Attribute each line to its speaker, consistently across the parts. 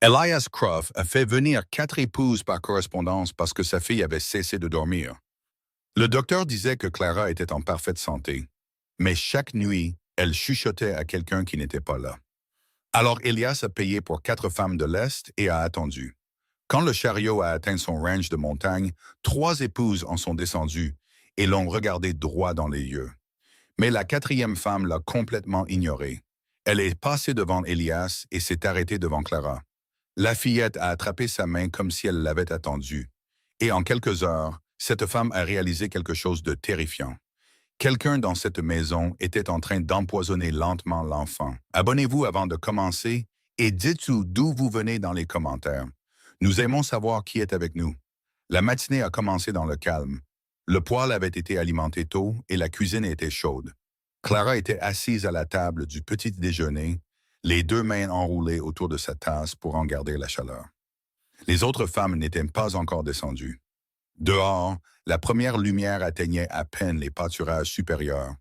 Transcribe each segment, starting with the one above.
Speaker 1: Elias Croft a fait venir 4 épouses par correspondance parce que sa fille avait cessé de dormir. Le docteur disait que Clara était en parfaite santé, mais chaque nuit, elle chuchotait à quelqu'un qui n'était pas là. Alors Elias a payé pour 4 femmes de l'Est et a attendu. Quand le chariot a atteint son range de montagne, 3 épouses en sont descendues et l'ont regardé droit dans les yeux. Mais la 4e femme l'a complètement ignoré. Elle est passée devant Elias et s'est arrêtée devant Clara. La fillette a attrapé sa main comme si elle l'avait attendue. Et en quelques heures, cette femme a réalisé quelque chose de terrifiant. Quelqu'un dans cette maison était en train d'empoisonner lentement l'enfant. Abonnez-vous avant de commencer et dites-nous d'où vous venez dans les commentaires. Nous aimons savoir qui est avec nous. La matinée a commencé dans le calme. Le poêle avait été alimenté tôt et la cuisine était chaude. Clara était assise à la table du petit déjeuner, les 2 mains enroulées autour de sa tasse pour en garder la chaleur. Les autres femmes n'étaient pas encore descendues. Dehors, la première lumière atteignait à peine les pâturages supérieurs,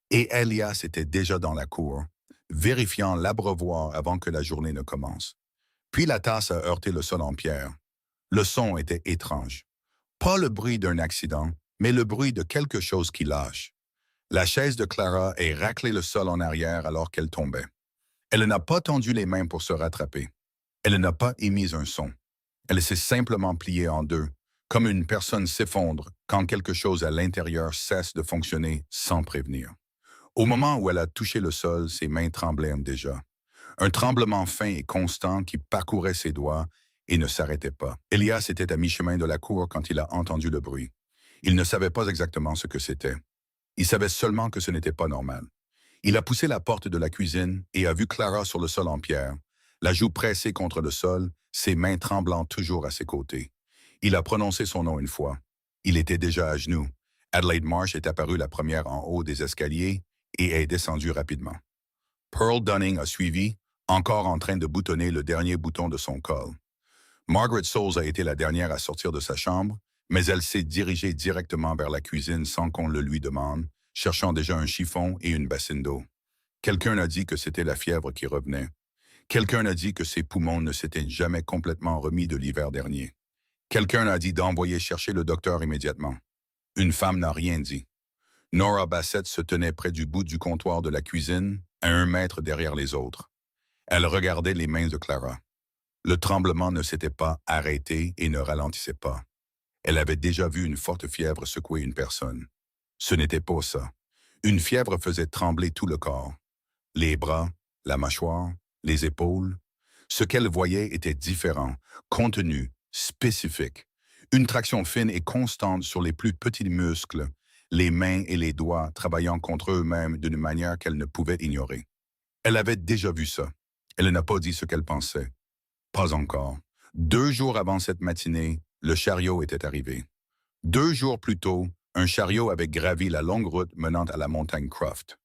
Speaker 1: et Elias était déjà dans la cour, vérifiant l'abreuvoir avant que la journée ne commence. Puis la tasse a heurté le sol en pierre. Le son était étrange. Pas le bruit d'un accident, mais le bruit de quelque chose qui lâche. La chaise de Clara a raclé le sol en arrière alors qu'elle tombait. Elle n'a pas tendu les mains pour se rattraper. Elle n'a pas émis un son. Elle s'est simplement pliée en deux, comme une personne s'effondre quand quelque chose à l'intérieur cesse de fonctionner sans prévenir. Au moment où elle a touché le sol, ses mains tremblaient déjà. Un tremblement fin et constant qui parcourait ses doigts et ne s'arrêtait pas. Elias était à mi-chemin de la cour quand il a entendu le bruit. Il ne savait pas exactement ce que c'était. Il savait seulement que ce n'était pas normal. Il a poussé la porte de la cuisine et a vu Clara sur le sol en pierre, la joue pressée contre le sol, ses mains tremblant toujours à ses côtés. Il a prononcé son nom une fois. Il était déjà à genoux. Adelaide Marsh est apparue la première en haut des escaliers et est descendue rapidement. Pearl Dunning a suivi, encore en train de boutonner le dernier bouton de son col. Margaret Sauls a été la dernière à sortir de sa chambre, mais elle s'est dirigée directement vers la cuisine sans qu'on le lui demande, cherchant déjà un chiffon et une bassine d'eau. Quelqu'un a dit que c'était la fièvre qui revenait. Quelqu'un a dit que ses poumons ne s'étaient jamais complètement remis de l'hiver dernier. Quelqu'un a dit d'envoyer chercher le docteur immédiatement. Une femme n'a rien dit. Nora Bassett se tenait près du bout du comptoir de la cuisine, à 1 mètre derrière les autres. Elle regardait les mains de Clara. Le tremblement ne s'était pas arrêté et ne ralentissait pas. Elle avait déjà vu une forte fièvre secouer une personne. Ce n'était pas ça. Une fièvre faisait trembler tout le corps. Les bras, la mâchoire, les épaules. Ce qu'elle voyait était différent, contenu, spécifique. Une traction fine et constante sur les plus petits muscles, les mains et les doigts travaillant contre eux-mêmes d'une manière qu'elle ne pouvait ignorer. Elle avait déjà vu ça. Elle n'a pas dit ce qu'elle pensait. Pas encore. 2 jours avant cette matinée, le chariot était arrivé. 2 jours plus tôt, un chariot avait gravi la longue route menant à la montagne Croft.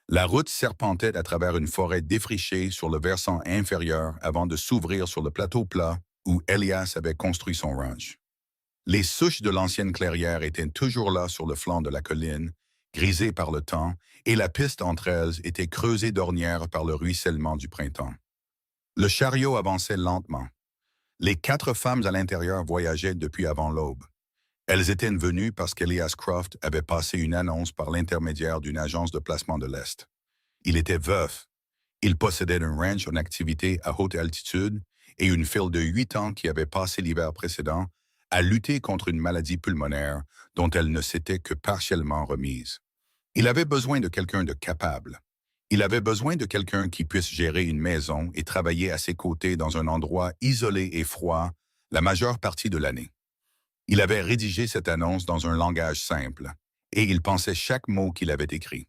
Speaker 1: La route serpentait à travers une forêt défrichée sur le versant inférieur avant de s'ouvrir sur le plateau plat où Elias avait construit son ranch. Les souches de l'ancienne clairière étaient toujours là sur le flanc de la colline, grisées par le temps, et la piste entre elles était creusée d'ornières par le ruissellement du printemps. Le chariot avançait lentement. Les 4 femmes à l'intérieur voyageaient depuis avant l'aube. Elles étaient venues parce qu'Elias Croft avait passé une annonce par l'intermédiaire d'une agence de placement de l'Est. Il était veuf. Il possédait un ranch en activité à haute altitude et une fille de 8 ans qui avait passé l'hiver précédent à lutter contre une maladie pulmonaire dont elle ne s'était que partiellement remise. Il avait besoin de quelqu'un de capable. Il avait besoin de quelqu'un qui puisse gérer une maison et travailler à ses côtés dans un endroit isolé et froid la majeure partie de l'année. Il avait rédigé cette annonce dans un langage simple, et il pensait chaque mot qu'il avait écrit.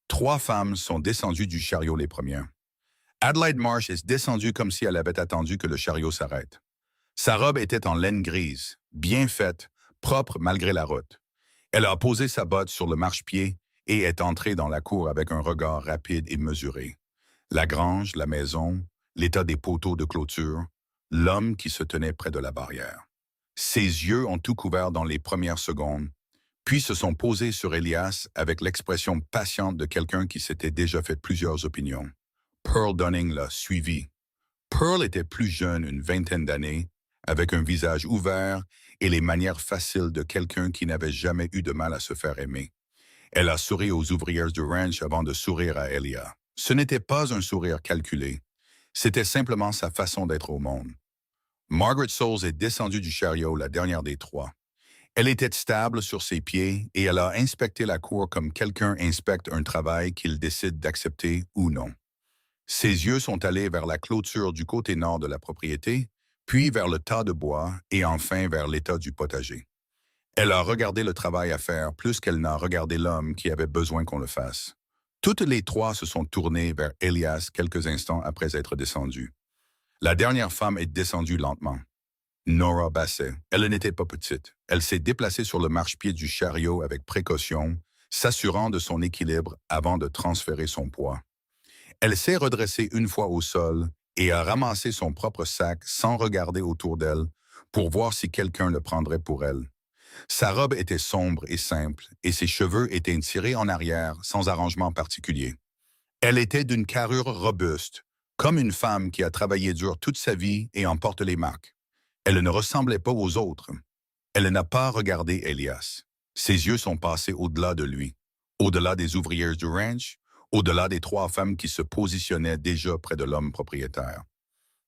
Speaker 1: 3 femmes sont descendues du chariot les premières. Adelaide Marsh est descendue comme si elle avait attendu que le chariot s'arrête. Sa robe était en laine grise, bien faite, propre malgré la route. Elle a posé sa botte sur le marchepied et est entrée dans la cour avec un regard rapide et mesuré. La grange, la maison, l'état des poteaux de clôture, l'homme qui se tenait près de la barrière. Ses yeux ont tout couvert dans les premières secondes, puis se sont posés sur Elias avec l'expression patiente de quelqu'un qui s'était déjà fait plusieurs opinions. Pearl Dunning l'a suivi. Pearl était plus jeune, une vingtaine d'années, avec un visage ouvert et les manières faciles de quelqu'un qui n'avait jamais eu de mal à se faire aimer. Elle a souri aux ouvrières du ranch avant de sourire à Elia. Ce n'était pas un sourire calculé, c'était simplement sa façon d'être au monde. Margaret Sauls est descendue du chariot, la dernière des trois. Elle était stable sur ses pieds et elle a inspecté la cour comme quelqu'un inspecte un travail qu'il décide d'accepter ou non. Ses yeux sont allés vers la clôture du côté nord de la propriété, puis vers le tas de bois et enfin vers l'état du potager. Elle a regardé le travail à faire plus qu'elle n'a regardé l'homme qui avait besoin qu'on le fasse. Toutes les trois se sont tournées vers Elias quelques instants après être descendues. La dernière femme est descendue lentement. Nora Basset. Elle n'était pas petite. Elle s'est déplacée sur le marchepied du chariot avec précaution, s'assurant de son équilibre avant de transférer son poids. Elle s'est redressée une fois au sol et a ramassé son propre sac sans regarder autour d'elle pour voir si quelqu'un le prendrait pour elle. Sa robe était sombre et simple et ses cheveux étaient tirés en arrière sans arrangement particulier. Elle était d'une carrure robuste, comme une femme qui a travaillé dur toute sa vie et en porte les marques. Elle ne ressemblait pas aux autres. Elle n'a pas regardé Elias. Ses yeux sont passés au-delà de lui, au-delà des ouvrières du ranch, au-delà des trois femmes qui se positionnaient déjà près de l'homme propriétaire.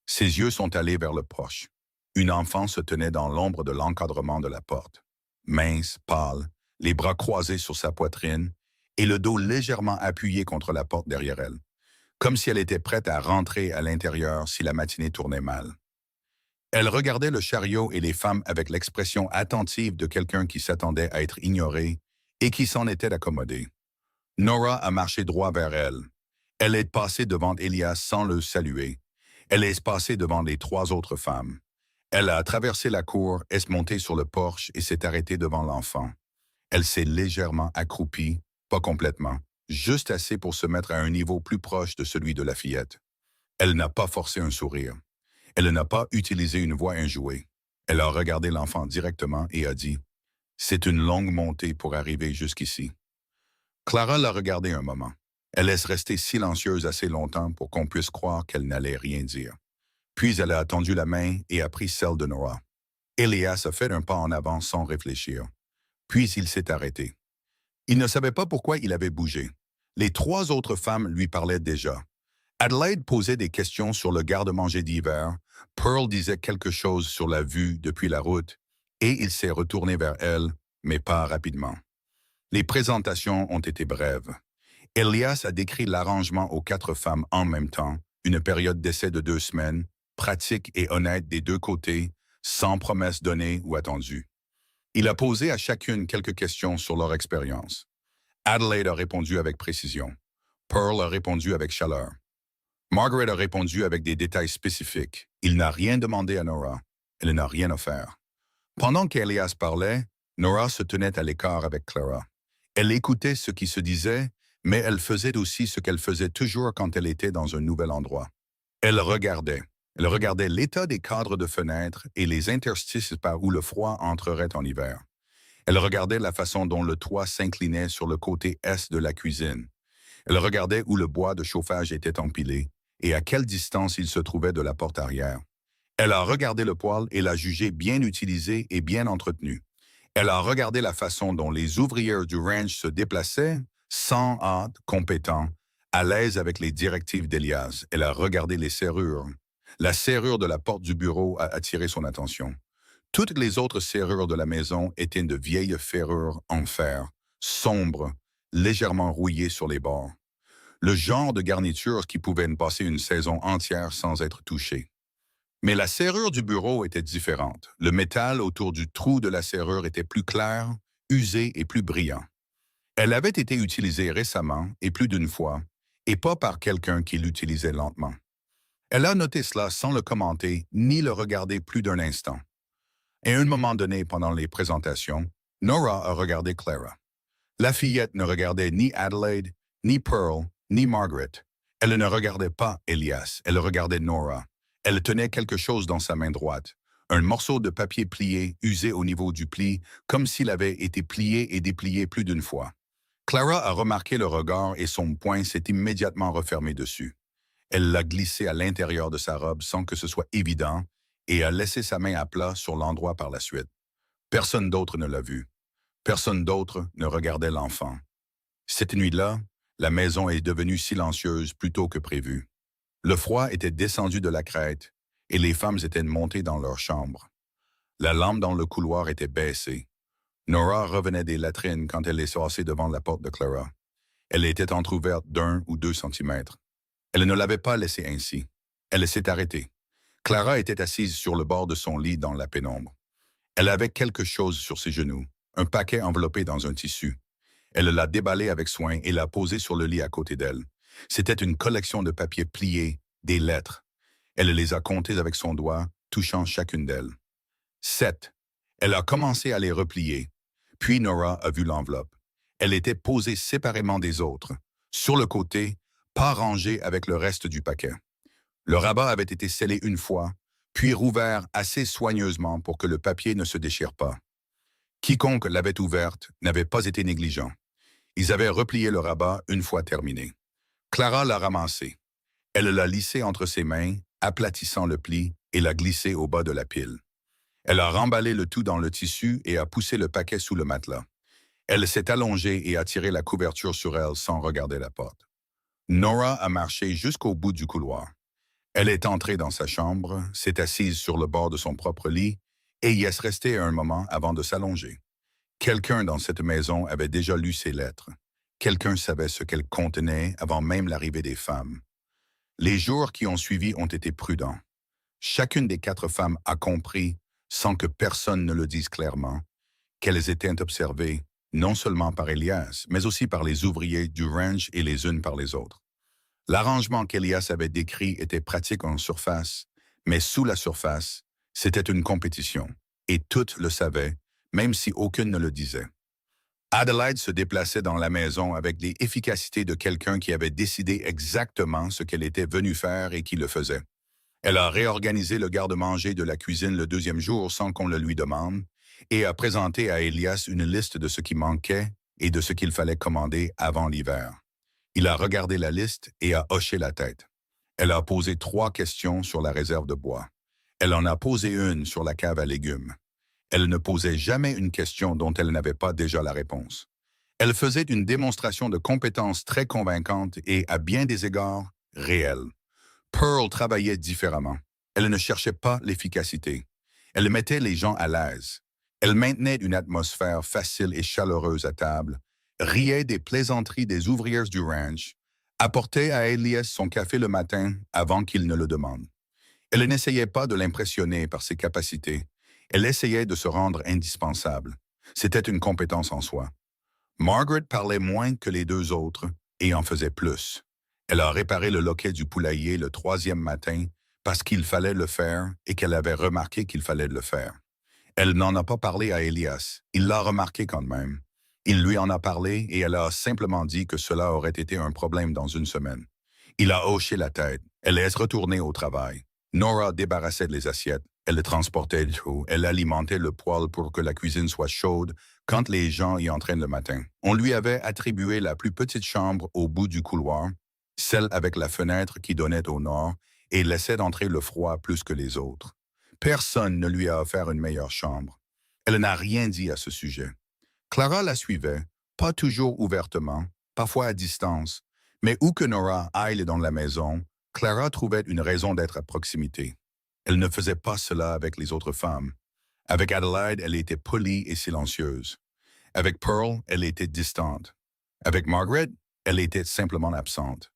Speaker 1: Ses yeux sont allés vers le proche. Une enfant se tenait dans l'ombre de l'encadrement de la porte. Mince, pâle, les bras croisés sur sa poitrine et le dos légèrement appuyé contre la porte derrière elle, comme si elle était prête à rentrer à l'intérieur si la matinée tournait mal. Elle regardait le chariot et les femmes avec l'expression attentive de quelqu'un qui s'attendait à être ignoré et qui s'en était accommodé. Nora a marché droit vers elle. Elle est passée devant Elias sans le saluer. Elle est passée devant les trois autres femmes. Elle a traversé la cour, est montée sur le porche et s'est arrêtée devant l'enfant. Elle s'est légèrement accroupie, pas complètement, juste assez pour se mettre à un niveau plus proche de celui de la fillette. Elle n'a pas forcé un sourire. Elle n'a pas utilisé une voix enjouée. Elle a regardé l'enfant directement et a dit « C'est une longue montée pour arriver jusqu'ici. » Clara l'a regardé un moment. Elle laisse rester silencieuse assez longtemps pour qu'on puisse croire qu'elle n'allait rien dire. Puis elle a tendu la main et a pris celle de Nora. Elias a fait un pas en avant sans réfléchir. Puis il s'est arrêté. Il ne savait pas pourquoi il avait bougé. Les trois autres femmes lui parlaient déjà. Adelaide posait des questions sur le garde-manger d'hiver, Pearl disait quelque chose sur la vue depuis la route, et il s'est retourné vers elle, mais pas rapidement. Les présentations ont été brèves. Elias a décrit l'arrangement aux quatre femmes en même temps, une période d'essai de 2 semaines, pratique et honnête des deux côtés, sans promesse donnée ou attendue. Il a posé à chacune quelques questions sur leur expérience. Adelaide a répondu avec précision. Pearl a répondu avec chaleur. Margaret a répondu avec des détails spécifiques. Il n'a rien demandé à Nora. Elle n'a rien offert. Pendant qu'Elias parlait, Nora se tenait à l'écart avec Clara. Elle écoutait ce qui se disait, mais elle faisait aussi ce qu'elle faisait toujours quand elle était dans un nouvel endroit. Elle regardait. Elle regardait l'état des cadres de fenêtres et les interstices par où le froid entrerait en hiver. Elle regardait la façon dont le toit s'inclinait sur le côté est de la cuisine. Elle regardait où le bois de chauffage était empilé et à quelle distance il se trouvait de la porte arrière. Elle a regardé le poêle et l'a jugé bien utilisé et bien entretenu. Elle a regardé la façon dont les ouvrières du ranch se déplaçaient, sans hâte, compétents, à l'aise avec les directives d'Elias. Elle a regardé les serrures. La serrure de la porte du bureau a attiré son attention. Toutes les autres serrures de la maison étaient de vieilles ferrures en fer, sombres, légèrement rouillées sur les bords. Le genre de garniture qui pouvait passer une saison entière sans être touchée. Mais la serrure du bureau était différente. Le métal autour du trou de la serrure était plus clair, usé et plus brillant. Elle avait été utilisée récemment et plus d'une fois, et pas par quelqu'un qui l'utilisait lentement. Elle a noté cela sans le commenter ni le regarder plus d'un instant. Et à un moment donné pendant les présentations, Nora a regardé Clara. La fillette ne regardait ni Adelaide, ni Pearl, ni Margaret. Elle ne regardait pas Elias, elle regardait Nora. Elle tenait quelque chose dans sa main droite, un morceau de papier plié, usé au niveau du pli, comme s'il avait été plié et déplié plus d'une fois. Clara a remarqué le regard et son poing s'est immédiatement refermé dessus. Elle l'a glissé à l'intérieur de sa robe sans que ce soit évident et a laissé sa main à plat sur l'endroit par la suite. Personne d'autre ne l'a vu. Personne d'autre ne regardait l'enfant. Cette nuit-là, la maison est devenue silencieuse plutôt que prévu. Le froid était descendu de la crête et les femmes étaient montées dans leur chambre. La lampe dans le couloir était baissée. Nora revenait des latrines quand elle est passée devant la porte de Clara. Elle était entr'ouverte d'1 ou 2 centimètres. Elle ne l'avait pas laissée ainsi. Elle s'est arrêtée. Clara était assise sur le bord de son lit dans la pénombre. Elle avait quelque chose sur ses genoux, un paquet enveloppé dans un tissu. Elle l'a déballé avec soin et l'a posé sur le lit à côté d'elle. C'était une collection de papiers pliés, des lettres. Elle les a comptées avec son doigt, touchant chacune d'elles. 7. Elle a commencé à les replier. Puis Nora a vu l'enveloppe. Elle était posée séparément des autres, sur le côté, pas rangée avec le reste du paquet. Le rabat avait été scellé une fois, puis rouvert assez soigneusement pour que le papier ne se déchire pas. Quiconque l'avait ouverte n'avait pas été négligent. Ils avaient replié le rabat une fois terminé. Clara l'a ramassé. Elle l'a lissé entre ses mains, aplatissant le pli, et l'a glissé au bas de la pile. Elle a remballé le tout dans le tissu et a poussé le paquet sous le matelas. Elle s'est allongée et a tiré la couverture sur elle sans regarder la porte. Nora a marché jusqu'au bout du couloir. Elle est entrée dans sa chambre, s'est assise sur le bord de son propre lit et y est restée un moment avant de s'allonger. Quelqu'un dans cette maison avait déjà lu ces lettres. Quelqu'un savait ce qu'elles contenaient avant même l'arrivée des femmes. Les jours qui ont suivi ont été prudents. Chacune des 4 femmes a compris, sans que personne ne le dise clairement, qu'elles étaient observées non seulement par Elias, mais aussi par les ouvriers du ranch et les unes par les autres. L'arrangement qu'Elias avait décrit était pratique en surface, mais sous la surface, c'était une compétition, et toutes le savaient, même si aucune ne le disait. Adelaide se déplaçait dans la maison avec l'efficacité de quelqu'un qui avait décidé exactement ce qu'elle était venue faire et qui le faisait. Elle a réorganisé le garde-manger de la cuisine le 2e jour sans qu'on le lui demande et a présenté à Elias une liste de ce qui manquait et de ce qu'il fallait commander avant l'hiver. Il a regardé la liste et a hoché la tête. Elle a posé 3 questions sur la réserve de bois. Elle en a posé une sur la cave à légumes. Elle ne posait jamais une question dont elle n'avait pas déjà la réponse. Elle faisait une démonstration de compétences très convaincante et, à bien des égards, réelle. Pearl travaillait différemment. Elle ne cherchait pas l'efficacité. Elle mettait les gens à l'aise. Elle maintenait une atmosphère facile et chaleureuse à table, riait des plaisanteries des ouvrières du ranch, apportait à Elias son café le matin avant qu'il ne le demande. Elle n'essayait pas de l'impressionner par ses capacités. Elle essayait de se rendre indispensable. C'était une compétence en soi. Margaret parlait moins que les 2 autres et en faisait plus. Elle a réparé le loquet du poulailler le 3e matin parce qu'il fallait le faire et qu'elle avait remarqué qu'il fallait le faire. Elle n'en a pas parlé à Elias. Il l'a remarqué quand même. Il lui en a parlé et elle a simplement dit que cela aurait été un problème dans une semaine. Il a hoché la tête. Elle est retournée au travail. Nora débarrassait les assiettes. Elle transportait tout. Elle alimentait le poêle pour que la cuisine soit chaude quand les gens y entraient le matin. On lui avait attribué la plus petite chambre au bout du couloir, celle avec la fenêtre qui donnait au nord et laissait d'entrer le froid plus que les autres. Personne ne lui a offert une meilleure chambre. Elle n'a rien dit à ce sujet. Clara la suivait, pas toujours ouvertement, parfois à distance, mais où que Nora aille dans la maison, Clara trouvait une raison d'être à proximité. Elle ne faisait pas cela avec les autres femmes. Avec Adelaide, elle était polie et silencieuse. Avec Pearl, elle était distante. Avec Margaret, elle était simplement absente.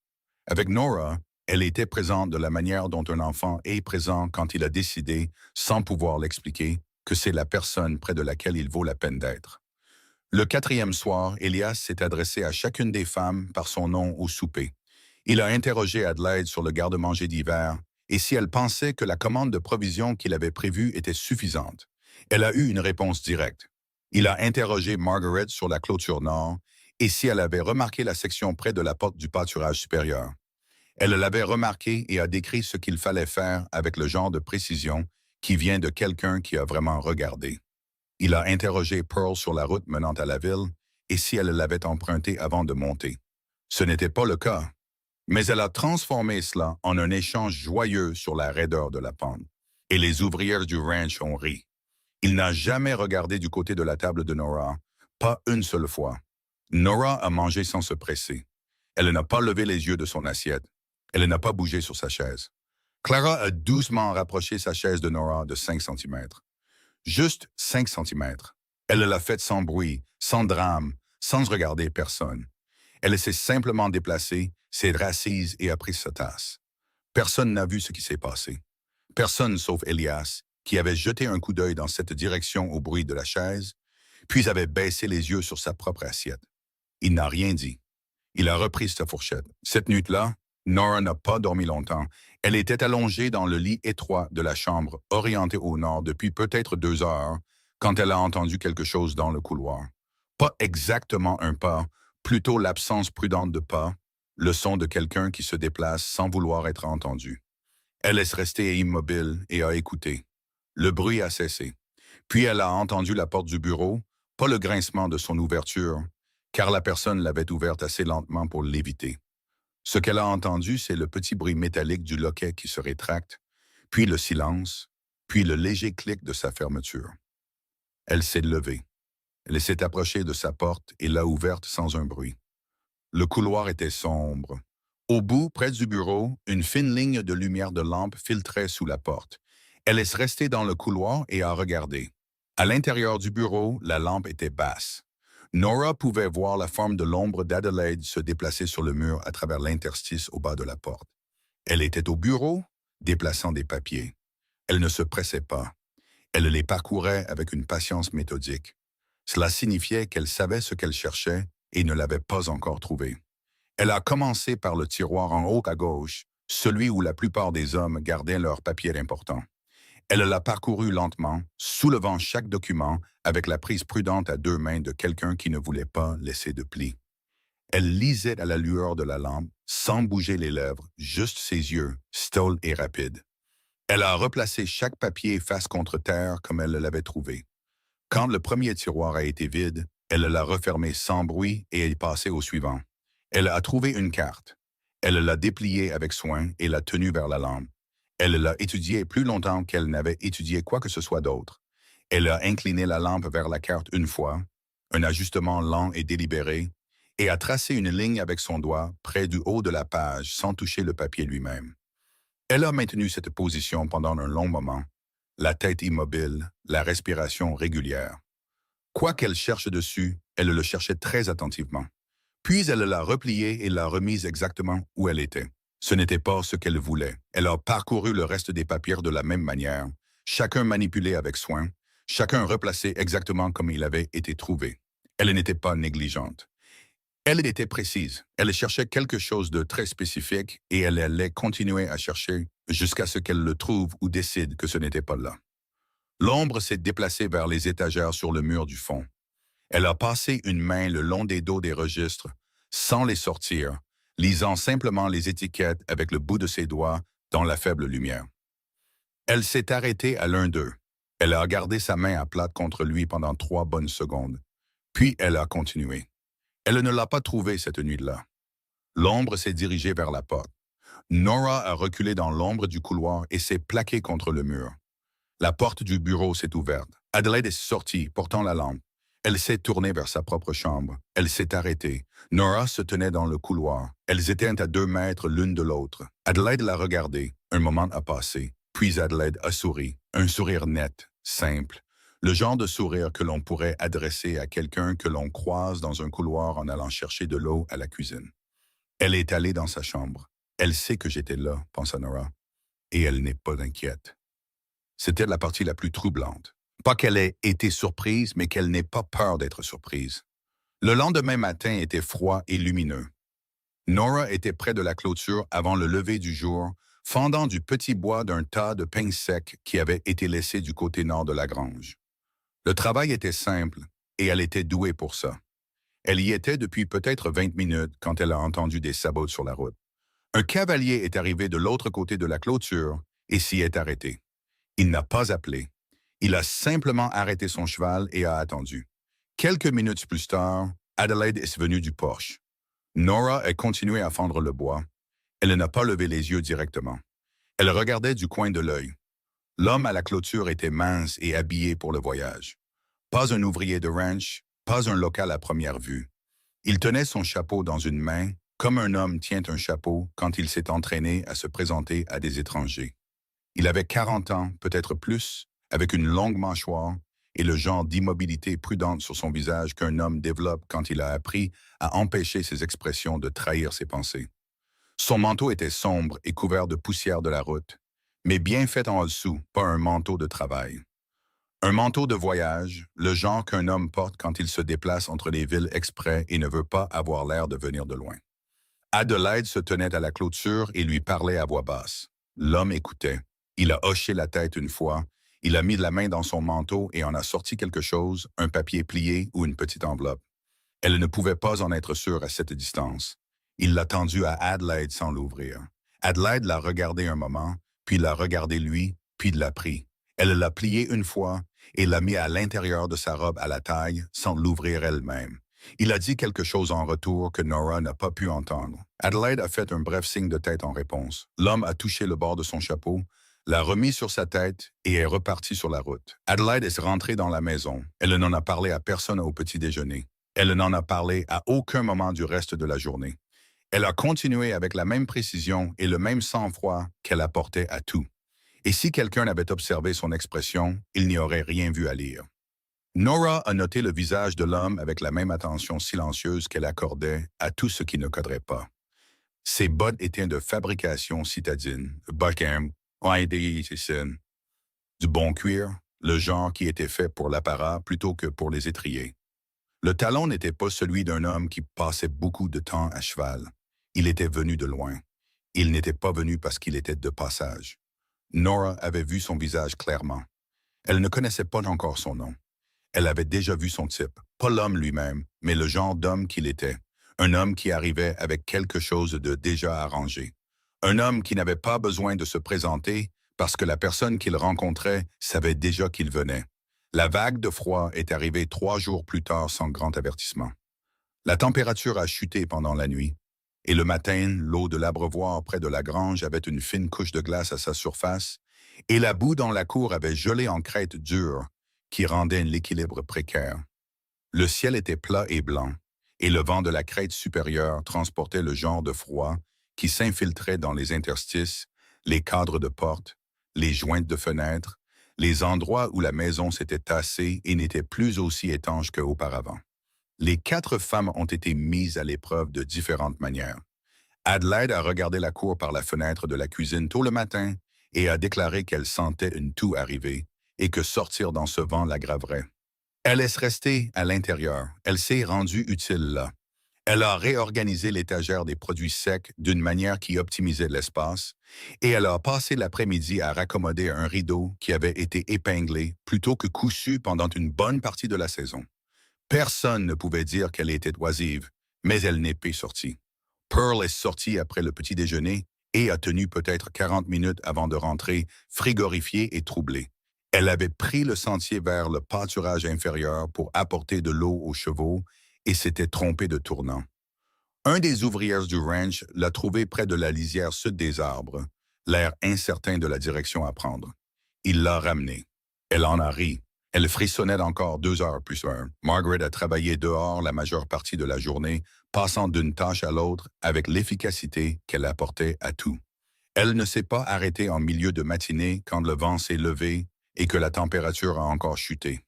Speaker 1: Avec Nora, elle était présente de la manière dont un enfant est présent quand il a décidé, sans pouvoir l'expliquer, que c'est la personne près de laquelle il vaut la peine d'être. Le 4e soir, Elias s'est adressé à chacune des femmes par son nom au souper. Il a interrogé Adelaide sur le garde-manger d'hiver et si elle pensait que la commande de provisions qu'il avait prévue était suffisante. Elle a eu une réponse directe. Il a interrogé Margaret sur la clôture nord et si elle avait remarqué la section près de la porte du pâturage supérieur. Elle l'avait remarqué et a décrit ce qu'il fallait faire avec le genre de précision qui vient de quelqu'un qui a vraiment regardé. Il a interrogé Pearl sur la route menant à la ville et si elle l'avait empruntée avant de monter. Ce n'était pas le cas. Mais elle a transformé cela en un échange joyeux sur la raideur de la pente. Et les ouvrières du ranch ont ri. Il n'a jamais regardé du côté de la table de Nora, pas une seule fois. Nora a mangé sans se presser. Elle n'a pas levé les yeux de son assiette. Elle n'a pas bougé sur sa chaise. Clara a doucement rapproché sa chaise de Nora de 5 centimètres. Juste 5 centimètres. Elle l'a fait sans bruit, sans drame, sans regarder personne. Elle s'est simplement déplacée, s'est rassise et a pris sa tasse. Personne n'a vu ce qui s'est passé. Personne sauf Elias, qui avait jeté un coup d'œil dans cette direction au bruit de la chaise, puis avait baissé les yeux sur sa propre assiette. Il n'a rien dit. Il a repris sa fourchette. Cette nuit-là, Nora n'a pas dormi longtemps. Elle était allongée dans le lit étroit de la chambre, orientée au nord depuis peut-être 2 heures, quand elle a entendu quelque chose dans le couloir. Pas exactement un pas, plutôt l'absence prudente de pas, le son de quelqu'un qui se déplace sans vouloir être entendu. Elle est restée immobile et a écouté. Le bruit a cessé. Puis elle a entendu la porte du bureau, pas le grincement de son ouverture, car la personne l'avait ouverte assez lentement pour l'éviter. Ce qu'elle a entendu, c'est le petit bruit métallique du loquet qui se rétracte, puis le silence, puis le léger clic de sa fermeture. Elle s'est levée. Elle s'est approchée de sa porte et l'a ouverte sans un bruit. Le couloir était sombre. Au bout, près du bureau, une fine ligne de lumière de lampe filtrait sous la porte. Elle est restée dans le couloir et a regardé. À l'intérieur du bureau, la lampe était basse. Nora pouvait voir la forme de l'ombre d'Adelaide se déplacer sur le mur à travers l'interstice au bas de la porte. Elle était au bureau, déplaçant des papiers. Elle ne se pressait pas. Elle les parcourait avec une patience méthodique. Cela signifiait qu'elle savait ce qu'elle cherchait et ne l'avait pas encore trouvé. Elle a commencé par le tiroir en haut à gauche, celui où la plupart des hommes gardaient leurs papiers importants. Elle l'a parcouru lentement, soulevant chaque document avec la prise prudente à 2 mains de quelqu'un qui ne voulait pas laisser de plis. Elle lisait à la lueur de la lampe, sans bouger les lèvres, juste ses yeux, stoles et rapides. Elle a replacé chaque papier face contre terre comme elle l'avait trouvé. Quand le premier tiroir a été vide, elle l'a refermé sans bruit et est passée au suivant. Elle a trouvé une carte. Elle l'a dépliée avec soin et l'a tenue vers la lampe. Elle l'a étudiée plus longtemps qu'elle n'avait étudié quoi que ce soit d'autre. Elle a incliné la lampe vers la carte une fois, un ajustement lent et délibéré, et a tracé une ligne avec son doigt près du haut de la page sans toucher le papier lui-même. Elle a maintenu cette position pendant un long moment, la tête immobile, la respiration régulière. Quoi qu'elle cherche dessus, elle le cherchait très attentivement. Puis elle l'a repliée et l'a remise exactement où elle était. Ce n'était pas ce qu'elle voulait. Elle a parcouru le reste des papiers de la même manière, chacun manipulé avec soin, chacun replacé exactement comme il avait été trouvé. Elle n'était pas négligente. Elle était précise. Elle cherchait quelque chose de très spécifique et elle allait continuer à chercher jusqu'à ce qu'elle le trouve ou décide que ce n'était pas là. L'ombre s'est déplacée vers les étagères sur le mur du fond. Elle a passé une main le long des dos des registres, sans les sortir, lisant simplement les étiquettes avec le bout de ses doigts dans la faible lumière. Elle s'est arrêtée à l'un d'eux. Elle a gardé sa main à plate contre lui pendant 3 bonnes secondes. Puis elle a continué. Elle ne l'a pas trouvé cette nuit-là. L'ombre s'est dirigée vers la porte. Nora a reculé dans l'ombre du couloir et s'est plaquée contre le mur. La porte du bureau s'est ouverte. Adelaide est sortie, portant la lampe. Elle s'est tournée vers sa propre chambre. Elle s'est arrêtée. Nora se tenait dans le couloir. Elles étaient à 2 mètres l'une de l'autre. Adelaide l'a regardée. Un moment a passé. Puis Adelaide a souri. Un sourire net, simple. Le genre de sourire que l'on pourrait adresser à quelqu'un que l'on croise dans un couloir en allant chercher de l'eau à la cuisine. Elle est allée dans sa chambre. Elle sait que j'étais là, pensa Nora. Et elle n'est pas inquiète. C'était la partie la plus troublante. Pas qu'elle ait été surprise, mais qu'elle n'ait pas peur d'être surprise. Le lendemain matin était froid et lumineux. Nora était près de la clôture avant le lever du jour, fendant du petit bois d'un tas de pins secs qui avait été laissé du côté nord de la grange. Le travail était simple, et elle était douée pour ça. Elle y était depuis peut-être 20 minutes quand elle a entendu des sabots sur la route. Un cavalier est arrivé de l'autre côté de la clôture et s'y est arrêté. Il n'a pas appelé. Il a simplement arrêté son cheval et a attendu. Quelques minutes plus tard, Adelaide est venue du porche. Nora a continué à fendre le bois. Elle n'a pas levé les yeux directement. Elle regardait du coin de l'œil. L'homme à la clôture était mince et habillé pour le voyage. Pas un ouvrier de ranch, pas un local à première vue. Il tenait son chapeau dans une main, comme un homme tient un chapeau quand il s'est entraîné à se présenter à des étrangers. Il avait 40 ans, peut-être plus, avec une longue mâchoire et le genre d'immobilité prudente sur son visage qu'un homme développe quand il a appris à empêcher ses expressions de trahir ses pensées. Son manteau était sombre et couvert de poussière de la route, mais bien fait en dessous, pas un manteau de travail. Un manteau de voyage, le genre qu'un homme porte quand il se déplace entre les villes exprès et ne veut pas avoir l'air de venir de loin. Adelaide se tenait à la clôture et lui parlait à voix basse. L'homme écoutait. Il a hoché la tête une fois, il a mis la main dans son manteau et en a sorti quelque chose, un papier plié ou une petite enveloppe. Elle ne pouvait pas en être sûre à cette distance. Il l'a tendu à Adelaide sans l'ouvrir. Adelaide l'a regardé un moment, puis l'a regardé lui, puis l'a pris. Elle l'a plié une fois et l'a mis à l'intérieur de sa robe à la taille sans l'ouvrir elle-même. Il a dit quelque chose en retour que Nora n'a pas pu entendre. Adelaide a fait un bref signe de tête en réponse. L'homme a touché le bord de son chapeau, l'a remis sur sa tête et est reparti sur la route. Adelaide est rentrée dans la maison. Elle n'en a parlé à personne au petit déjeuner. Elle n'en a parlé à aucun moment du reste de la journée. Elle a continué avec la même précision et le même sang-froid qu'elle apportait à tout. Et si quelqu'un avait observé son expression, il n'y aurait rien vu à lire. Nora a noté le visage de l'homme avec la même attention silencieuse qu'elle accordait à tout ce qui ne coderait pas. Ses bottes étaient de fabrication citadine, Buckham, du bon cuir, le genre qui était fait pour l'apparat plutôt que pour les étriers. Le talon n'était pas celui d'un homme qui passait beaucoup de temps à cheval. Il était venu de loin. Il n'était pas venu parce qu'il était de passage. Nora avait vu son visage clairement. Elle ne connaissait pas encore son nom. Elle avait déjà vu son type, pas l'homme lui-même, mais le genre d'homme qu'il était. Un homme qui arrivait avec quelque chose de déjà arrangé. Un homme qui n'avait pas besoin de se présenter parce que la personne qu'il rencontrait savait déjà qu'il venait. La vague de froid est arrivée 3 jours plus tard sans grand avertissement. La température a chuté pendant la nuit, et le matin, l'eau de l'abreuvoir près de la grange avait une fine couche de glace à sa surface, et la boue dans la cour avait gelé en crête dure, qui rendait l'équilibre précaire. Le ciel était plat et blanc, et le vent de la crête supérieure transportait le genre de froid qui s'infiltrait dans les interstices, les cadres de portes, les jointes de fenêtres, les endroits où la maison s'était tassée et n'était plus aussi étanche qu'auparavant. Les 4 femmes ont été mises à l'épreuve de différentes manières. Adelaide a regardé la cour par la fenêtre de la cuisine tôt le matin et a déclaré qu'elle sentait une toux arriver et que sortir dans ce vent l'aggraverait. Elle est restée à l'intérieur. Elle s'est rendue utile là. Elle a réorganisé l'étagère des produits secs d'une manière qui optimisait l'espace et elle a passé l'après-midi à raccommoder un rideau qui avait été épinglé plutôt que cousu pendant une bonne partie de la saison. Personne ne pouvait dire qu'elle était oisive, mais elle n'est pas sortie. Pearl est sortie après le petit déjeuner et a tenu peut-être 40 minutes avant de rentrer, frigorifiée et troublée. Elle avait pris le sentier vers le pâturage inférieur pour apporter de l'eau aux chevaux et s'était trompée de tournant. Un des ouvriers du ranch l'a trouvée près de la lisière sud des arbres, l'air incertain de la direction à prendre. Il l'a ramenée. Elle en a ri. Elle frissonnait encore 2 heures plus tard. Margaret a travaillé dehors la majeure partie de la journée, passant d'une tâche à l'autre avec l'efficacité qu'elle apportait à tout. Elle ne s'est pas arrêtée en milieu de matinée quand le vent s'est levé et que la température a encore chuté.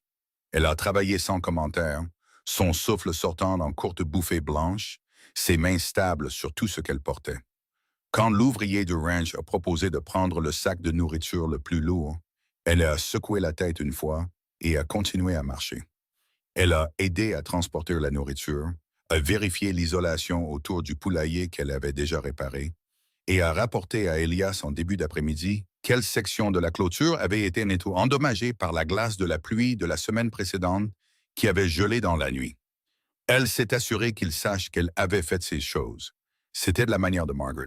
Speaker 1: Elle a travaillé sans commentaire, son souffle sortant en courtes bouffées blanches, ses mains stables sur tout ce qu'elle portait. Quand l'ouvrier du ranch a proposé de prendre le sac de nourriture le plus lourd, elle a secoué la tête une fois et a continué à marcher. Elle a aidé à transporter la nourriture, a vérifié l'isolation autour du poulailler qu'elle avait déjà réparé et a rapporté à Elias en début d'après-midi quelle section de la clôture avait été endommagée par la glace de la pluie de la semaine précédente qui avait gelé dans la nuit. Elle s'est assurée qu'il sache qu'elle avait fait ces choses. C'était de la manière de Margaret.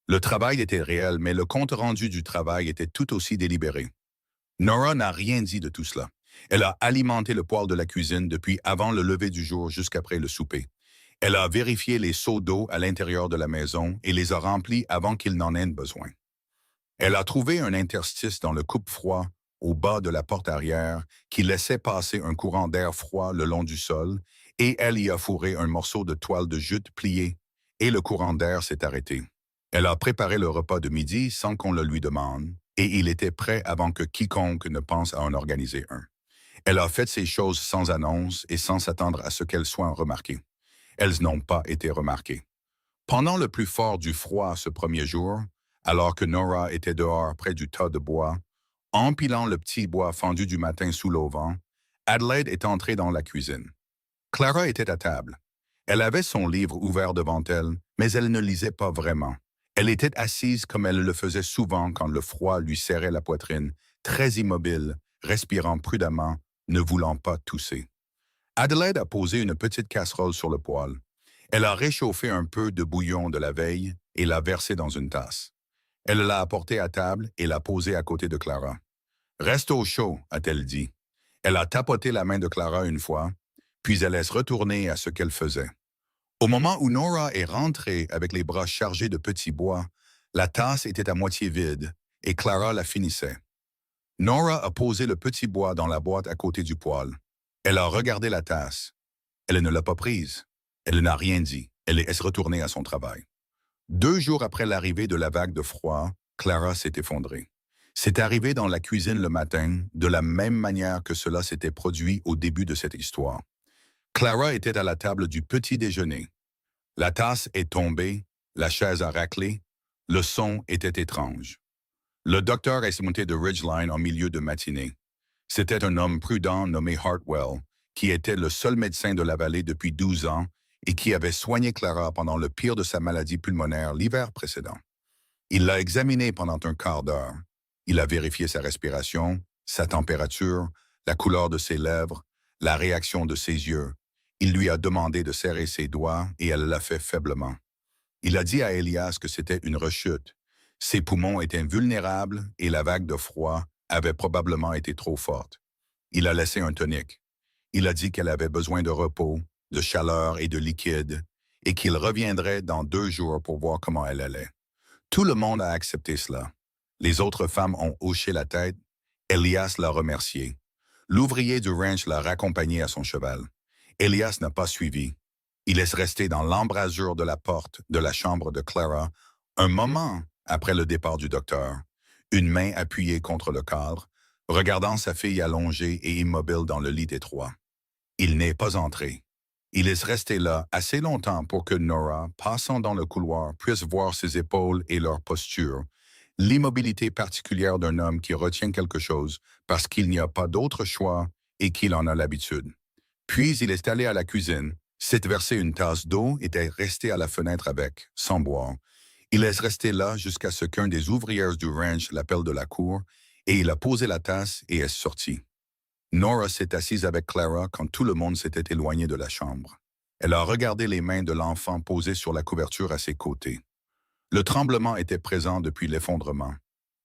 Speaker 1: Le travail était réel, mais le compte-rendu du travail était tout aussi délibéré. Nora n'a rien dit de tout cela. Elle a alimenté le poêle de la cuisine depuis avant le lever du jour jusqu'après le souper. Elle a vérifié les seaux d'eau à l'intérieur de la maison et les a remplis avant qu'il n'en ait besoin. Elle a trouvé un interstice dans le coupe-froid au bas de la porte arrière qui laissait passer un courant d'air froid le long du sol et elle y a fourré un morceau de toile de jute plié et le courant d'air s'est arrêté. Elle a préparé le repas de midi sans qu'on le lui demande et il était prêt avant que quiconque ne pense à en organiser un. Elle a fait ces choses sans annonce et sans s'attendre à ce qu'elles soient remarquées. Elles n'ont pas été remarquées. Pendant le plus fort du froid ce premier jour, alors que Nora était dehors près du tas de bois, empilant le petit bois fendu du matin sous l'auvent, Adelaide est entrée dans la cuisine. Clara était à table. Elle avait son livre ouvert devant elle, mais elle ne lisait pas vraiment. Elle était assise comme elle le faisait souvent quand le froid lui serrait la poitrine, très immobile, respirant prudemment, ne voulant pas tousser. Adelaide a posé une petite casserole sur le poêle. Elle a réchauffé un peu de bouillon de la veille et l'a versé dans une tasse. Elle l'a apporté à table et l'a posé à côté de Clara. « Reste au chaud », a-t-elle dit. Elle a tapoté la main de Clara une fois, puis elle laisse retourner à ce qu'elle faisait. Au moment où Nora est rentrée avec les bras chargés de petits bois, la tasse était à moitié vide et Clara la finissait. Nora a posé le petit bois dans la boîte à côté du poêle. Elle a regardé la tasse. Elle ne l'a pas prise. Elle n'a rien dit. Elle est retournée à son travail. 2 jours après l'arrivée de la vague de froid, Clara s'est effondrée. C'est arrivé dans la cuisine le matin, de la même manière que cela s'était produit au début de cette histoire. Clara était à la table du petit déjeuner. La tasse est tombée, la chaise a raclé, le son était étrange. Le docteur est monté de Ridgeline en milieu de matinée. C'était un homme prudent nommé Hartwell, qui était le seul médecin de la vallée depuis 12 ans et qui avait soigné Clara pendant le pire de sa maladie pulmonaire l'hiver précédent. Il l'a examinée pendant un quart d'heure. Il a vérifié sa respiration, sa température, la couleur de ses lèvres, la réaction de ses yeux. Il lui a demandé de serrer ses doigts et elle l'a fait faiblement. Il a dit à Elias que c'était une rechute. Ses poumons étaient vulnérables et la vague de froid avait probablement été trop forte. Il a laissé un tonique. Il a dit qu'elle avait besoin de repos, de chaleur et de liquide, et qu'il reviendrait dans 2 jours pour voir comment elle allait. Tout le monde a accepté cela. Les autres femmes ont hoché la tête. Elias l'a remercié. L'ouvrier du ranch l'a raccompagné à son cheval. Elias n'a pas suivi. Il est resté dans l'embrasure de la porte de la chambre de Clara un moment après le départ du docteur, une main appuyée contre le cadre, regardant sa fille allongée et immobile dans le lit étroit. Il n'est pas entré. Il est resté là assez longtemps pour que Nora, passant dans le couloir, puisse voir ses épaules et leur posture, l'immobilité particulière d'un homme qui retient quelque chose parce qu'il n'y a pas d'autre choix et qu'il en a l'habitude. Puis il est allé à la cuisine, s'est versé une tasse d'eau et est resté à la fenêtre avec, sans boire. Il est resté là jusqu'à ce qu'un des ouvrières du ranch l'appelle de la cour et il a posé la tasse et est sorti. Nora s'est assise avec Clara quand tout le monde s'était éloigné de la chambre. Elle a regardé les mains de l'enfant posées sur la couverture à ses côtés. Le tremblement était présent depuis l'effondrement,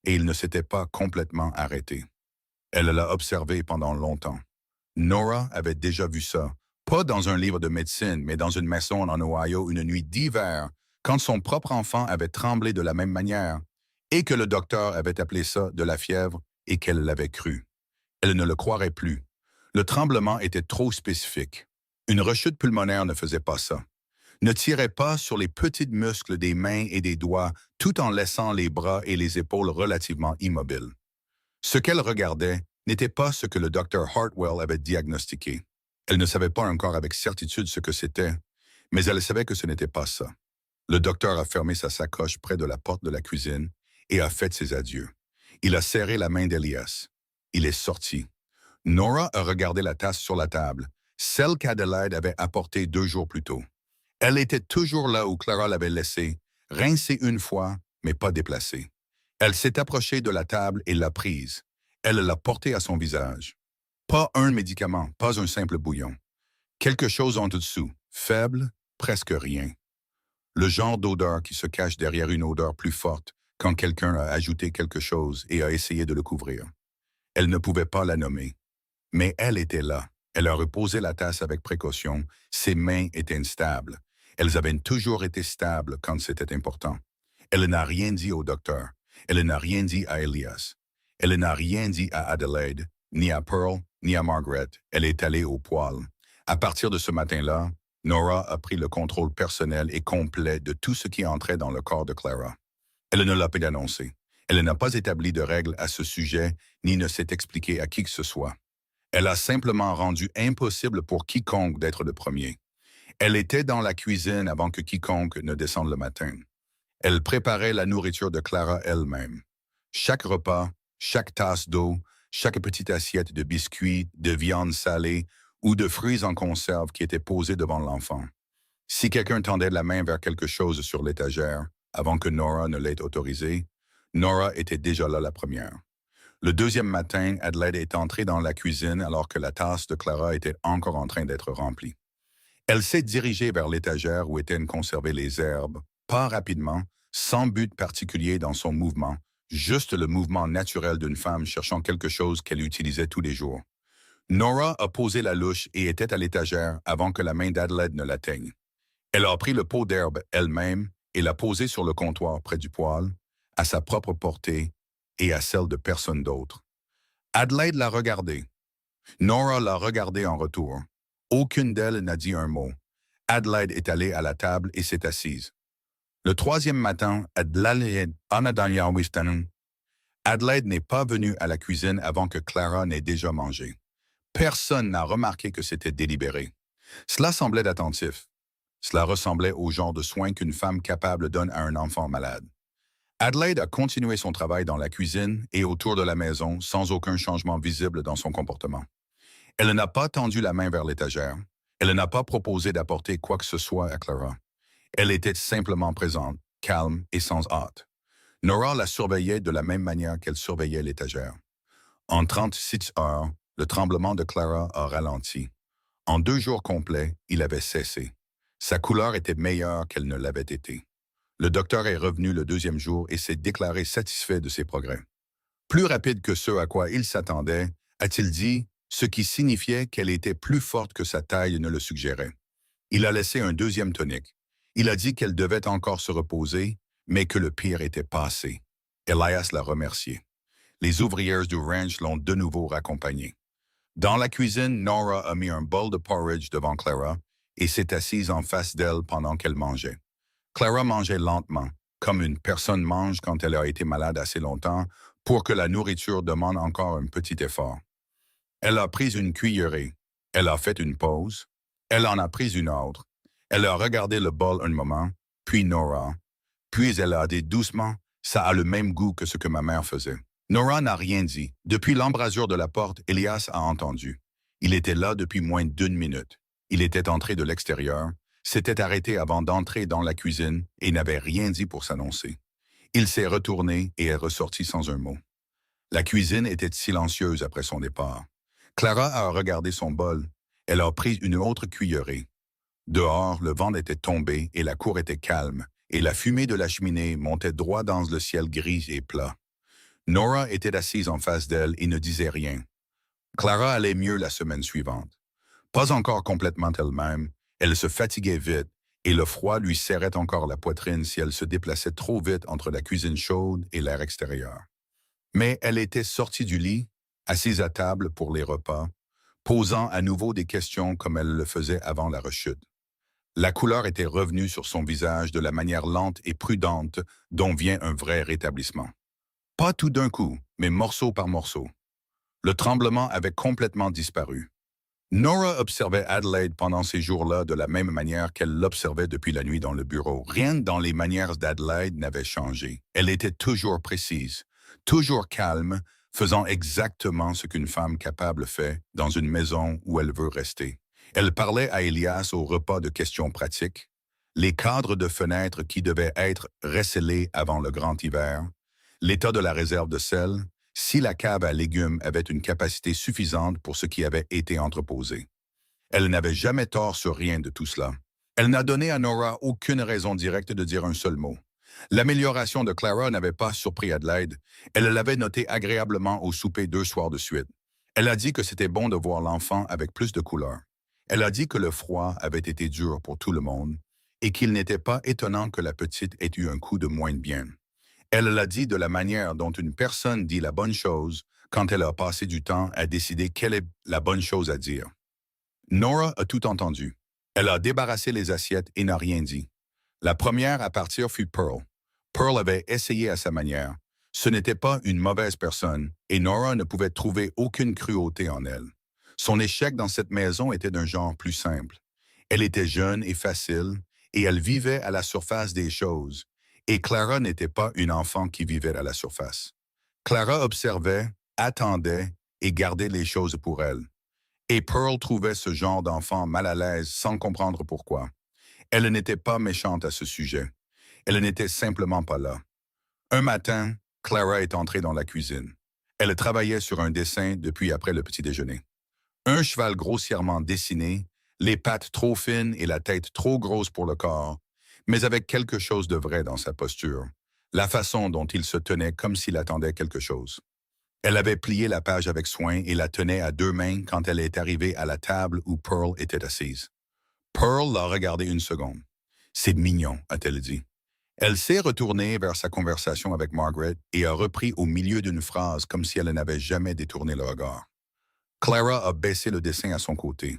Speaker 1: et il ne s'était pas complètement arrêté. Elle l'a observé pendant longtemps. Nora avait déjà vu ça, pas dans un livre de médecine, mais dans une maison en Ohio une nuit d'hiver, quand son propre enfant avait tremblé de la même manière, et que le docteur avait appelé ça de la fièvre et qu'elle l'avait cru. Elle ne le croirait plus. Le tremblement était trop spécifique. Une rechute pulmonaire ne faisait pas ça. Ne tirait pas sur les petits muscles des mains et des doigts tout en laissant les bras et les épaules relativement immobiles. Ce qu'elle regardait n'était pas ce que le docteur Hartwell avait diagnostiqué. Elle ne savait pas encore avec certitude ce que c'était, mais elle savait que ce n'était pas ça. Le docteur a fermé sa sacoche près de la porte de la cuisine et a fait ses adieux. Il a serré la main d'Elias. Il est sorti. Nora a regardé la tasse sur la table, celle qu'Adelaide avait apportée 2 jours plus tôt. Elle était toujours là où Clara l'avait laissée, rincée une fois, mais pas déplacée. Elle s'est approchée de la table et l'a prise. Elle l'a portée à son visage. Pas un médicament, pas un simple bouillon. Quelque chose en dessous, faible, presque rien. Le genre d'odeur qui se cache derrière une odeur plus forte quand quelqu'un a ajouté quelque chose et a essayé de le couvrir. Elle ne pouvait pas la nommer. Mais elle était là. Elle a reposé la tasse avec précaution. Ses mains étaient instables. Elles avaient toujours été stables quand c'était important. Elle n'a rien dit au docteur. Elle n'a rien dit à Elias. Elle n'a rien dit à Adelaide, ni à Pearl, ni à Margaret. Elle est allée au poêle. À partir de ce matin-là, Nora a pris le contrôle personnel et complet de tout ce qui entrait dans le corps de Clara. Elle ne l'a pas annoncé. Elle n'a pas établi de règles à ce sujet, ni ne s'est expliquée à qui que ce soit. Elle a simplement rendu impossible pour quiconque d'être le premier. Elle était dans la cuisine avant que quiconque ne descende le matin. Elle préparait la nourriture de Clara elle-même. Chaque repas, chaque tasse d'eau, chaque petite assiette de biscuits, de viande salée ou de fruits en conserve qui était posée devant l'enfant. Si quelqu'un tendait la main vers quelque chose sur l'étagère, avant que Nora ne l'ait autorisé, Nora était déjà là la première. Le deuxième matin, Adelaide est entrée dans la cuisine alors que la tasse de Clara était encore en train d'être remplie. Elle s'est dirigée vers l'étagère où étaient conservées les herbes, pas rapidement, sans but particulier dans son mouvement, juste le mouvement naturel d'une femme cherchant quelque chose qu'elle utilisait tous les jours. Nora a posé la louche et était à l'étagère avant que la main d'Adelaide ne l'atteigne. Elle a pris le pot d'herbe elle-même et l'a posé sur le comptoir près du poêle, à sa propre portée et à celle de personne d'autre. Adelaide l'a regardé. Nora l'a regardé en retour. Aucune d'elles n'a dit un mot. Adelaide est allée à la table et s'est assise. Le troisième matin, Adelaide n'est pas venue à la cuisine avant que Clara n'ait déjà mangé. Personne n'a remarqué que c'était délibéré. Cela semblait attentif. Cela ressemblait au genre de soins qu'une femme capable donne à un enfant malade. Adelaide a continué son travail dans la cuisine et autour de la maison sans aucun changement visible dans son comportement. Elle n'a pas tendu la main vers l'étagère. Elle n'a pas proposé d'apporter quoi que ce soit à Clara. Elle était simplement présente, calme et sans hâte. Nora la surveillait de la même manière qu'elle surveillait l'étagère. En 36 heures, le tremblement de Clara a ralenti. En 2 jours complets, il avait cessé. Sa couleur était meilleure qu'elle ne l'avait été. Le docteur est revenu le deuxième jour et s'est déclaré satisfait de ses progrès. Plus rapide que ce à quoi il s'attendait, a-t-il dit, ce qui signifiait qu'elle était plus forte que sa taille ne le suggérait. Il a laissé un deuxième tonique. Il a dit qu'elle devait encore se reposer, mais que le pire était passé. Elias l'a remercié. Les ouvrières du ranch l'ont de nouveau raccompagnée. Dans la cuisine, Nora a mis un bol de porridge devant Clara et s'est assise en face d'elle pendant qu'elle mangeait. Clara mangeait lentement, comme une personne mange quand elle a été malade assez longtemps, pour que la nourriture demande encore un petit effort. Elle a pris une cuillerée, elle a fait une pause, elle en a pris une autre, elle a regardé le bol un moment, puis Nora, puis elle a dit doucement, ça a le même goût que ce que ma mère faisait. Nora n'a rien dit. Depuis l'embrasure de la porte, Elias a entendu. Il était là depuis moins d'1 minute. Il était entré de l'extérieur, s'était arrêté avant d'entrer dans la cuisine et n'avait rien dit pour s'annoncer. Il s'est retourné et est ressorti sans un mot. La cuisine était silencieuse après son départ. Clara a regardé son bol. Elle a pris une autre cuillerée. Dehors, le vent était tombé et la cour était calme, et la fumée de la cheminée montait droit dans le ciel gris et plat. Nora était assise en face d'elle et ne disait rien. Clara allait mieux la semaine suivante. Pas encore complètement elle-même, elle se fatiguait vite et le froid lui serrait encore la poitrine si elle se déplaçait trop vite entre la cuisine chaude et l'air extérieur. Mais elle était sortie du lit, assise à table pour les repas, posant à nouveau des questions comme elle le faisait avant la rechute. La couleur était revenue sur son visage de la manière lente et prudente dont vient un vrai rétablissement. Pas tout d'un coup, mais morceau par morceau. Le tremblement avait complètement disparu. Nora observait Adelaide pendant ces jours-là de la même manière qu'elle l'observait depuis la nuit dans le bureau. Rien dans les manières d'Adelaide n'avait changé. Elle était toujours précise, toujours calme, faisant exactement ce qu'une femme capable fait dans une maison où elle veut rester. Elle parlait à Elias au repas de questions pratiques, les cadres de fenêtres qui devaient être recellés avant le grand hiver, l'état de la réserve de sel, si la cave à légumes avait une capacité suffisante pour ce qui avait été entreposé. Elle n'avait jamais tort sur rien de tout cela. Elle n'a donné à Nora aucune raison directe de dire un seul mot. L'amélioration de Clara n'avait pas surpris Adelaide. Elle l'avait noté agréablement au souper 2 soirs de suite. Elle a dit que c'était bon de voir l'enfant avec plus de couleurs. Elle a dit que le froid avait été dur pour tout le monde et qu'il n'était pas étonnant que la petite ait eu un coup de moins bien. Elle l'a dit de la manière dont une personne dit la bonne chose quand elle a passé du temps à décider quelle est la bonne chose à dire. Nora a tout entendu. Elle a débarrassé les assiettes et n'a rien dit. La première à partir fut Pearl. Pearl avait essayé à sa manière. Ce n'était pas une mauvaise personne et Nora ne pouvait trouver aucune cruauté en elle. Son échec dans cette maison était d'un genre plus simple. Elle était jeune et facile et elle vivait à la surface des choses. Et Clara n'était pas une enfant qui vivait à la surface. Clara observait, attendait et gardait les choses pour elle. Et Pearl trouvait ce genre d'enfant mal à l'aise sans comprendre pourquoi. Elle n'était pas méchante à ce sujet. Elle n'était simplement pas là. Un matin, Clara est entrée dans la cuisine. Elle travaillait sur un dessin depuis après le petit déjeuner. Un cheval grossièrement dessiné, les pattes trop fines et la tête trop grosse pour le corps, mais avec quelque chose de vrai dans sa posture, la façon dont il se tenait comme s'il attendait quelque chose. Elle avait plié la page avec soin et la tenait à deux mains quand elle est arrivée à la table où Pearl était assise. Pearl l'a regardé une seconde. « C'est mignon », a-t-elle dit. Elle s'est retournée vers sa conversation avec Margaret et a repris au milieu d'une phrase comme si elle n'avait jamais détourné le regard. Clara a baissé le dessin à son côté.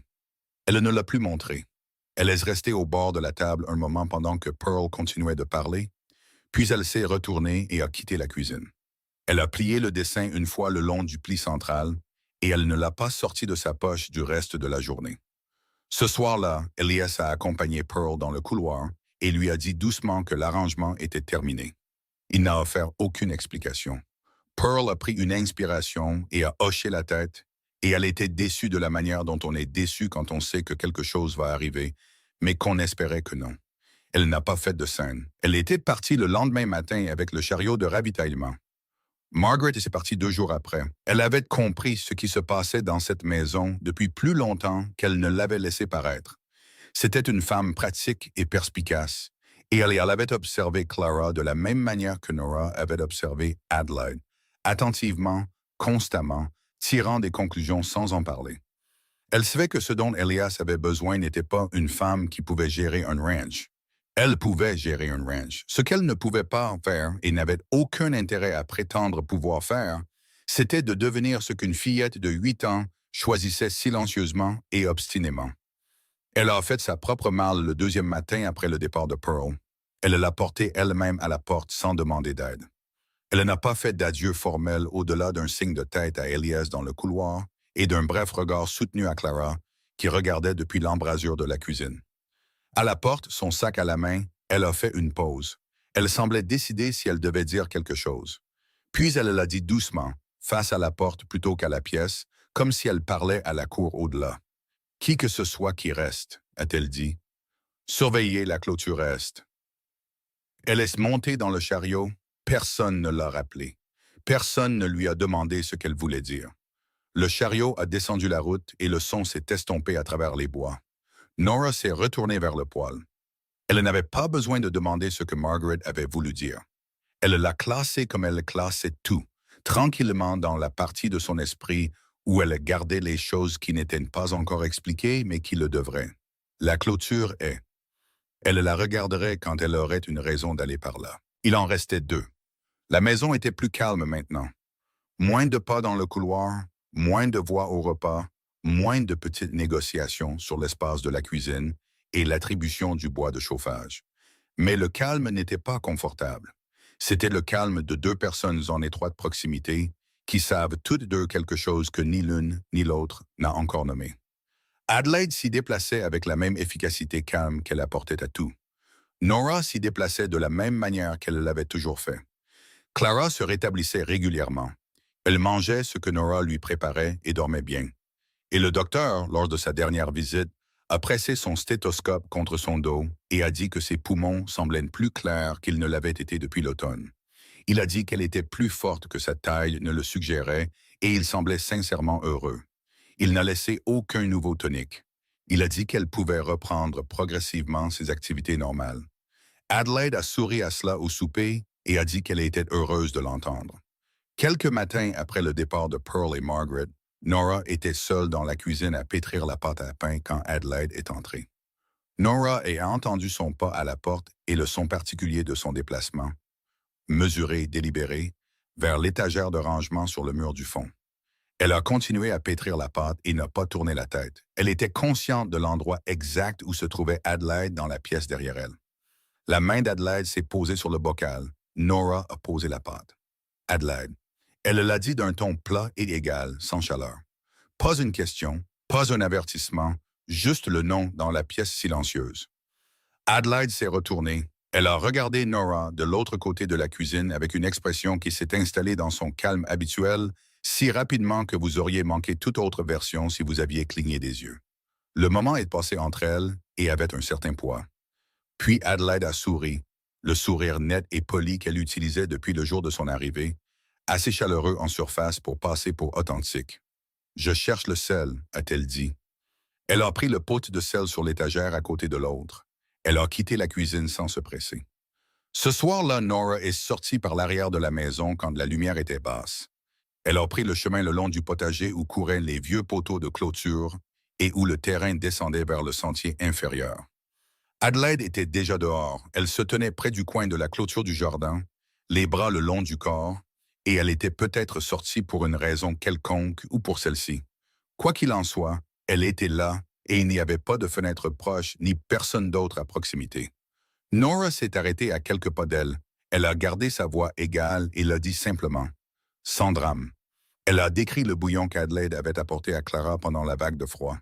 Speaker 1: Elle ne l'a plus montré. Elle est restée au bord de la table un moment pendant que Pearl continuait de parler, puis elle s'est retournée et a quitté la cuisine. Elle a plié le dessin une fois le long du pli central et elle ne l'a pas sorti de sa poche du reste de la journée. Ce soir-là, Elias a accompagné Pearl dans le couloir et lui a dit doucement que l'arrangement était terminé. Il n'a offert aucune explication. Pearl a pris une inspiration et a hoché la tête, et elle était déçue de la manière dont on est déçu quand on sait que quelque chose va arriver, mais qu'on espérait que non. Elle n'a pas fait de scène. Elle était partie le lendemain matin avec le chariot de ravitaillement. Margaret est partie 2 jours après. Elle avait compris ce qui se passait dans cette maison depuis plus longtemps qu'elle ne l'avait laissé paraître. C'était une femme pratique et perspicace, et elle avait observé Clara de la même manière que Nora avait observé Adelaide, attentivement, constamment, tirant des conclusions sans en parler. Elle savait que ce dont Elias avait besoin n'était pas une femme qui pouvait gérer un ranch. Elle pouvait gérer un ranch. Ce qu'elle ne pouvait pas faire et n'avait aucun intérêt à prétendre pouvoir faire, c'était de devenir ce qu'une fillette de 8 ans choisissait silencieusement et obstinément. Elle a fait sa propre malle le deuxième matin après le départ de Pearl. Elle l'a portée elle-même à la porte sans demander d'aide. Elle n'a pas fait d'adieu formel au-delà d'un signe de tête à Elias dans le couloir et d'un bref regard soutenu à Clara, qui regardait depuis l'embrasure de la cuisine. À la porte, son sac à la main, elle a fait une pause. Elle semblait décider si elle devait dire quelque chose. Puis elle l'a dit doucement, face à la porte plutôt qu'à la pièce, comme si elle parlait à la cour au-delà. « Qui que ce soit qui reste », a-t-elle dit. « Surveillez la clôture est. » Elle est montée dans le chariot. Personne ne l'a rappelé. Personne ne lui a demandé ce qu'elle voulait dire. Le chariot a descendu la route et le son s'est estompé à travers les bois. Nora s'est retournée vers le poêle. Elle n'avait pas besoin de demander ce que Margaret avait voulu dire. Elle l'a classé comme elle classait tout, tranquillement dans la partie de son esprit où elle gardait les choses qui n'étaient pas encore expliquées mais qui le devraient. La clôture est. Elle la regarderait quand elle aurait une raison d'aller par là. Il en restait 2. La maison était plus calme maintenant. Moins de pas dans le couloir, moins de voix au repas, moins de petites négociations sur l'espace de la cuisine et l'attribution du bois de chauffage. Mais le calme n'était pas confortable. C'était le calme de 2 personnes en étroite proximité qui savent toutes deux quelque chose que ni l'une ni l'autre n'a encore nommé. Adelaide s'y déplaçait avec la même efficacité calme qu'elle apportait à tout. Nora s'y déplaçait de la même manière qu'elle l'avait toujours fait. Clara se rétablissait régulièrement. Elle mangeait ce que Nora lui préparait et dormait bien. Et le docteur, lors de sa dernière visite, a pressé son stéthoscope contre son dos et a dit que ses poumons semblaient plus clairs qu'ils ne l'avaient été depuis l'automne. Il a dit qu'elle était plus forte que sa taille ne le suggérait et il semblait sincèrement heureux. Il n'a laissé aucun nouveau tonique. Il a dit qu'elle pouvait reprendre progressivement ses activités normales. Adelaide a souri à cela au souper et a dit qu'elle était heureuse de l'entendre. Quelques matins après le départ de Pearl et Margaret, Nora était seule dans la cuisine à pétrir la pâte à pain quand Adelaide est entrée. Nora a entendu son pas à la porte et le son particulier de son déplacement, mesuré, délibéré, vers l'étagère de rangement sur le mur du fond. Elle a continué à pétrir la pâte et n'a pas tourné la tête. Elle était consciente de l'endroit exact où se trouvait Adelaide dans la pièce derrière elle. La main d'Adelaide s'est posée sur le bocal. Nora a posé la pâte. Adelaide. Elle l'a dit d'un ton plat et égal, sans chaleur. Pas une question, pas un avertissement, juste le nom dans la pièce silencieuse. Adelaide s'est retournée. Elle a regardé Nora de l'autre côté de la cuisine avec une expression qui s'est installée dans son calme habituel si rapidement que vous auriez manqué toute autre version si vous aviez cligné des yeux. Le moment est passé entre elles et avait un certain poids. Puis Adelaide a souri, le sourire net et poli qu'elle utilisait depuis le jour de son arrivée, assez chaleureux en surface pour passer pour authentique. « Je cherche le sel », a-t-elle dit. Elle a pris le pot de sel sur l'étagère à côté de l'autre. Elle a quitté la cuisine sans se presser. Ce soir-là, Nora est sortie par l'arrière de la maison quand la lumière était basse. Elle a pris le chemin le long du potager où couraient les vieux poteaux de clôture et où le terrain descendait vers le sentier inférieur. Adelaide était déjà dehors. Elle se tenait près du coin de la clôture du jardin, les bras le long du corps, et elle était peut-être sortie pour une raison quelconque ou pour celle-ci. Quoi qu'il en soit, elle était là et il n'y avait pas de fenêtre proche ni personne d'autre à proximité. Nora s'est arrêtée à quelques pas d'elle. Elle a gardé sa voix égale et l'a dit simplement, sans drame. Elle a décrit le bouillon qu'Adelaide avait apporté à Clara pendant la vague de froid.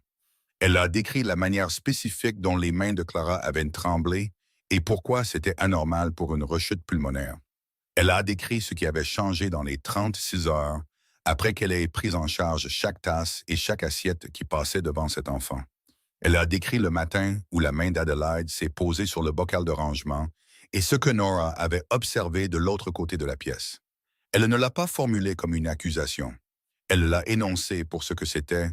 Speaker 1: Elle a décrit la manière spécifique dont les mains de Clara avaient tremblé et pourquoi c'était anormal pour une rechute pulmonaire. Elle a décrit ce qui avait changé dans les 36 heures après qu'elle ait pris en charge chaque tasse et chaque assiette qui passait devant cet enfant. Elle a décrit le matin où la main d'Adelaide s'est posée sur le bocal de rangement et ce que Nora avait observé de l'autre côté de la pièce. Elle ne l'a pas formulé comme une accusation. Elle l'a énoncé pour ce que c'était,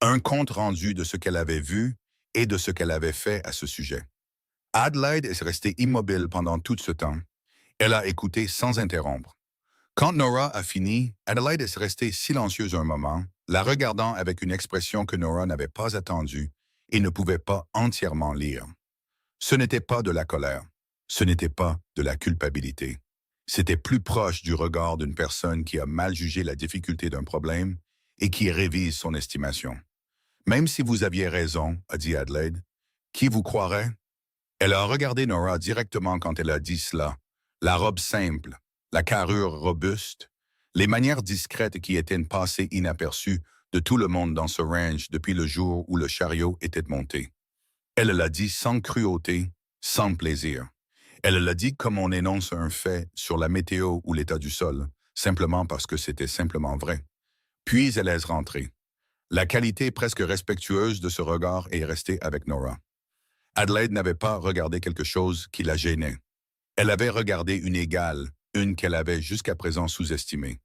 Speaker 1: un compte-rendu de ce qu'elle avait vu et de ce qu'elle avait fait à ce sujet. Adelaide est restée immobile pendant tout ce temps. Elle a écouté sans interrompre. Quand Nora a fini, Adelaide est restée silencieuse un moment, la regardant avec une expression que Nora n'avait pas attendue et ne pouvait pas entièrement lire. Ce n'était pas de la colère, ce n'était pas de la culpabilité. C'était plus proche du regard d'une personne qui a mal jugé la difficulté d'un problème et qui révise son estimation. Même si vous aviez raison, a dit Adelaide, qui vous croirait? Elle a regardé Nora directement quand elle a dit cela. La robe simple, la carrure robuste, les manières discrètes qui étaient passées inaperçues de tout le monde dans ce ranch depuis le jour où le chariot était monté. Elle l'a dit sans cruauté, sans plaisir. Elle l'a dit comme on énonce un fait sur la météo ou l'état du sol, simplement parce que c'était simplement vrai. Puis elle est rentrée. La qualité presque respectueuse de ce regard est restée avec Nora. Adelaide n'avait pas regardé quelque chose qui la gênait. Elle avait regardé une égale, une qu'elle avait jusqu'à présent sous-estimée.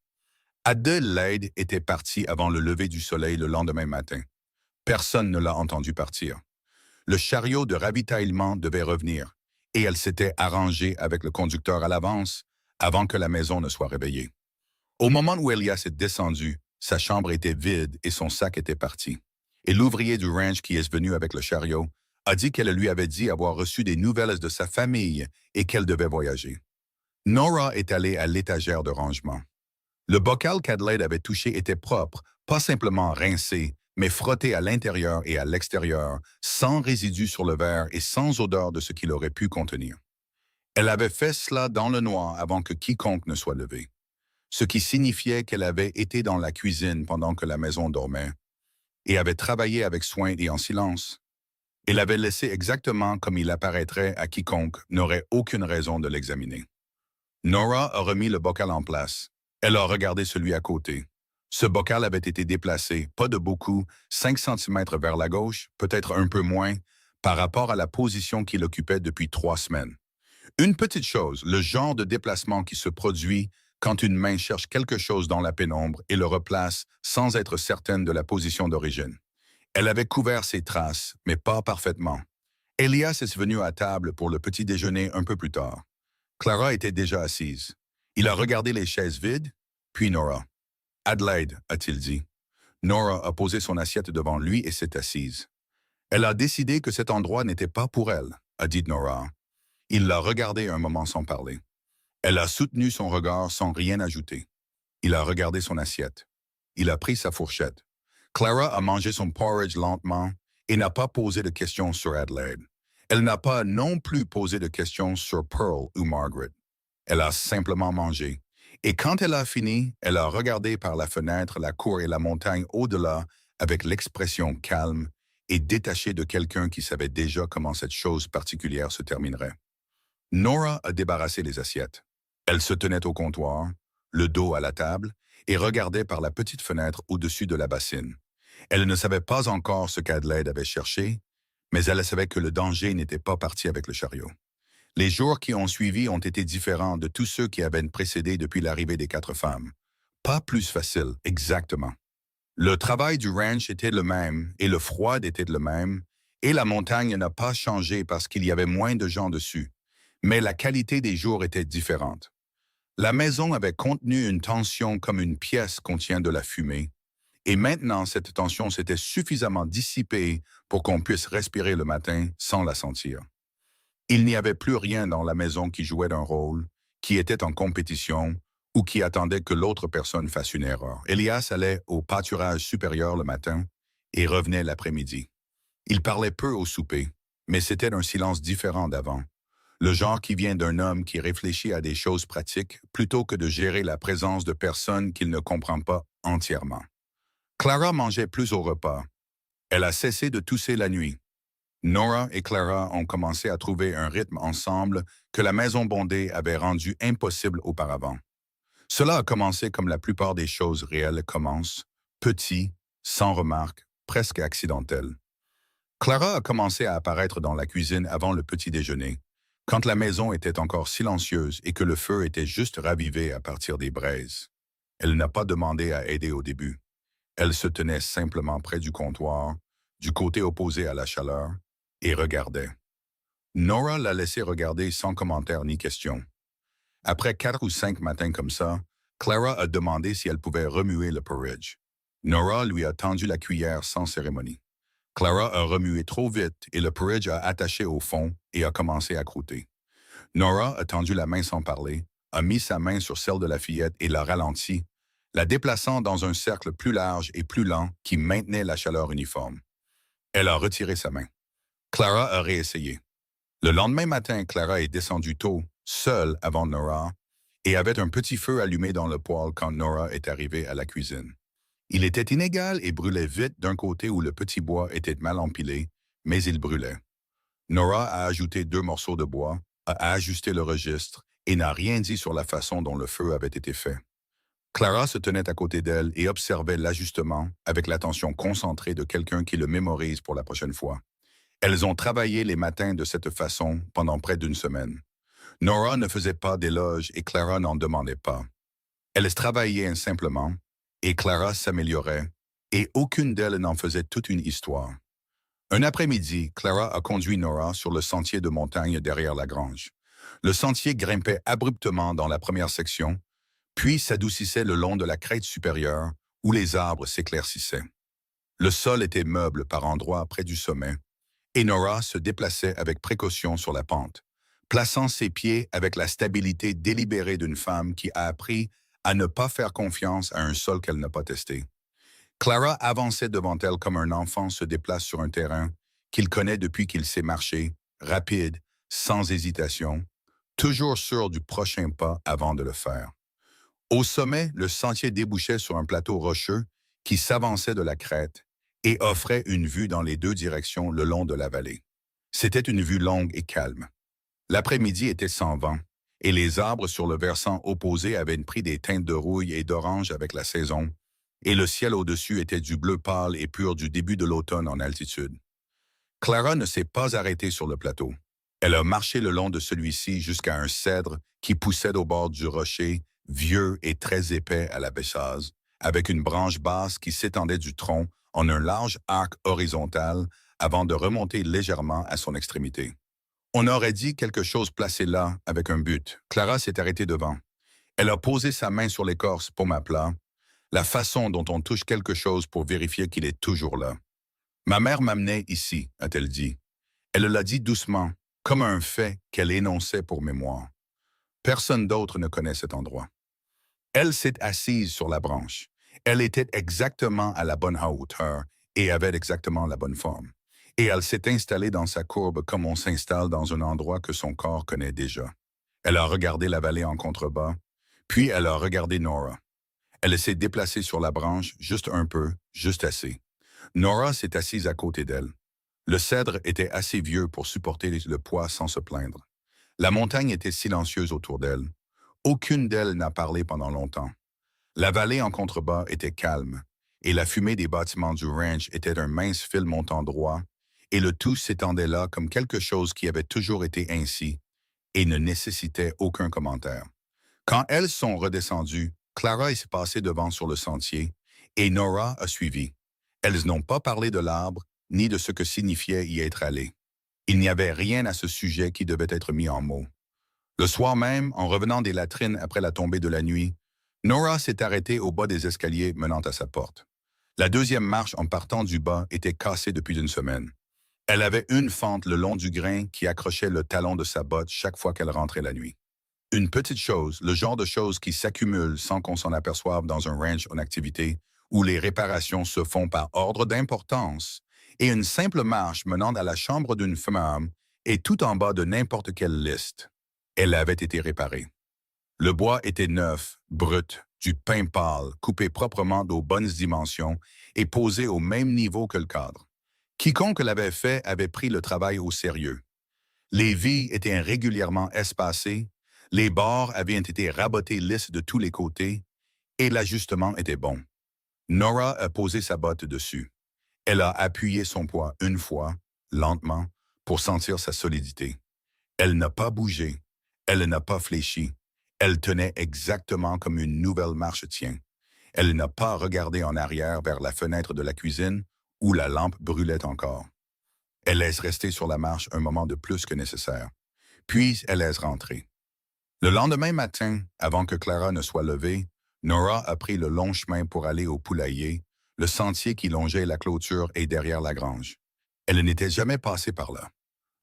Speaker 1: Adelaide était partie avant le lever du soleil le lendemain matin. Personne ne l'a entendu partir. Le chariot de ravitaillement devait revenir, et elle s'était arrangée avec le conducteur à l'avance avant que la maison ne soit réveillée. Au moment où Elias est descendu, sa chambre était vide et son sac était parti. Et l'ouvrier du ranch qui est venu avec le chariot a dit qu'elle lui avait dit avoir reçu des nouvelles de sa famille et qu'elle devait voyager. Nora est allée à l'étagère de rangement. Le bocal qu'Adelaide avait touché était propre, pas simplement rincé, mais frotté à l'intérieur et à l'extérieur, sans résidus sur le verre et sans odeur de ce qu'il aurait pu contenir. Elle avait fait cela dans le noir avant que quiconque ne soit levé, ce qui signifiait qu'elle avait été dans la cuisine pendant que la maison dormait et avait travaillé avec soin et en silence. Elle l'avait laissé exactement comme il apparaîtrait à quiconque n'aurait aucune raison de l'examiner. Nora a remis le bocal en place. Elle a regardé celui à côté. Ce bocal avait été déplacé, pas de beaucoup, 5 centimètres vers la gauche, peut-être un peu moins, par rapport à la position qu'il occupait depuis 3 semaines. Une petite chose, le genre de déplacement qui se produit quand une main cherche quelque chose dans la pénombre et le replace sans être certaine de la position d'origine. Elle avait couvert ses traces, mais pas parfaitement. Elias est venu à table pour le petit déjeuner un peu plus tard. Clara était déjà assise. Il a regardé les chaises vides, puis Nora. « Adelaide », a-t-il dit. Nora a posé son assiette devant lui et s'est assise. Elle a décidé que cet endroit n'était pas pour elle, a dit Nora. Il l'a regardée un moment sans parler. Elle a soutenu son regard sans rien ajouter. Il a regardé son assiette. Il a pris sa fourchette. Clara a mangé son porridge lentement et n'a pas posé de questions sur Adelaide. Elle n'a pas non plus posé de questions sur Pearl ou Margaret. Elle a simplement mangé. Et quand elle a fini, elle a regardé par la fenêtre la cour et la montagne au-delà avec l'expression calme et détachée de quelqu'un qui savait déjà comment cette chose particulière se terminerait. Nora a débarrassé les assiettes. Elle se tenait au comptoir, le dos à la table, et regardait par la petite fenêtre au-dessus de la bassine. Elle ne savait pas encore ce qu'Adelaide avait cherché, mais elle savait que le danger n'était pas parti avec le chariot. Les jours qui ont suivi ont été différents de tous ceux qui avaient précédé depuis l'arrivée des 4 femmes. Pas plus facile, exactement. Le travail du ranch était le même, et le froid était le même, et la montagne n'a pas changé parce qu'il y avait moins de gens dessus. Mais la qualité des jours était différente. La maison avait contenu une tension comme une pièce contient de la fumée, et maintenant cette tension s'était suffisamment dissipée pour qu'on puisse respirer le matin sans la sentir. Il n'y avait plus rien dans la maison qui jouait un rôle, qui était en compétition ou qui attendait que l'autre personne fasse une erreur. Elias allait au pâturage supérieur le matin et revenait l'après-midi. Il parlait peu au souper, mais c'était un silence différent d'avant. Le genre qui vient d'un homme qui réfléchit à des choses pratiques plutôt que de gérer la présence de personnes qu'il ne comprend pas entièrement. Clara mangeait plus au repas. Elle a cessé de tousser la nuit. Nora et Clara ont commencé à trouver un rythme ensemble que la maison bondée avait rendu impossible auparavant. Cela a commencé comme la plupart des choses réelles commencent, petit, sans remarque, presque accidentel. Clara a commencé à apparaître dans la cuisine avant le petit déjeuner, quand la maison était encore silencieuse et que le feu était juste ravivé à partir des braises. Elle n'a pas demandé à aider au début. Elle se tenait simplement près du comptoir, du côté opposé à la chaleur, et regardait. Nora l'a laissé regarder sans commentaire ni question. Après 4 ou 5 matins comme ça, Clara a demandé si elle pouvait remuer le porridge. Nora lui a tendu la cuillère sans cérémonie. Clara a remué trop vite et le porridge a attaché au fond et a commencé à croûter. Nora a tendu la main sans parler, a mis sa main sur celle de la fillette et l'a ralentie, la déplaçant dans un cercle plus large et plus lent qui maintenait la chaleur uniforme. Elle a retiré sa main. Clara a réessayé. Le lendemain matin, Clara est descendue tôt, seule avant Nora, et avait un petit feu allumé dans le poêle quand Nora est arrivée à la cuisine. Il était inégal et brûlait vite d'un côté où le petit bois était mal empilé, mais il brûlait. Nora a ajouté 2 morceaux de bois, a ajusté le registre et n'a rien dit sur la façon dont le feu avait été fait. Clara se tenait à côté d'elle et observait l'ajustement avec l'attention concentrée de quelqu'un qui le mémorise pour la prochaine fois. Elles ont travaillé les matins de cette façon pendant près d'une semaine. Nora ne faisait pas d'éloges et Clara n'en demandait pas. Elles travaillaient simplement, et Clara s'améliorait, et aucune d'elles n'en faisait toute une histoire. Un après-midi, Clara a conduit Nora sur le sentier de montagne derrière la grange. Le sentier grimpait abruptement dans la première section, puis s'adoucissait le long de la crête supérieure, où les arbres s'éclaircissaient. Le sol était meuble par endroits près du sommet, et Nora se déplaçait avec précaution sur la pente, plaçant ses pieds avec la stabilité délibérée d'une femme qui a appris à ne pas faire confiance à un sol qu'elle n'a pas testé. Clara avançait devant elle comme un enfant se déplace sur un terrain qu'il connaît depuis qu'il sait marcher, rapide, sans hésitation, toujours sûr du prochain pas avant de le faire. Au sommet, le sentier débouchait sur un plateau rocheux qui s'avançait de la crête et offrait une vue dans les 2 directions le long de la vallée. C'était une vue longue et calme. L'après-midi était sans vent, et les arbres sur le versant opposé avaient pris des teintes de rouille et d'orange avec la saison, et le ciel au-dessus était du bleu pâle et pur du début de l'automne en altitude. Clara ne s'est pas arrêtée sur le plateau. Elle a marché le long de celui-ci jusqu'à un cèdre qui poussait au bord du rocher, vieux et très épais à la bessase, avec une branche basse qui s'étendait du tronc en un large arc horizontal avant de remonter légèrement à son extrémité. On aurait dit quelque chose placé là avec un but. Clara s'est arrêtée devant. Elle a posé sa main sur l'écorce pomme à plat, La façon dont on touche quelque chose pour vérifier qu'il est toujours là. Ma mère m'amenait ici, a-t-elle dit. Elle l'a dit doucement, comme un fait qu'elle énonçait pour mémoire. Personne d'autre ne connaît cet endroit. Elle s'est assise sur la branche. Elle était exactement à la bonne hauteur et avait exactement la bonne forme. Et elle s'est installée dans sa courbe comme on s'installe dans un endroit que son corps connaît déjà. Elle a regardé la vallée en contrebas, puis elle a regardé Nora. Elle s'est déplacée sur la branche juste un peu, juste assez. Nora s'est assise à côté d'elle. Le cèdre était assez vieux pour supporter le poids sans se plaindre. La montagne était silencieuse autour d'elle. Aucune d'elles n'a parlé pendant longtemps. La vallée en contrebas était calme, et la fumée des bâtiments du ranch était un mince fil montant droit, et le tout s'étendait là comme quelque chose qui avait toujours été ainsi, et ne nécessitait aucun commentaire. Quand elles sont redescendues, Clara s'est passée devant sur le sentier, et Nora a suivi. Elles n'ont pas parlé de l'arbre, ni de ce que signifiait y être allé. Il n'y avait rien à ce sujet qui devait être mis en mots. Le soir même, en revenant des latrines après la tombée de la nuit, Nora s'est arrêtée au bas des escaliers menant à sa porte. La deuxième marche en partant du bas était cassée depuis une semaine. Elle avait une fente le long du grain qui accrochait le talon de sa botte chaque fois qu'elle rentrait la nuit. Une petite chose, le genre de choses qui s'accumulent sans qu'on s'en aperçoive dans un ranch en activité, où les réparations se font par ordre d'importance, et une simple marche menant à la chambre d'une femme est tout en bas de n'importe quelle liste. Elle avait été réparée. Le bois était neuf, brut, du pin pâle, coupé proprement aux bonnes dimensions et posé au même niveau que le cadre. Quiconque l'avait fait avait pris le travail au sérieux. Les vies étaient régulièrement espacées, les bords avaient été rabotés lisses de tous les côtés, et l'ajustement était bon. Nora a posé sa botte dessus. Elle a appuyé son poids une fois, lentement, pour sentir sa solidité. Elle n'a pas bougé, elle n'a pas fléchi. Elle tenait exactement comme une nouvelle marche tient. Elle n'a pas regardé en arrière vers la fenêtre de la cuisine où la lampe brûlait encore. Elle laisse rester sur la marche un moment de plus que nécessaire. Puis elle laisse rentrer. Le lendemain matin, avant que Clara ne soit levée, Nora a pris le long chemin pour aller au poulailler, le sentier qui longeait la clôture et derrière la grange. Elle n'était jamais passée par là.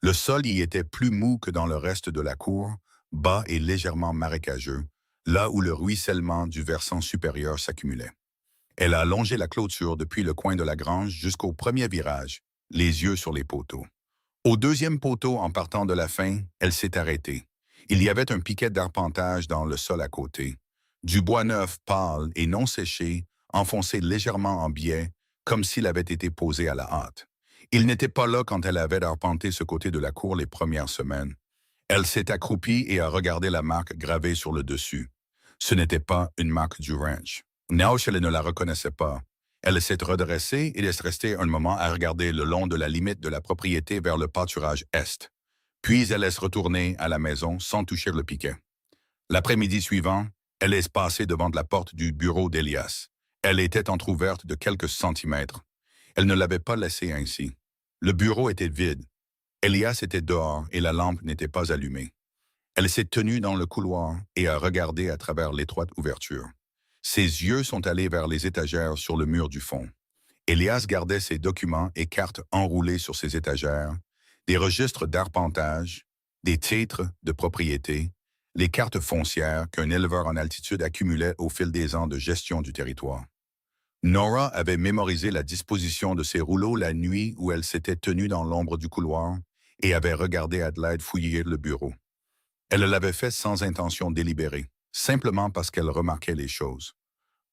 Speaker 1: Le sol y était plus mou que dans le reste de la cour, bas et légèrement marécageux, là où le ruissellement du versant supérieur s'accumulait. Elle a longé la clôture depuis le coin de la grange jusqu'au premier virage, les yeux sur les poteaux. Au deuxième poteau en partant de la fin, elle s'est arrêtée. Il y avait un piquet d'arpentage dans le sol à côté. Du bois neuf, pâle et non séché, enfoncé légèrement en biais, comme s'il avait été posé à la hâte. Il n'était pas là quand elle avait arpenté ce côté de la cour les premières semaines. Elle s'est accroupie et a regardé la marque gravée sur le dessus. Ce n'était pas une marque du ranch. Nauch, elle ne la reconnaissait pas. Elle s'est redressée et est restée un moment à regarder le long de la limite de la propriété vers le pâturage est. Puis elle est retournée à la maison sans toucher le piquet. L'après-midi suivant, elle est passée devant la porte du bureau d'Elias. Elle était entr'ouverte de quelques centimètres. Elle ne l'avait pas laissée ainsi. Le bureau était vide. Elias était dehors et la lampe n'était pas allumée. Elle s'est tenue dans le couloir et a regardé à travers l'étroite ouverture. Ses yeux sont allés vers les étagères sur le mur du fond. Elias gardait ses documents et cartes enroulés sur ses étagères, des registres d'arpentage, des titres de propriété, les cartes foncières qu'un éleveur en altitude accumulait au fil des ans de gestion du territoire. Nora avait mémorisé la disposition de ses rouleaux la nuit où elle s'était tenue dans l'ombre du couloir et avait regardé Adelaide fouiller le bureau. Elle l'avait fait sans intention délibérée, simplement parce qu'elle remarquait les choses.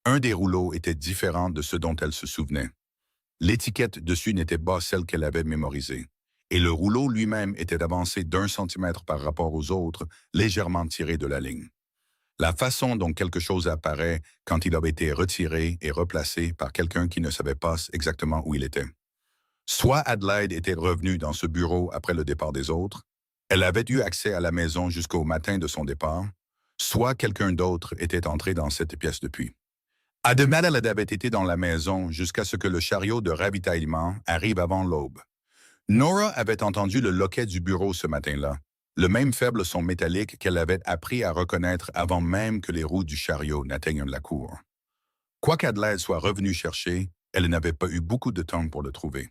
Speaker 1: Un des rouleaux était différent de ceux dont elle se souvenait. L'étiquette dessus n'était pas celle qu'elle avait mémorisée, et le rouleau lui-même était avancé d'1 centimètre par rapport aux autres, légèrement tiré de la ligne. La façon dont quelque chose apparaît quand il avait été retiré et replacé par quelqu'un qui ne savait pas exactement où il était. Soit Adelaide était revenue dans ce bureau après le départ des autres, elle avait eu accès à la maison jusqu'au matin de son départ, soit quelqu'un d'autre était entré dans cette pièce depuis. Adelaide avait été dans la maison jusqu'à ce que le chariot de ravitaillement arrive avant l'aube. Nora avait entendu le loquet du bureau ce matin-là, le même faible son métallique qu'elle avait appris à reconnaître avant même que les roues du chariot n'atteignent la cour. Quoi qu'Adelaide soit revenue chercher, elle n'avait pas eu beaucoup de temps pour le trouver.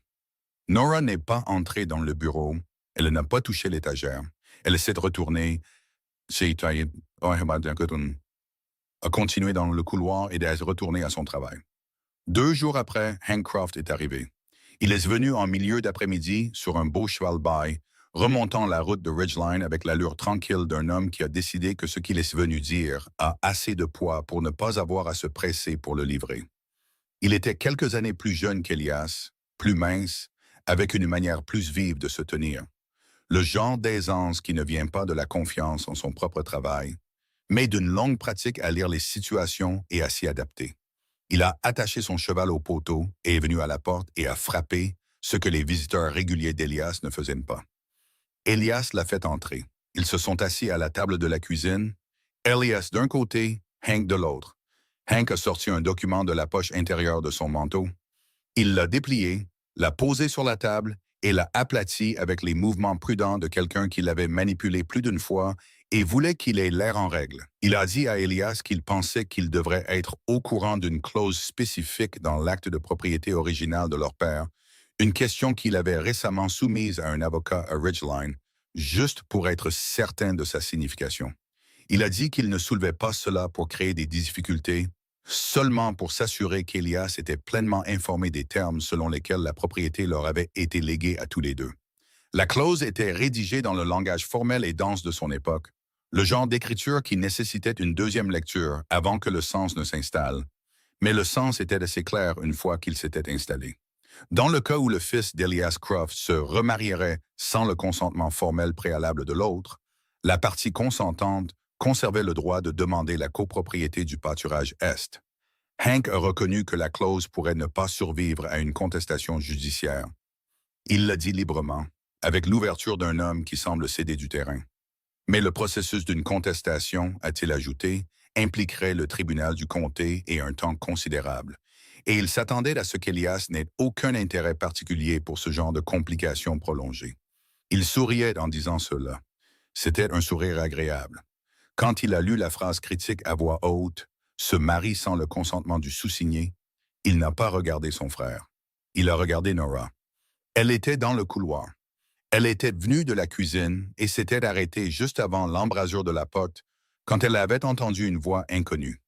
Speaker 1: Nora n'est pas entrée dans le bureau, elle n'a pas touché l'étagère. Elle essaie de retourner, a continué dans le couloir et de retourner à son travail. 2 jours après, Hank Croft est arrivé. Il est venu en milieu d'après-midi sur un beau cheval bail, remontant la route de Ridgeline avec l'allure tranquille d'un homme qui a décidé que ce qu'il est venu dire a assez de poids pour ne pas avoir à se presser pour le livrer. Il était quelques années plus jeune qu'Elias, plus mince, avec une manière plus vive de se tenir. Le genre d'aisance qui ne vient pas de la confiance en son propre travail, mais d'une longue pratique à lire les situations et à s'y adapter. Il a attaché son cheval au poteau et est venu à la porte et a frappé, ce que les visiteurs réguliers d'Elias ne faisaient pas. Elias l'a fait entrer. Ils se sont assis à la table de la cuisine, Elias d'un côté, Hank de l'autre. Hank a sorti un document de la poche intérieure de son manteau. Il l'a déplié, l'a posé sur la table et l'a aplati avec les mouvements prudents de quelqu'un qui l'avait manipulé plus d'une fois et voulait qu'il ait l'air en règle. Il a dit à Elias qu'il pensait qu'il devrait être au courant d'une clause spécifique dans l'acte de propriété original de leur père, une question qu'il avait récemment soumise à un avocat à Ridgeline, juste pour être certain de sa signification. Il a dit qu'il ne soulevait pas cela pour créer des difficultés, seulement pour s'assurer qu'Elias était pleinement informé des termes selon lesquels la propriété leur avait été léguée à tous les deux. La clause était rédigée dans le langage formel et dense de son époque, le genre d'écriture qui nécessitait une deuxième lecture avant que le sens ne s'installe, mais le sens était assez clair une fois qu'il s'était installé. Dans le cas où le fils d'Elias Croft se remarierait sans le consentement formel préalable de l'autre, la partie consentante conservait le droit de demander la copropriété du pâturage Est. Hank a reconnu que la clause pourrait ne pas survivre à une contestation judiciaire. Il l'a dit librement, avec l'ouverture d'un homme qui semble céder du terrain. Mais le processus d'une contestation, a-t-il ajouté, impliquerait le tribunal du comté et un temps considérable. Et il s'attendait à ce qu'Elias n'ait aucun intérêt particulier pour ce genre de complications prolongées. Il souriait en disant cela. C'était un sourire agréable. Quand il a lu la phrase critique à voix haute, « se marie sans le consentement du sous-signé », il n'a pas regardé son frère. Il a regardé Nora. Elle était dans le couloir. Elle était venue de la cuisine et s'était arrêtée juste avant l'embrasure de la porte quand elle avait entendu une voix inconnue.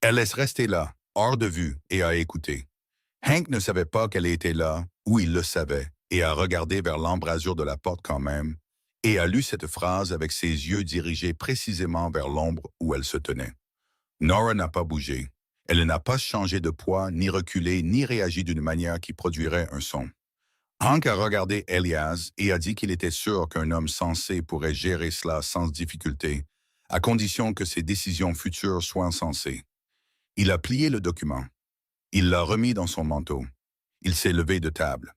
Speaker 1: Elle est restée là, hors de vue, et a écouté. Hank ne savait pas qu'elle était là, ou il le savait, et a regardé vers l'embrasure de la porte quand même, et a lu cette phrase avec ses yeux dirigés précisément vers l'ombre où elle se tenait. Nora n'a pas bougé. Elle n'a pas changé de poids, ni reculé, ni réagi d'une manière qui produirait un son. Hank a regardé Elias et a dit qu'il était sûr qu'un homme sensé pourrait gérer cela sans difficulté, à condition que ses décisions futures soient sensées. Il a plié le document. Il l'a remis dans son manteau. Il s'est levé de table.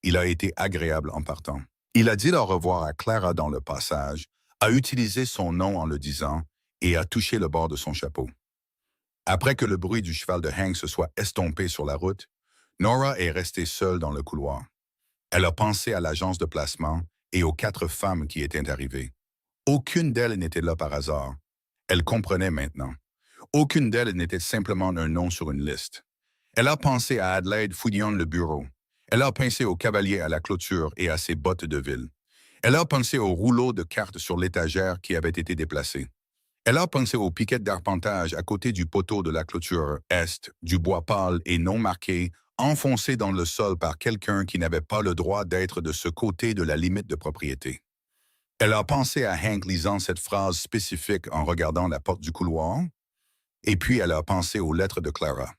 Speaker 1: Il a été agréable en partant. Il a dit au revoir à Clara dans le passage, a utilisé son nom en le disant et a touché le bord de son chapeau. Après que le bruit du cheval de Hank se soit estompé sur la route, Nora est restée seule dans le couloir. Elle a pensé à l'agence de placement et aux 4 femmes qui étaient arrivées. Aucune d'elles n'était là par hasard. Elle comprenait maintenant. Aucune d'elles n'était simplement un nom sur une liste. Elle a pensé à Adelaide fouillant le bureau. Elle a pensé au cavalier à la clôture et à ses bottes de ville. Elle a pensé au rouleau de cartes sur l'étagère qui avait été déplacé. Elle a pensé aux piquettes d'arpentage à côté du poteau de la clôture est, du bois pâle et non marqué, enfoncé dans le sol par quelqu'un qui n'avait pas le droit d'être de ce côté de la limite de propriété. Elle a pensé à Hank lisant cette phrase spécifique en regardant la porte du couloir, et puis elle a pensé aux lettres de Clara.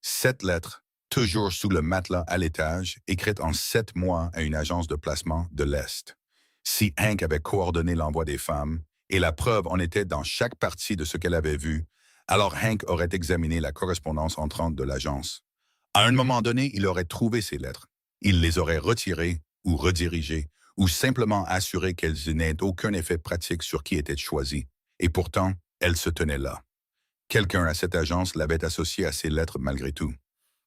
Speaker 1: 7 lettres, toujours sous le matelas à l'étage, écrites en 7 mois à une agence de placement de l'Est. Si Hank avait coordonné l'envoi des femmes, et la preuve en était dans chaque partie de ce qu'elle avait vu, alors Hank aurait examiné la correspondance entrante de l'agence. À un moment donné, il aurait trouvé ces lettres. Il les aurait retirées ou redirigées, ou simplement assuré qu'elles n'aient aucun effet pratique sur qui était choisi. Et pourtant, elles se tenaient là. Quelqu'un à cette agence l'avait associée à ces lettres malgré tout.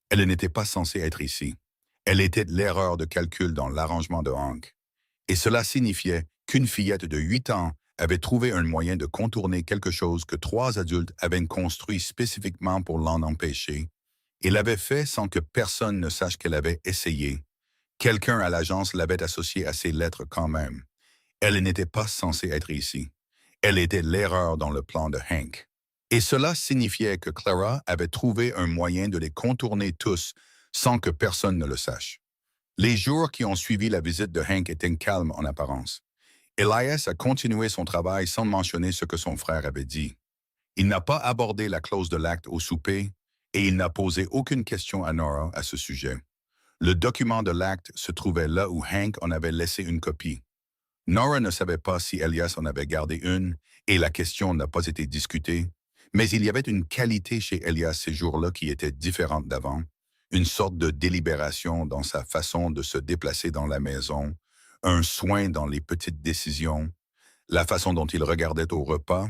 Speaker 1: Elle n'était pas censée être ici. Elle était l'erreur de calcul dans l'arrangement de Hank. Et cela signifiait qu'une fillette de 8 ans avait trouvé un moyen de contourner quelque chose que 3 adultes avaient construit spécifiquement pour l'en empêcher, Il l'avait fait sans que personne ne sache qu'elle avait essayé. Quelqu'un à l'agence l'avait associée à ces lettres quand même. Elle n'était pas censée être ici. Elle était l'erreur dans le plan de Hank. Et cela signifiait que Clara avait trouvé un moyen de les contourner tous sans que personne ne le sache. Les jours qui ont suivi la visite de Hank étaient calmes en apparence. Elias a continué son travail sans mentionner ce que son frère avait dit. Il n'a pas abordé la clause de l'acte au souper et il n'a posé aucune question à Nora à ce sujet. Le document de l'acte se trouvait là où Hank en avait laissé une copie. Nora ne savait pas si Elias en avait gardé une et la question n'a pas été discutée, mais il y avait une qualité chez Elias ces jours-là qui était différente d'avant, une sorte de délibération dans sa façon de se déplacer dans la maison, un soin dans les petites décisions, la façon dont il regardait au repas,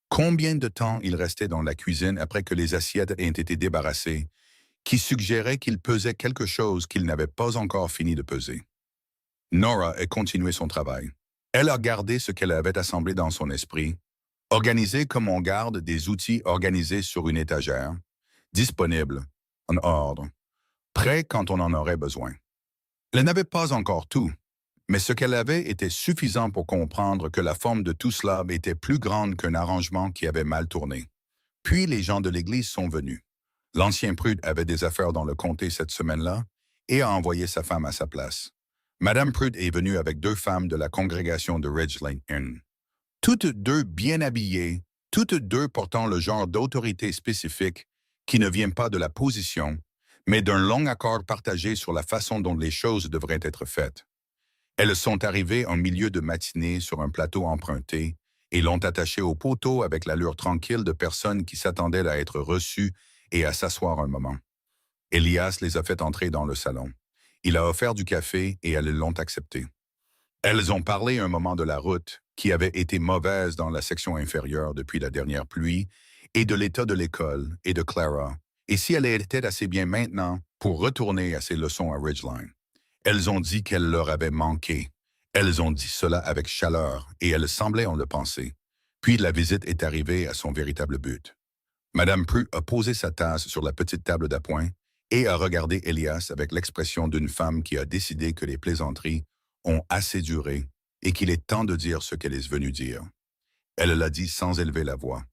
Speaker 1: combien de temps il restait dans la cuisine après que les assiettes aient été débarrassées, qui suggérait qu'il pesait quelque chose qu'il n'avait pas encore fini de peser. Nora a continué son travail. Elle a gardé ce qu'elle avait assemblé dans son esprit, organisé comme on garde des outils organisés sur une étagère, disponibles, en ordre, prêts quand on en aurait besoin. Elle n'avait pas encore tout, mais ce qu'elle avait était suffisant pour comprendre que la forme de tout cela était plus grande qu'un arrangement qui avait mal tourné. Puis les gens de l'Église sont venus. L'ancien prude avait des affaires dans le comté cette semaine-là et a envoyé sa femme à sa place. Madame Prude est venue avec 2 femmes de la congrégation de Ridgeline Inn. Toutes 2 bien habillées, toutes 2 portant le genre d'autorité spécifique qui ne vient pas de la position, mais d'un long accord partagé sur la façon dont les choses devraient être faites. Elles sont arrivées en milieu de matinée sur un plateau emprunté et l'ont attaché au poteau avec l'allure tranquille de personnes qui s'attendaient à être reçues et à s'asseoir un moment. Elias les a fait entrer dans le salon. Il a offert du café et elles l'ont accepté. Elles ont parlé un moment de la route, qui avait été mauvaise dans la section inférieure depuis la dernière pluie, et de l'état de l'école et de Clara, et si elle était assez bien maintenant pour retourner à ses leçons à Ridgeline. Elles ont dit qu'elle leur avait manqué. Elles ont dit cela avec chaleur, et elles semblaient en le penser. Puis la visite est arrivée à son véritable but. Madame Prue a posé sa tasse sur la petite table d'appoint et a regardé Elias avec l'expression d'une femme qui a décidé que les plaisanteries ont assez duré et qu'il est temps de dire ce qu'elle est venue dire. Elle l'a dit sans élever la voix.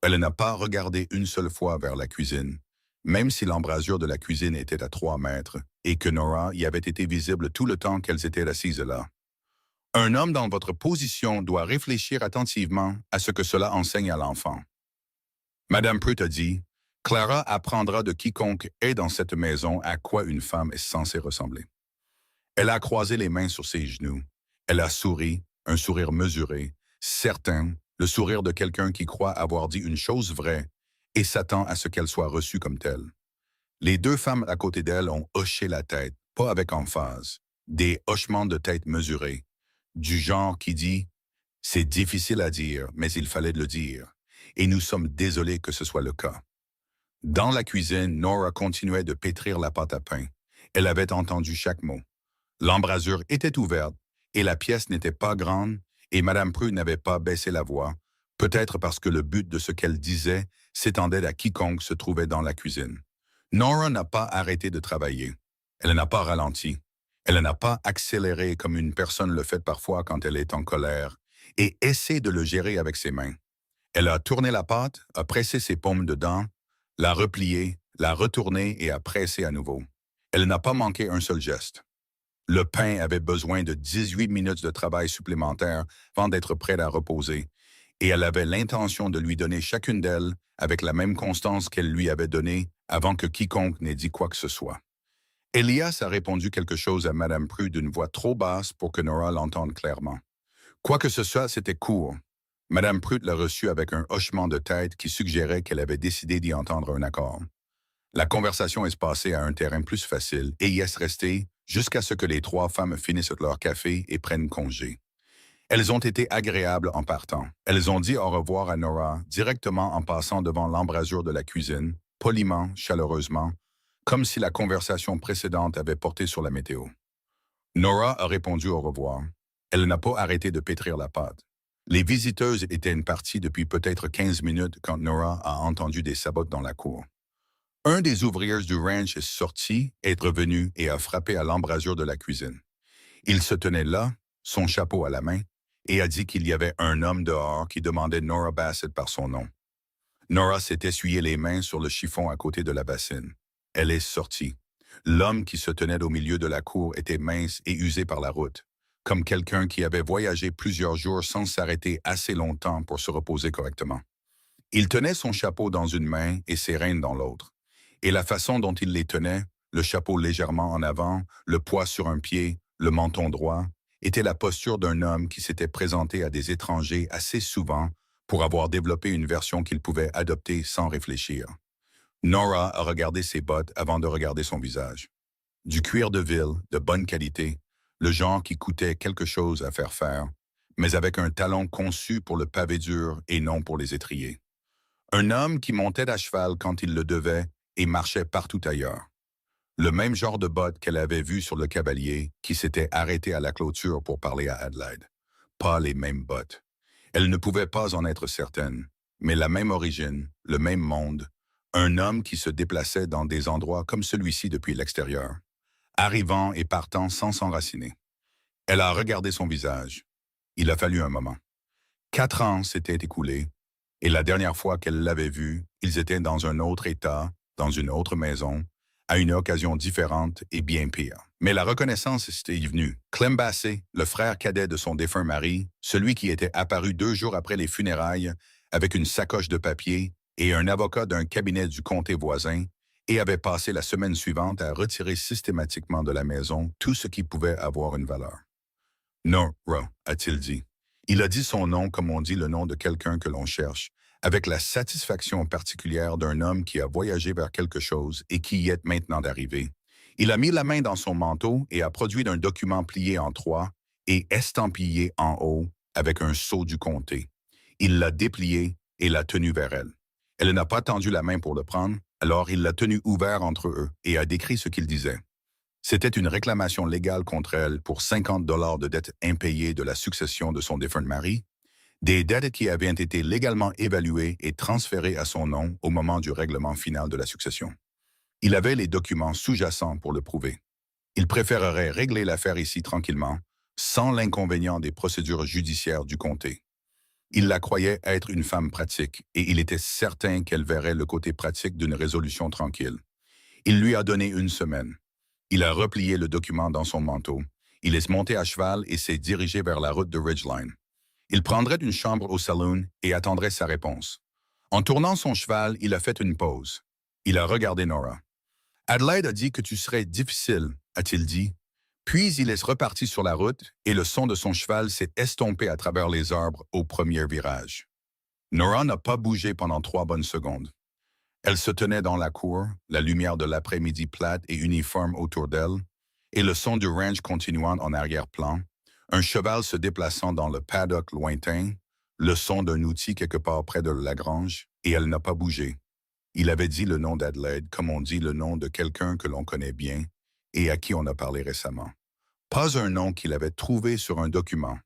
Speaker 1: Elle n'a pas regardé une seule fois vers la cuisine, même si l'embrasure de la cuisine était à 3 mètres et que Nora y avait été visible tout le temps qu'elles étaient assises là. Un homme dans votre position doit réfléchir attentivement à ce que cela enseigne à l'enfant. Madame Pruitt a dit, « Clara apprendra de quiconque est dans cette maison à quoi une femme est censée ressembler. » Elle a croisé les mains sur ses genoux. Elle a souri, un sourire mesuré, certain, le sourire de quelqu'un qui croit avoir dit une chose vraie et s'attend à ce qu'elle soit reçue comme telle. Les 2 femmes à côté d'elle ont hoché la tête, pas avec emphase, des hochements de tête mesurés, du genre qui dit « C'est difficile à dire, mais il fallait le dire, et nous sommes désolés que ce soit le cas. » Dans la cuisine, Nora continuait de pétrir la pâte à pain. Elle avait entendu chaque mot. L'embrasure était ouverte, et la pièce n'était pas grande, et Madame Prue n'avait pas baissé la voix, peut-être parce que le but de ce qu'elle disait s'étendait à quiconque se trouvait dans la cuisine. Nora n'a pas arrêté de travailler. Elle n'a pas ralenti. Elle n'a pas accéléré comme une personne le fait parfois quand elle est en colère, et essaie de le gérer avec ses mains. Elle a tourné la pâte, a pressé ses paumes dedans, l'a repliée, l'a retournée et a pressé à nouveau. Elle n'a pas manqué un seul geste. Le pain avait besoin de 18 minutes de travail supplémentaire avant d'être prêt à reposer, et elle avait l'intention de lui donner chacune d'elles avec la même constance qu'elle lui avait donnée avant que quiconque n'ait dit quoi que ce soit. Elias a répondu quelque chose à Madame Prue d'une voix trop basse pour que Nora l'entende clairement. Quoi que ce soit, c'était court. Madame Prue l'a reçu avec un hochement de tête qui suggérait qu'elle avait décidé d'y entendre un accord. La conversation est passée à un terrain plus facile et y est restée jusqu'à ce que les 3 femmes finissent leur café et prennent congé. Elles ont été agréables en partant. Elles ont dit au revoir à Nora directement en passant devant l'embrasure de la cuisine, poliment, chaleureusement, comme si la conversation précédente avait porté sur la météo. Nora a répondu au revoir. Elle n'a pas arrêté de pétrir la pâte. Les visiteuses étaient parties depuis peut-être 15 minutes quand Nora a entendu des sabots dans la cour. Un des ouvriers du ranch est sorti, est revenu et a frappé à l'embrasure de la cuisine. Il se tenait là, son chapeau à la main, et a dit qu'il y avait un homme dehors qui demandait Nora Bassett par son nom. Nora s'est essuyé les mains sur le chiffon à côté de la bassine. Elle est sortie. L'homme qui se tenait au milieu de la cour était mince et usé par la route, comme quelqu'un qui avait voyagé plusieurs jours sans s'arrêter assez longtemps pour se reposer correctement. Il tenait son chapeau dans une main et ses rênes dans l'autre. Et la façon dont il les tenait, le chapeau légèrement en avant, le poids sur un pied, le menton droit, était la posture d'un homme qui s'était présenté à des étrangers assez souvent pour avoir développé une version qu'il pouvait adopter sans réfléchir. Nora a regardé ses bottes avant de regarder son visage. Du cuir de ville, de bonne qualité, le genre qui coûtait quelque chose à faire, mais avec un talon conçu pour le pavé dur et non pour les étriers. Un homme qui montait à cheval quand il le devait et marchait partout ailleurs. Le même genre de bottes qu'elle avait vues sur le cavalier qui s'était arrêté à la clôture pour parler à Adelaide. Pas les mêmes bottes. Elle ne pouvait pas en être certaine, mais la même origine, le même monde, un homme qui se déplaçait dans des endroits comme celui-ci depuis l'extérieur, arrivant et partant sans s'enraciner. Elle a regardé son visage. Il a fallu un moment. 4 ans s'étaient écoulés, et la dernière fois qu'elle l'avait vu, ils étaient dans un autre état, dans une autre maison, à une occasion différente et bien pire. Mais la reconnaissance était venue. Clem Bassett, le frère cadet de son défunt mari, celui qui était apparu 2 jours après les funérailles avec une sacoche de papier et un avocat d'un cabinet du comté voisin, et avait passé la semaine suivante à retirer systématiquement de la maison tout ce qui pouvait avoir une valeur. Nora, a-t-il dit. Il a dit son nom comme on dit le nom de quelqu'un que l'on cherche, avec la satisfaction particulière d'un homme qui a voyagé vers quelque chose et qui y est maintenant d'arriver. Il a mis la main dans son manteau et a produit un document plié en 3 et estampillé en haut avec un sceau du comté. Il l'a déplié et l'a tenu vers elle. Elle n'a pas tendu la main pour le prendre, alors il l'a tenu ouvert entre eux et a décrit ce qu'il disait. C'était une réclamation légale contre elle pour 50 $ de dettes impayées de la succession de son défunt mari, des dettes qui avaient été légalement évaluées et transférées à son nom au moment du règlement final de la succession. Il avait les documents sous-jacents pour le prouver. Il préférerait régler l'affaire ici tranquillement, sans l'inconvénient des procédures judiciaires du comté. Il la croyait être une femme pratique et il était certain qu'elle verrait le côté pratique d'une résolution tranquille. Il lui a donné 1 semaine. Il a replié le document dans son manteau. Il est monté à cheval et s'est dirigé vers la route de Ridgeline. Il prendrait une chambre au saloon et attendrait sa réponse. En tournant son cheval, il a fait une pause. Il a regardé Nora. Adelaide a dit que tu serais difficile, a-t-il dit. Puis il est reparti sur la route et le son de son cheval s'est estompé à travers les arbres au premier virage. Nora n'a pas bougé pendant 3 bonnes secondes. Elle se tenait dans la cour, la lumière de l'après-midi plate et uniforme autour d'elle, et le son du ranch continuant en arrière-plan, un cheval se déplaçant dans le paddock lointain, le son d'un outil quelque part près de la grange, et elle n'a pas bougé. Il avait dit le nom d'Adelaide comme on dit le nom de quelqu'un que l'on connaît bien et à qui on a parlé récemment. Pas un nom qu'il avait trouvé sur un document,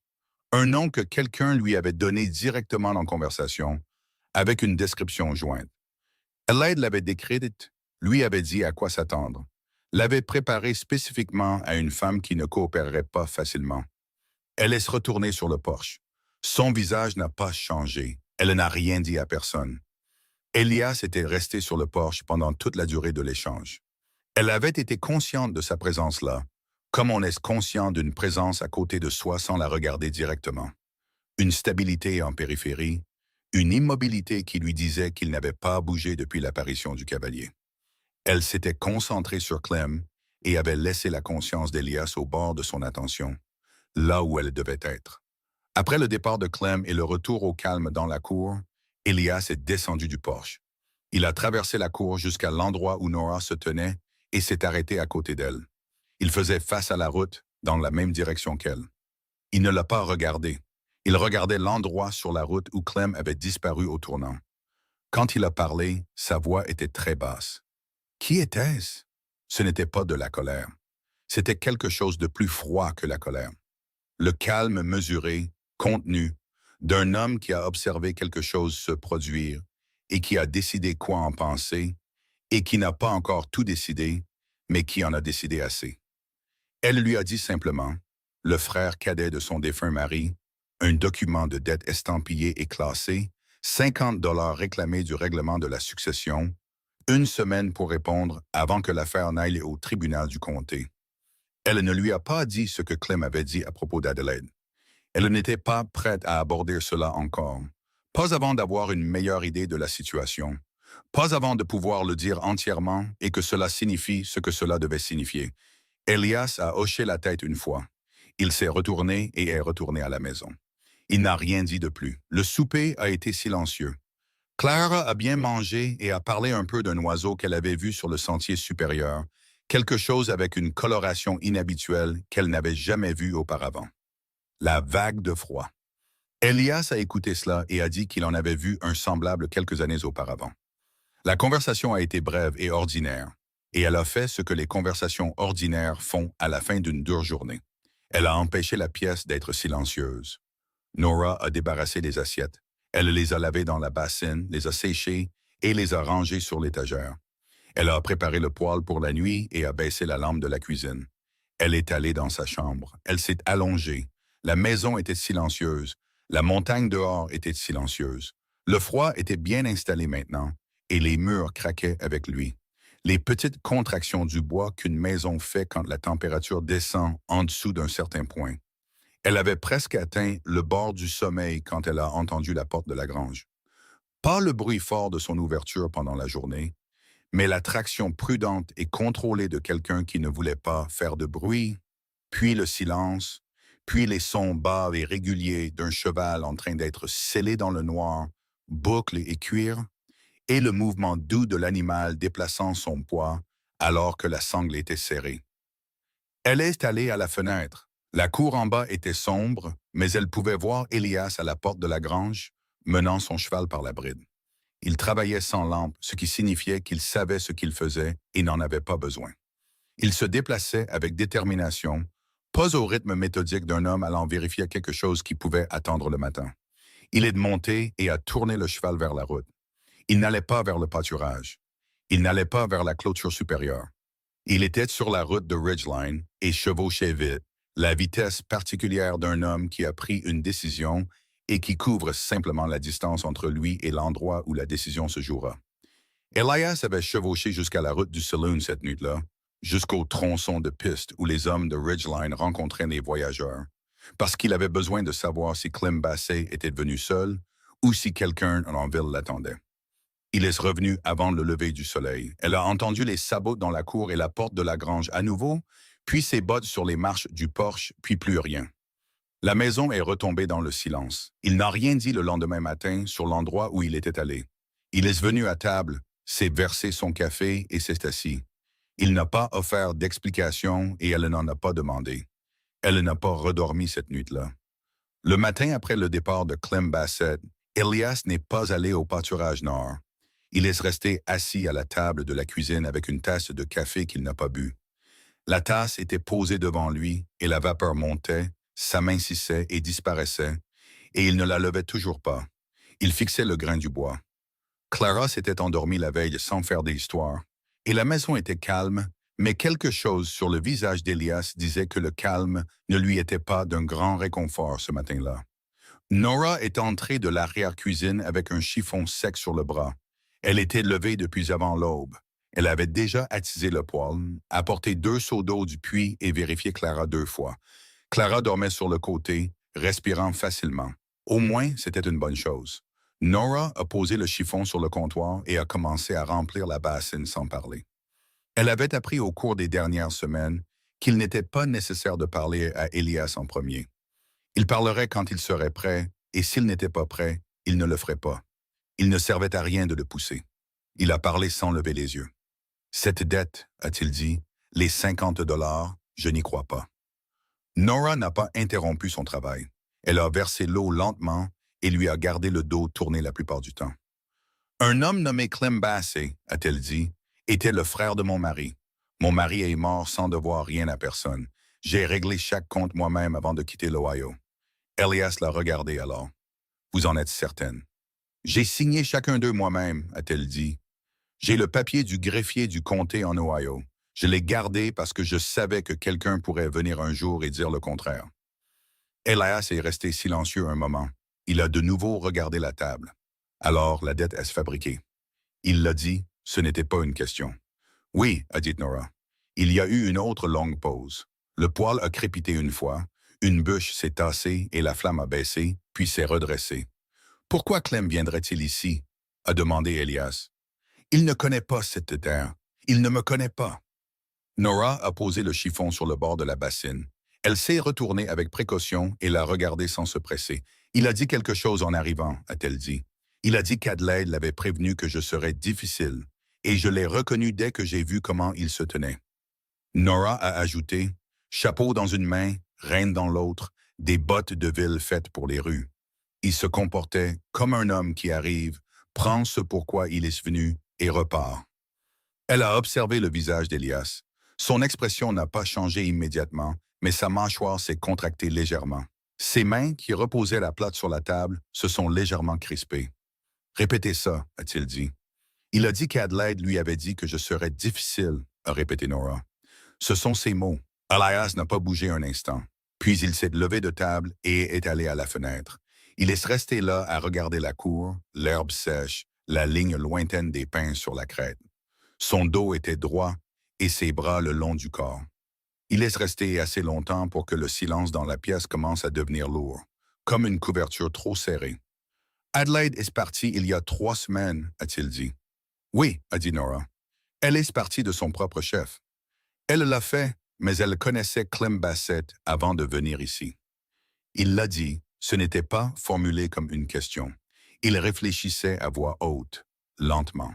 Speaker 1: un nom que quelqu'un lui avait donné directement en conversation, avec une description jointe. Adelaide l'avait décrite, lui avait dit à quoi s'attendre, l'avait préparé spécifiquement à une femme qui ne coopérerait pas facilement. Elle est retournée sur le porche. Son visage n'a pas changé. Elle n'a rien dit à personne. Elias était resté sur le porche pendant toute la durée de l'échange. Elle avait été consciente de sa présence là, comme on est conscient d'une présence à côté de soi sans la regarder directement. Une stabilité en périphérie, une immobilité qui lui disait qu'il n'avait pas bougé depuis l'apparition du cavalier. Elle s'était concentrée sur Clem et avait laissé la conscience d'Elias au bord de son attention, là où elle devait être. Après le départ de Clem et le retour au calme dans la cour, Elias est descendu du porche. Il a traversé la cour jusqu'à l'endroit où Nora se tenait et s'est arrêté à côté d'elle. Il faisait face à la route, dans la même direction qu'elle. Il ne l'a pas regardée. Il regardait l'endroit sur la route où Clem avait disparu au tournant. Quand il a parlé, sa voix était très basse. Qui était-ce? Ce n'était pas de la colère. C'était quelque chose de plus froid que la colère. Le calme mesuré, contenu, d'un homme qui a observé quelque chose se produire et qui a décidé quoi en penser et qui n'a pas encore tout décidé, mais qui en a décidé assez. Elle lui a dit simplement, le frère cadet de son défunt mari, un document de dette estampillé et classé, 50 $ réclamés du règlement de la succession, une semaine pour répondre avant que l'affaire n'aille au tribunal du comté. Elle ne lui a pas dit ce que Clem avait dit à propos d'Adelaide. Elle n'était pas prête à aborder cela encore, pas avant d'avoir une meilleure idée de la situation, pas avant de pouvoir le dire entièrement et que cela signifie ce que cela devait signifier. Elias a hoché la tête une fois. Il s'est retourné et est retourné à la maison. Il n'a rien dit de plus. Le souper a été silencieux. Clara a bien mangé et a parlé un peu d'un oiseau qu'elle avait vu sur le sentier supérieur, quelque chose avec une coloration inhabituelle qu'elle n'avait jamais vue auparavant. La vague de froid. Elias a écouté cela et a dit qu'il en avait vu un semblable quelques années auparavant. La conversation a été brève et ordinaire, et elle a fait ce que les conversations ordinaires font à la fin d'une dure journée. Elle a empêché la pièce d'être silencieuse. Nora a débarrassé les assiettes. Elle les a lavées dans la bassine, les a séchées et les a rangées sur l'étagère. Elle a préparé le poêle pour la nuit et a baissé la lampe de la cuisine. Elle est allée dans sa chambre. Elle s'est allongée. La maison était silencieuse. La montagne dehors était silencieuse. Le froid était bien installé maintenant, et les murs craquaient avec lui. Les petites contractions du bois qu'une maison fait quand la température descend en dessous d'un certain point. Elle avait presque atteint le bord du sommeil quand elle a entendu la porte de la grange. Pas le bruit fort de son ouverture pendant la journée, mais la traction prudente et contrôlée de quelqu'un qui ne voulait pas faire de bruit, puis le silence, puis les sons bas et réguliers d'un cheval en train d'être scellé dans le noir, boucle et cuir, et le mouvement doux de l'animal déplaçant son poids alors que la sangle était serrée. Elle est allée à la fenêtre. La cour en bas était sombre, mais elle pouvait voir Elias à la porte de la grange, menant son cheval par la bride. Il travaillait sans lampe, ce qui signifiait qu'il savait ce qu'il faisait et n'en avait pas besoin. Il se déplaçait avec détermination, pas au rythme méthodique d'un homme allant vérifier quelque chose qui pouvait attendre le matin. Il est monté et a tourné le cheval vers la route. Il n'allait pas vers le pâturage. Il n'allait pas vers la clôture supérieure. Il était sur la route de Ridgeline et chevauchait vite, la vitesse particulière d'un homme qui a pris une décision et qui couvre simplement la distance entre lui et l'endroit où la décision se jouera. Elias avait chevauché jusqu'à la route du saloon cette nuit-là, jusqu'au tronçon de piste où les hommes de Ridgeline rencontraient les voyageurs, parce qu'il avait besoin de savoir si Clem Bassett était venu seul ou si quelqu'un en ville l'attendait. Il est revenu avant le lever du soleil. Elle a entendu les sabots dans la cour et la porte de la grange à nouveau, puis ses bottes sur les marches du porche, puis plus rien. La maison est retombée dans le silence. Il n'a rien dit le lendemain matin sur l'endroit où il était allé. Il est venu à table, s'est versé son café et s'est assis. Il n'a pas offert d'explication et elle n'en a pas demandé. Elle n'a pas redormi cette nuit-là. Le matin après le départ de Clem Bassett, Elias n'est pas allé au pâturage nord. Il est resté assis à la table de la cuisine avec une tasse de café qu'il n'a pas bu. La tasse était posée devant lui et la vapeur montait, s'amincissait et disparaissait, et il ne la levait toujours pas. Il fixait le grain du bois. Clara s'était endormie la veille sans faire d'histoire, et la maison était calme, mais quelque chose sur le visage d'Elias disait que le calme ne lui était pas d'un grand réconfort ce matin-là. Nora est entrée de l'arrière-cuisine avec un chiffon sec sur le bras. Elle était levée depuis avant l'aube. Elle avait déjà attisé le poêle, apporté 2 seaux d'eau du puits et vérifié Clara 2 fois. Clara dormait sur le côté, respirant facilement. Au moins, c'était une bonne chose. Nora a posé le chiffon sur le comptoir et a commencé à remplir la bassine sans parler. Elle avait appris au cours des dernières semaines qu'il n'était pas nécessaire de parler à Elias en premier. Il parlerait quand il serait prêt, et s'il n'était pas prêt, il ne le ferait pas. Il ne servait à rien de le pousser. Il a parlé sans lever les yeux. Cette dette, a-t-il dit, les 50 $, je n'y crois pas. Nora n'a pas interrompu son travail. Elle a versé l'eau lentement et lui a gardé le dos tourné la plupart du temps. Un homme nommé Clem Bassett, a-t-elle dit, était le frère de mon mari. Mon mari est mort sans devoir rien à personne. J'ai réglé chaque compte moi-même avant de quitter l'Ohio. Elias l'a regardé alors. Vous en êtes certaine. J'ai signé chacun d'eux moi-même, a-t-elle dit. J'ai le papier du greffier du comté en Ohio. Je l'ai gardé parce que je savais que quelqu'un pourrait venir un jour et dire le contraire. Elias est resté silencieux un moment. Il a de nouveau regardé la table. Alors, la dette est fabriquée. Il l'a dit, ce n'était pas une question. Oui, a dit Nora. Il y a eu une autre longue pause. Le poêle a crépité une fois, une bûche s'est tassée et la flamme a baissé, puis s'est redressée. Pourquoi Clem viendrait-il ici? A demandé Elias. Il ne connaît pas cette terre. Il ne me connaît pas. Nora a posé le chiffon sur le bord de la bassine. Elle s'est retournée avec précaution et l'a regardé sans se presser. Il a dit quelque chose en arrivant, a-t-elle dit. Il a dit qu'Adelaide l'avait prévenu que je serais difficile, et je l'ai reconnu dès que j'ai vu comment il se tenait. Nora a ajouté, chapeau dans une main, reine dans l'autre, des bottes de ville faites pour les rues. Il se comportait comme un homme qui arrive, prend ce pourquoi il est venu et repart. Elle a observé le visage d'Elias. Son expression n'a pas changé immédiatement, mais sa mâchoire s'est contractée légèrement. Ses mains, qui reposaient la plate sur la table, se sont légèrement crispées. « Répétez ça, a-t-il dit. Il a dit qu'Adelaide lui avait dit que je serais difficile, a répété Nora. Ce sont ses mots. Elias n'a pas bougé un instant. Puis il s'est levé de table et est allé à la fenêtre. Il est resté là à regarder la cour, l'herbe sèche, la ligne lointaine des pins sur la crête. Son dos était droit et ses bras le long du corps. Il est resté assez longtemps pour que le silence dans la pièce commence à devenir lourd, comme une couverture trop serrée. Adelaide est partie il y a 3 semaines, a-t-il dit. Oui, a dit Nora. Elle est partie de son propre chef. Elle l'a fait, mais elle connaissait Clem Bassett avant de venir ici. Il l'a dit, ce n'était pas formulé comme une question. Il réfléchissait à voix haute, lentement.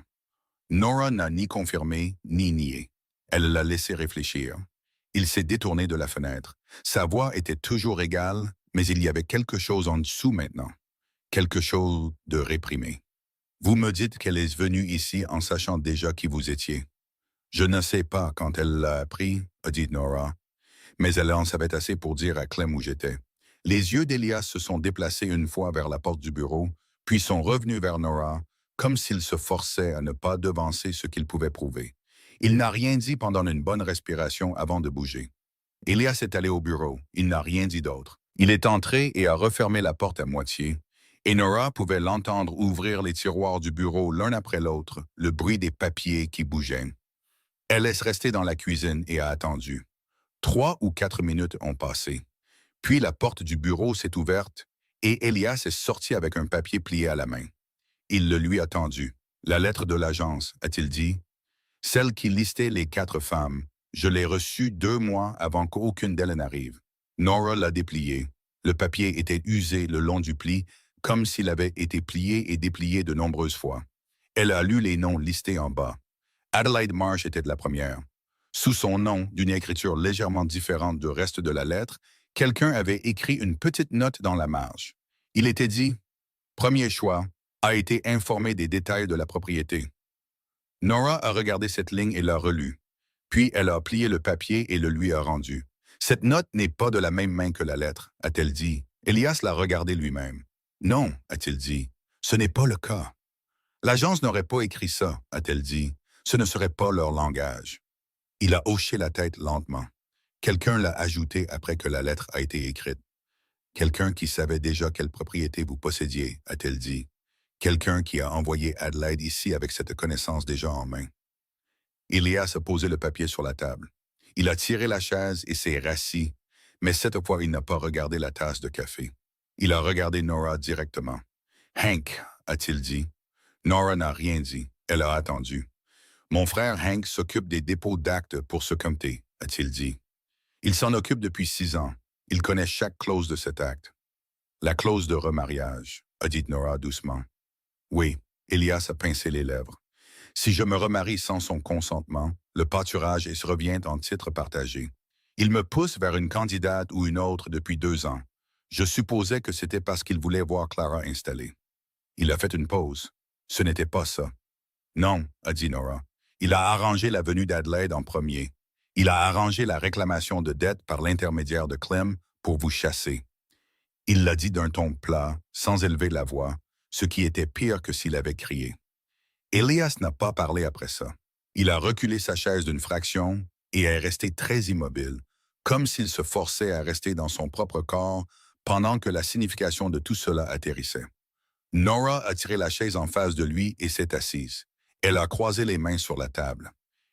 Speaker 1: Nora n'a ni confirmé ni nié. Elle l'a laissé réfléchir. Il s'est détourné de la fenêtre. Sa voix était toujours égale, mais il y avait quelque chose en dessous maintenant. Quelque chose de réprimé. Vous me dites qu'elle est venue ici en sachant déjà qui vous étiez. Je ne sais pas quand elle l'a appris, a dit Nora, mais elle en savait assez pour dire à Clem où j'étais. Les yeux d'Elias se sont déplacés une fois vers la porte du bureau, puis sont revenus vers Nora, comme s'il se forçait à ne pas devancer ce qu'il pouvait prouver. Il n'a rien dit pendant une bonne respiration avant de bouger. Elias est allé au bureau, il n'a rien dit d'autre. Il est entré et a refermé la porte à moitié, et Nora pouvait l'entendre ouvrir les tiroirs du bureau l'un après l'autre, le bruit des papiers qui bougeaient. Elle est restée dans la cuisine et a attendu. 3 ou 4 minutes ont passé. Puis la porte du bureau s'est ouverte et Elias est sorti avec un papier plié à la main. Il le lui a tendu. La lettre de l'agence, a-t-il dit. Celle qui listait les 4 femmes. Je l'ai reçue 2 mois avant qu'aucune d'elles n'arrive. Nora l'a déplié. Le papier était usé le long du pli, comme s'il avait été plié et déplié de nombreuses fois. Elle a lu les noms listés en bas. Adelaide Marsh était de la première. Sous son nom, d'une écriture légèrement différente du reste de la lettre, quelqu'un avait écrit une petite note dans la marge. Il était dit « Premier choix, a été informé des détails de la propriété. » Nora a regardé cette ligne et l'a relue. Puis elle a plié le papier et le lui a rendu. « Cette note n'est pas de la même main que la lettre, a-t-elle dit. Elias l'a regardé lui-même. « Non, a-t-il dit, ce n'est pas le cas. »« L'agence n'aurait pas écrit ça, a-t-elle dit. Ce ne serait pas leur langage. » Il a hoché la tête lentement. Quelqu'un l'a ajouté après que la lettre a été écrite. Quelqu'un qui savait déjà quelle propriété vous possédiez, a-t-elle dit. Quelqu'un qui a envoyé Adelaide ici avec cette connaissance déjà en main. Elias a posé le papier sur la table. Il a tiré la chaise et s'est rassis, mais cette fois il n'a pas regardé la tasse de café. Il a regardé Nora directement. « Hank, a-t-il dit. » Nora n'a rien dit. Elle a attendu. « Mon frère Hank s'occupe des dépôts d'actes pour ce comté, a-t-il dit. Il s'en occupe depuis 6 ans. Il connaît chaque clause de cet acte. »« La clause de remariage, a dit Nora doucement. »« Oui, Elias a pincé les lèvres. Si je me remarie sans son consentement, le pâturage se revient en titre partagé. Il me pousse vers une candidate ou une autre depuis 2 ans. Je supposais que c'était parce qu'il voulait voir Clara installée. Il a fait une pause. Ce n'était pas ça. Non, a dit Nora. Il a arrangé la venue d'Adelaide en premier. Il a arrangé la réclamation de dette par l'intermédiaire de Clem pour vous chasser. Il l'a dit d'un ton plat, sans élever la voix, ce qui était pire que s'il avait crié. Elias n'a pas parlé après ça. Il a reculé sa chaise d'une fraction et est resté très immobile, comme s'il se forçait à rester dans son propre corps pendant que la signification de tout cela atterrissait. Nora a tiré la chaise en face de lui et s'est assise. Elle a croisé les mains sur la table.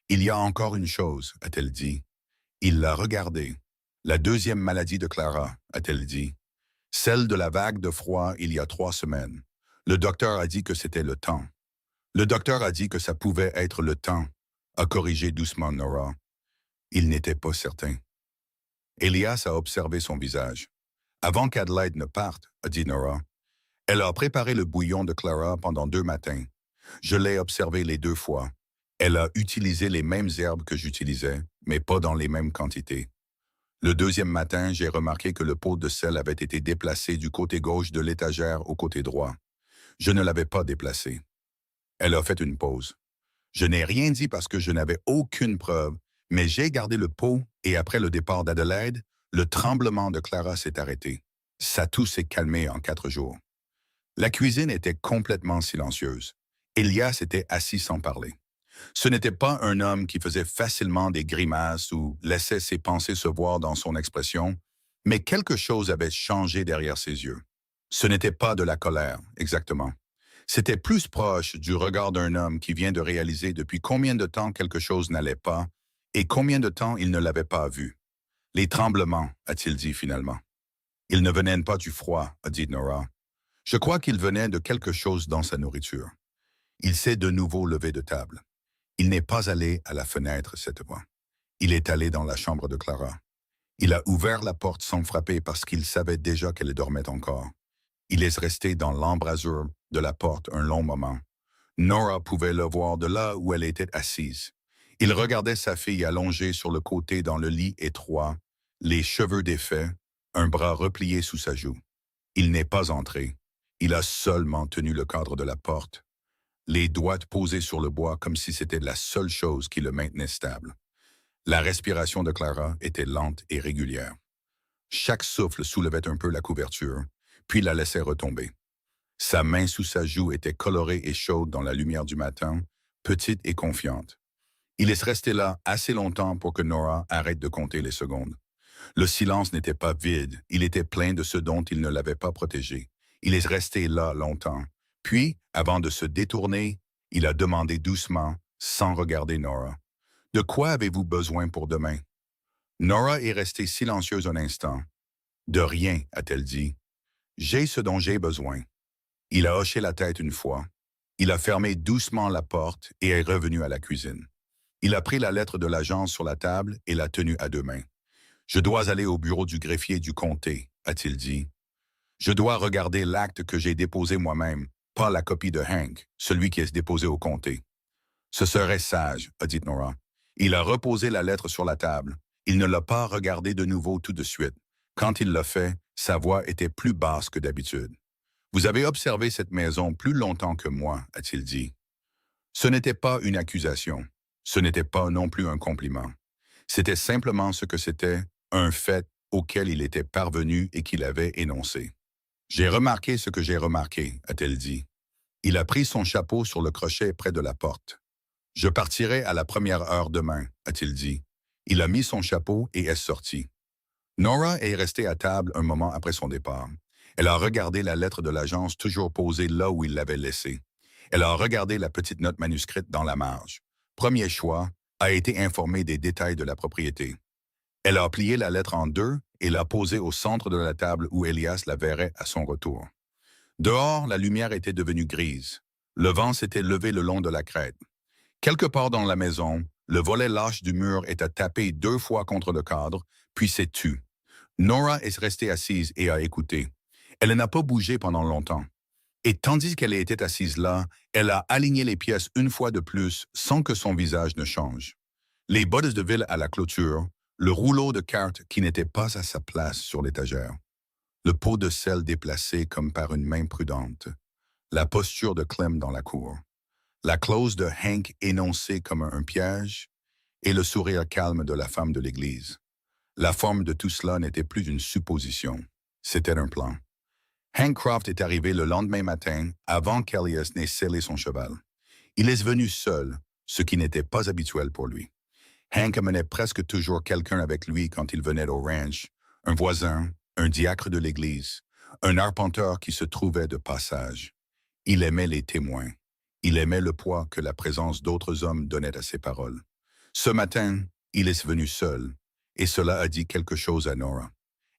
Speaker 1: Il y a encore une chose, a-t-elle dit. Il l'a regardé. La deuxième maladie de Clara, a-t-elle dit. Celle de la vague de froid il y a 3 semaines. Le docteur a dit que c'était le temps. Le docteur a dit que ça pouvait être le temps, a corrigé doucement Nora. Il n'était pas certain. Elias a observé son visage. Avant qu'Adelaide ne parte, a dit Nora, elle a préparé le bouillon de Clara pendant 2 matins. Je l'ai observé les 2 fois. Elle a utilisé les mêmes herbes que j'utilisais, mais pas dans les mêmes quantités. Le deuxième matin, j'ai remarqué que le pot de sel avait été déplacé du côté gauche de l'étagère au côté droit. Je ne l'avais pas déplacé. Elle a fait une pause. Je n'ai rien dit parce que je n'avais aucune preuve, mais j'ai gardé le pot et après le départ d'Adelaide, le tremblement de Clara s'est arrêté. Sa toux s'est calmée en 4 jours. La cuisine était complètement silencieuse. Elias était assis sans parler. Ce n'était pas un homme qui faisait facilement des grimaces ou laissait ses pensées se voir dans son expression, mais quelque chose avait changé derrière ses yeux. Ce n'était pas de la colère, exactement. C'était plus proche du regard d'un homme qui vient de réaliser depuis combien de temps quelque chose n'allait pas et combien de temps il ne l'avait pas vu. Les tremblements, a-t-il dit finalement. Ils ne venaient pas du froid, a dit Nora. Je crois qu'il venait de quelque chose dans sa nourriture. Il s'est de nouveau levé de table. Il n'est pas allé à la fenêtre cette fois. Il est allé dans la chambre de Clara. Il a ouvert la porte sans frapper parce qu'il savait déjà qu'elle dormait encore. Il est resté dans l'embrasure de la porte un long moment. Nora pouvait le voir de là où elle était assise. Il regardait sa fille allongée sur le côté dans le lit étroit, les cheveux défaits, un bras replié sous sa joue. Il n'est pas entré. Il a seulement tenu le cadre de la porte, les doigts posés sur le bois comme si c'était la seule chose qui le maintenait stable. La respiration de Clara était lente et régulière. Chaque souffle soulevait un peu la couverture, puis la laissait retomber. Sa main sous sa joue était colorée et chaude dans la lumière du matin, petite et confiante. Il est resté là assez longtemps pour que Nora arrête de compter les secondes. Le silence n'était pas vide, il était plein de ce dont il ne l'avait pas protégé. Il est resté là longtemps. Puis, avant de se détourner, il a demandé doucement, sans regarder Nora. « De quoi avez-vous besoin pour demain? » Nora est restée silencieuse un instant. « De rien, a-t-elle dit. J'ai ce dont j'ai besoin. » Il a hoché la tête une fois. Il a fermé doucement la porte et est revenu à la cuisine. Il a pris la lettre de l'agence sur la table et l'a tenue à 2 mains. « Je dois aller au bureau du greffier du comté, a-t-il dit. Je dois regarder l'acte que j'ai déposé moi-même, pas la copie de Hank, celui qui est déposé au comté. »« Ce serait sage, a dit Nora. Il a reposé la lettre sur la table. Il ne l'a pas regardée de nouveau tout de suite. Quand il l'a fait, sa voix était plus basse que d'habitude. « Vous avez observé cette maison plus longtemps que moi, a-t-il dit. Ce n'était pas une accusation. Ce n'était pas non plus un compliment. C'était simplement ce que c'était, un fait auquel il était parvenu et qu'il avait énoncé. « J'ai remarqué ce que j'ai remarqué, a-t-elle dit. Il a pris son chapeau sur le crochet près de la porte. « Je partirai à la première heure demain, a-t-il dit. Il a mis son chapeau et est sorti. Nora est restée à table un moment après son départ. Elle a regardé la lettre de l'agence toujours posée là où il l'avait laissée. Elle a regardé la petite note manuscrite dans la marge. Premier choix, a été informée des détails de la propriété. Elle a plié la lettre en 2 et l'a posée au centre de la table où Elias la verrait à son retour. Dehors, la lumière était devenue grise. Le vent s'était levé le long de la crête. Quelque part dans la maison, le volet lâche du mur était tapé 2 fois contre le cadre, puis s'est tu. Nora est restée assise et a écouté. Elle n'a pas bougé pendant longtemps. Et tandis qu'elle était assise là, elle a aligné les pièces une fois de plus sans que son visage ne change. Les bottes de ville à la clôture, le rouleau de cartes qui n'était pas à sa place sur l'étagère, le pot de sel déplacé comme par une main prudente, la posture de Clem dans la cour, la clause de Hank énoncée comme un piège et le sourire calme de la femme de l'église. La forme de tout cela n'était plus une supposition, c'était un plan. Hank Croft est arrivé le lendemain matin avant qu'Elias n'ait scellé son cheval. Il est venu seul, ce qui n'était pas habituel pour lui. Hank amenait presque toujours quelqu'un avec lui quand il venait au ranch, un voisin, un diacre de l'église, un arpenteur qui se trouvait de passage. Il aimait les témoins. Il aimait le poids que la présence d'autres hommes donnait à ses paroles. Ce matin, il est venu seul, et cela a dit quelque chose à Nora.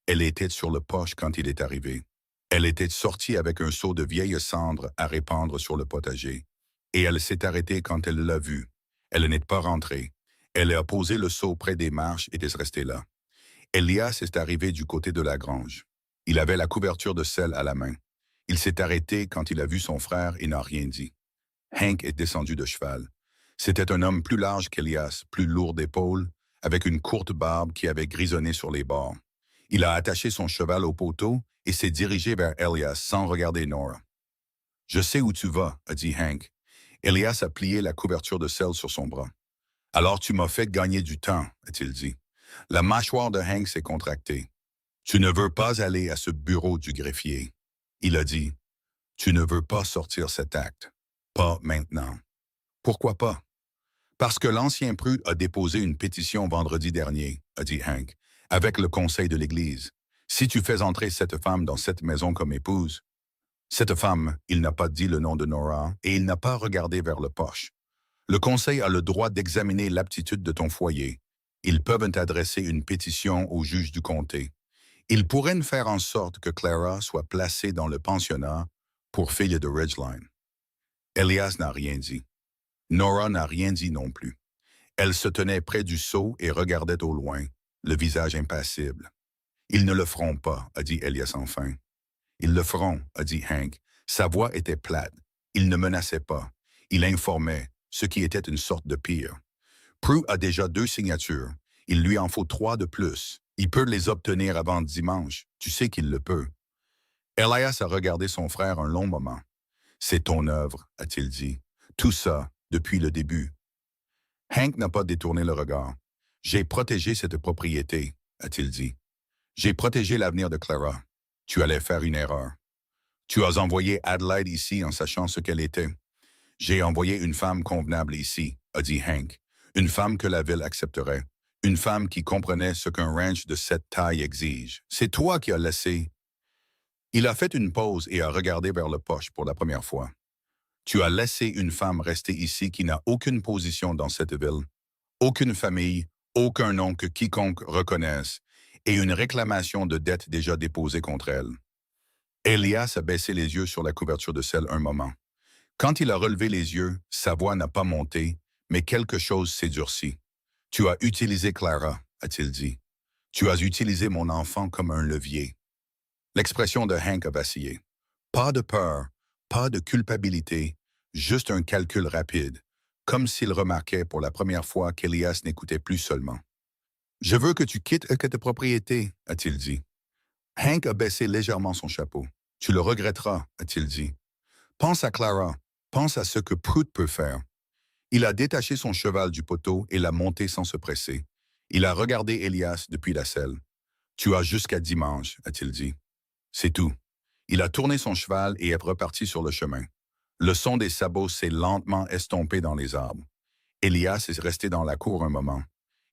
Speaker 1: Elle était sur le porche quand il est arrivé. Elle était sortie avec un seau de vieilles cendres à répandre sur le potager, et elle s'est arrêtée quand elle l'a vu. Elle n'est pas rentrée. Elle a posé le seau près des marches et est restée là. Elias est arrivé du côté de la grange. Il avait la couverture de sel à la main. Il s'est arrêté quand il a vu son frère et n'a rien dit. Hank est descendu de cheval. C'était un homme plus large qu'Elias, plus lourd d'épaules, avec une courte barbe qui avait grisonné sur les bords. Il a attaché son cheval au poteau et s'est dirigé vers Elias sans regarder Nora. « Je sais où tu vas, » a dit Hank. Elias a plié la couverture de sel sur son bras. « Alors tu m'as fait gagner du temps, » a-t-il dit. La mâchoire de Hank s'est contractée. « Tu ne veux pas aller à ce bureau du greffier. » Il a dit. « Tu ne veux pas sortir cet acte. Pas maintenant. » « Pourquoi pas? »« Parce que l'ancien prude a déposé une pétition vendredi dernier, » a dit Hank, « avec le conseil de l'Église. Si tu fais entrer cette femme dans cette maison comme épouse, cette femme, il n'a pas dit le nom de Nora et il n'a pas regardé vers le poche. Le conseil a le droit d'examiner l'aptitude de ton foyer. Ils peuvent adresser une pétition au juge du comté. Ils pourraient faire en sorte que Clara soit placée dans le pensionnat pour fille de Ridgeline. Elias n'a rien dit. Nora n'a rien dit non plus. Elle se tenait près du seau et regardait au loin, le visage impassible. « Ils ne le feront pas, » a dit Elias enfin. « Ils le feront, » a dit Hank. Sa voix était plate. Il ne menaçait pas. Il informait, ce qui était une sorte de pire. Prue a déjà 2 signatures. Il lui en faut 3 de plus. Il peut les obtenir avant dimanche. Tu sais qu'il le peut. Elias a regardé son frère un long moment. « C'est ton œuvre, » a-t-il dit. « Tout ça, depuis le début. » Hank n'a pas détourné le regard. « J'ai protégé cette propriété, » a-t-il dit. « J'ai protégé l'avenir de Clara. Tu allais faire une erreur. Tu as envoyé Adelaide ici en sachant ce qu'elle était. J'ai envoyé une femme convenable ici, » a dit Hank. « Une femme que la ville accepterait. Une femme qui comprenait ce qu'un ranch de cette taille exige. C'est toi qui as laissé. » Il a fait une pause et a regardé vers le poche pour la première fois. « Tu as laissé une femme rester ici qui n'a aucune position dans cette ville, aucune famille, aucun nom que quiconque reconnaisse, et une réclamation de dette déjà déposée contre elle. » Elias a baissé les yeux sur la couverture de sel un moment. Quand il a relevé les yeux, sa voix n'a pas monté, mais quelque chose s'est durci. « Tu as utilisé Clara, » a-t-il dit. « Tu as utilisé mon enfant comme un levier. » L'expression de Hank a vacillé. Pas de peur, pas de culpabilité, juste un calcul rapide, comme s'il remarquait pour la première fois qu'Elias n'écoutait plus seulement. « Je veux que tu quittes cette propriété, » a-t-il dit. Hank a baissé légèrement son chapeau. « Tu le regretteras, » a-t-il dit. « Pense à Clara, pense à ce que Prue peut faire. » Il a détaché son cheval du poteau et l'a monté sans se presser. Il a regardé Elias depuis la selle. « Tu as jusqu'à dimanche, » a-t-il dit. C'est tout. Il a tourné son cheval et est reparti sur le chemin. Le son des sabots s'est lentement estompé dans les arbres. Elias est resté dans la cour un moment.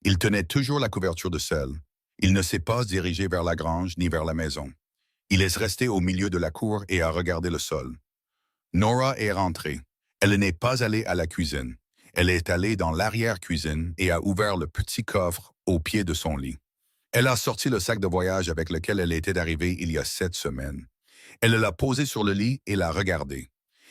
Speaker 1: Il tenait toujours la couverture de sel. Il ne s'est pas dirigé vers la grange ni vers la maison. Il est resté au milieu de la cour et a regardé le sol. Nora est rentrée. Elle n'est pas allée à la cuisine. Elle est allée dans l'arrière-cuisine et a ouvert le petit coffre au pied de son lit. Elle a sorti le sac de voyage avec lequel elle était arrivée il y a 7 semaines. Elle l'a posé sur le lit et l'a regardé.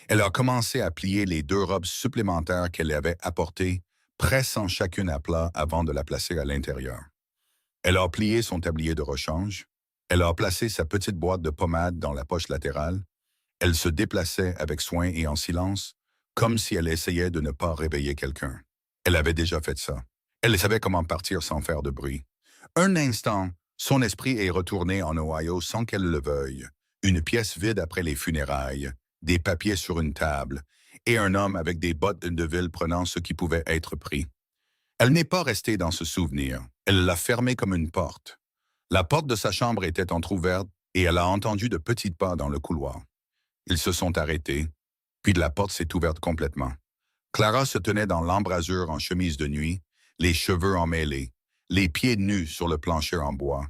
Speaker 1: Elle a commencé à plier les 2 robes supplémentaires qu'elle avait apportées, pressant chacune à plat avant de la placer à l'intérieur. Elle a plié son tablier de rechange. Elle a placé sa petite boîte de pommade dans la poche latérale. Elle se déplaçait avec soin et en silence, comme si elle essayait de ne pas réveiller quelqu'un. Elle avait déjà fait ça. Elle savait comment partir sans faire de bruit. Un instant, son esprit est retourné en Ohio sans qu'elle le veuille. Une pièce vide après les funérailles, des papiers sur une table, et un homme avec des bottes de ville prenant ce qui pouvait être pris. Elle n'est pas restée dans ce souvenir. Elle l'a fermé comme une porte. La porte de sa chambre était entr'ouverte et elle a entendu de petits pas dans le couloir. Ils se sont arrêtés, puis la porte s'est ouverte complètement. Clara se tenait dans l'embrasure en chemise de nuit, les cheveux emmêlés, les pieds nus sur le plancher en bois.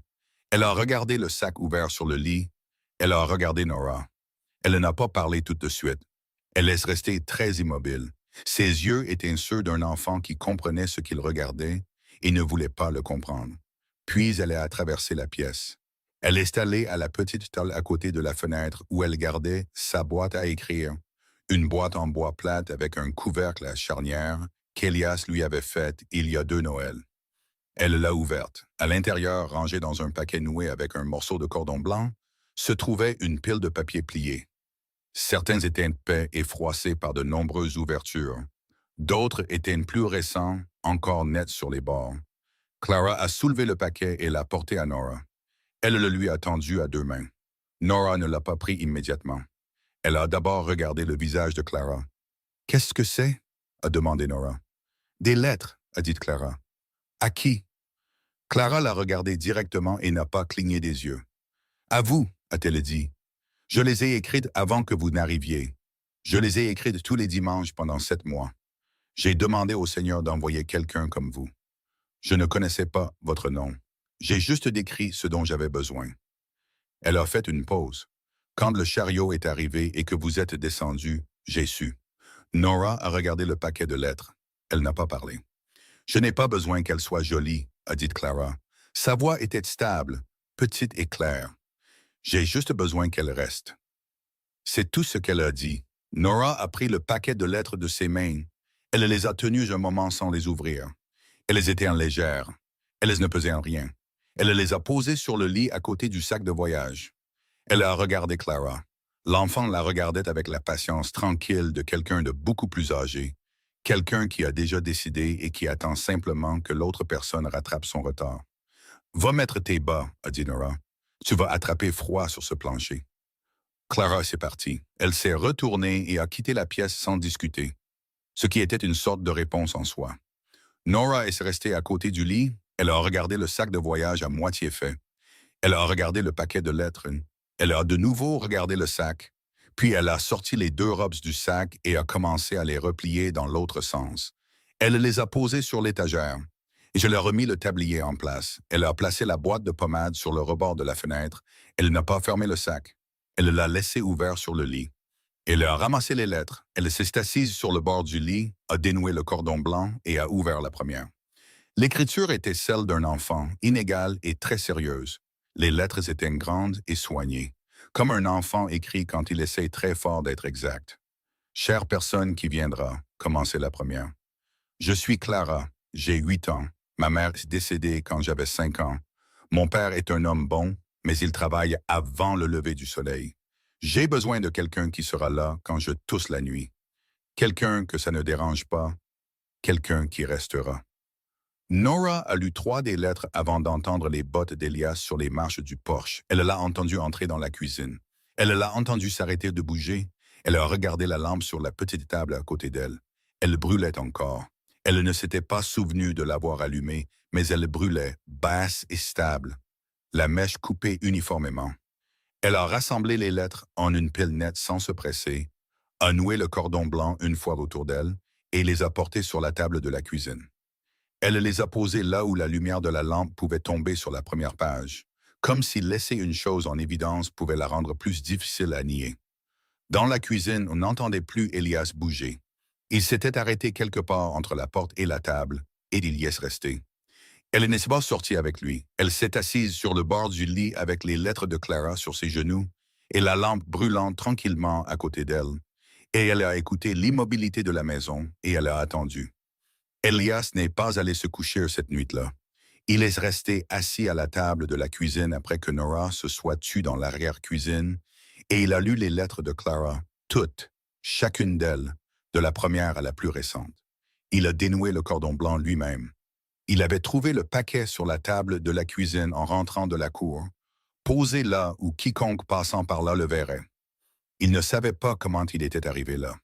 Speaker 1: Elle a regardé le sac ouvert sur le lit. Elle a regardé Nora. Elle n'a pas parlé tout de suite. Elle laisse rester très immobile. Ses yeux étaient ceux d'un enfant qui comprenait ce qu'il regardait et ne voulait pas le comprendre. Puis elle a traversé la pièce. Elle est allée à la petite table à côté de la fenêtre où elle gardait sa boîte à écrire, une boîte en bois plate avec un couvercle à charnière qu'Elias lui avait faite il y a 2 Noëls. Elle l'a ouverte. À l'intérieur, rangée dans un paquet noué avec un morceau de cordon blanc, se trouvait une pile de papier plié. Certains étaient épais et froissés par de nombreuses ouvertures. D'autres étaient plus récents, encore nets sur les bords. Clara a soulevé le paquet et l'a porté à Nora. Elle le lui a tendu à 2 mains. Nora ne l'a pas pris immédiatement. Elle a d'abord regardé le visage de Clara. « Qu'est-ce que c'est ?» a demandé Nora. « Des lettres » a dit Clara. « À qui ?» Clara l'a regardé directement et n'a pas cligné des yeux. « À vous » a-t-elle dit. « Je les ai écrites avant que vous n'arriviez. Je les ai écrites tous les dimanches pendant 7 mois. J'ai demandé au Seigneur d'envoyer quelqu'un comme vous. Je ne connaissais pas votre nom. J'ai juste décrit ce dont j'avais besoin. » Elle a fait une pause. « Quand le chariot est arrivé et que vous êtes descendu, j'ai su. » Nora a regardé le paquet de lettres. Elle n'a pas parlé. « Je n'ai pas besoin qu'elle soit jolie, » a dit Clara. Sa voix était stable, petite et claire. « J'ai juste besoin qu'elle reste. » C'est tout ce qu'elle a dit. Nora a pris le paquet de lettres de ses mains. Elle les a tenues un moment sans les ouvrir. Elles étaient en légère. Elles ne pesaient en rien. Elle les a posées sur le lit à côté du sac de voyage. Elle a regardé Clara. L'enfant la regardait avec la patience tranquille de quelqu'un de beaucoup plus âgé, quelqu'un qui a déjà décidé et qui attend simplement que l'autre personne rattrape son retard. « Va mettre tes bas, » a dit Nora. « Tu vas attraper froid sur ce plancher. » Clara s'est partie. Elle s'est retournée et a quitté la pièce sans discuter, ce qui était une sorte de réponse en soi. Nora est restée à côté du lit. Elle a regardé le sac de voyage à moitié fait. Elle a regardé le paquet de lettres. Elle a de nouveau regardé le sac. Puis elle a sorti les 2 robes du sac et a commencé à les replier dans l'autre sens. Elle les a posées sur l'étagère. Et je leur ai remis le tablier en place. Elle a placé la boîte de pommade sur le rebord de la fenêtre. Elle n'a pas fermé le sac. Elle l'a laissé ouvert sur le lit. Elle a ramassé les lettres. Elle s'est assise sur le bord du lit, a dénoué le cordon blanc et a ouvert la première. L'écriture était celle d'un enfant, inégale et très sérieuse. Les lettres étaient grandes et soignées, comme un enfant écrit quand il essaie très fort d'être exact. « Chère personne qui viendra », commençait la première. « Je suis Clara, j'ai 8 ans. Ma mère est décédée quand j'avais 5 ans. Mon père est un homme bon, mais il travaille avant le lever du soleil. J'ai besoin de quelqu'un qui sera là quand je tousse la nuit. Quelqu'un que ça ne dérange pas, quelqu'un qui restera. » Nora a lu 3 des lettres avant d'entendre les bottes d'Elias sur les marches du porche. Elle l'a entendu entrer dans la cuisine. Elle l'a entendu s'arrêter de bouger. Elle a regardé la lampe sur la petite table à côté d'elle. Elle brûlait encore. Elle ne s'était pas souvenue de l'avoir allumée, mais elle brûlait, basse et stable, la mèche coupée uniformément. Elle a rassemblé les lettres en une pile nette sans se presser, a noué le cordon blanc une fois autour d'elle et les a portées sur la table de la cuisine. Elle les a posées là où la lumière de la lampe pouvait tomber sur la première page, comme si laisser une chose en évidence pouvait la rendre plus difficile à nier. Dans la cuisine, on n'entendait plus Elias bouger. Il s'était arrêté quelque part entre la porte et la table, et il y est resté. Elle n'est pas sortie avec lui. Elle s'est assise sur le bord du lit avec les lettres de Clara sur ses genoux et la lampe brûlant tranquillement à côté d'elle. Et elle a écouté l'immobilité de la maison et elle a attendu. Elias n'est pas allé se coucher cette nuit-là. Il est resté assis à la table de la cuisine après que Nora se soit tue dans l'arrière-cuisine et il a lu les lettres de Clara, toutes, chacune d'elles, de la première à la plus récente. Il a dénoué le cordon blanc lui-même. Il avait trouvé le paquet sur la table de la cuisine en rentrant de la cour, posé là où quiconque passant par là le verrait. Il ne savait pas comment il était arrivé là.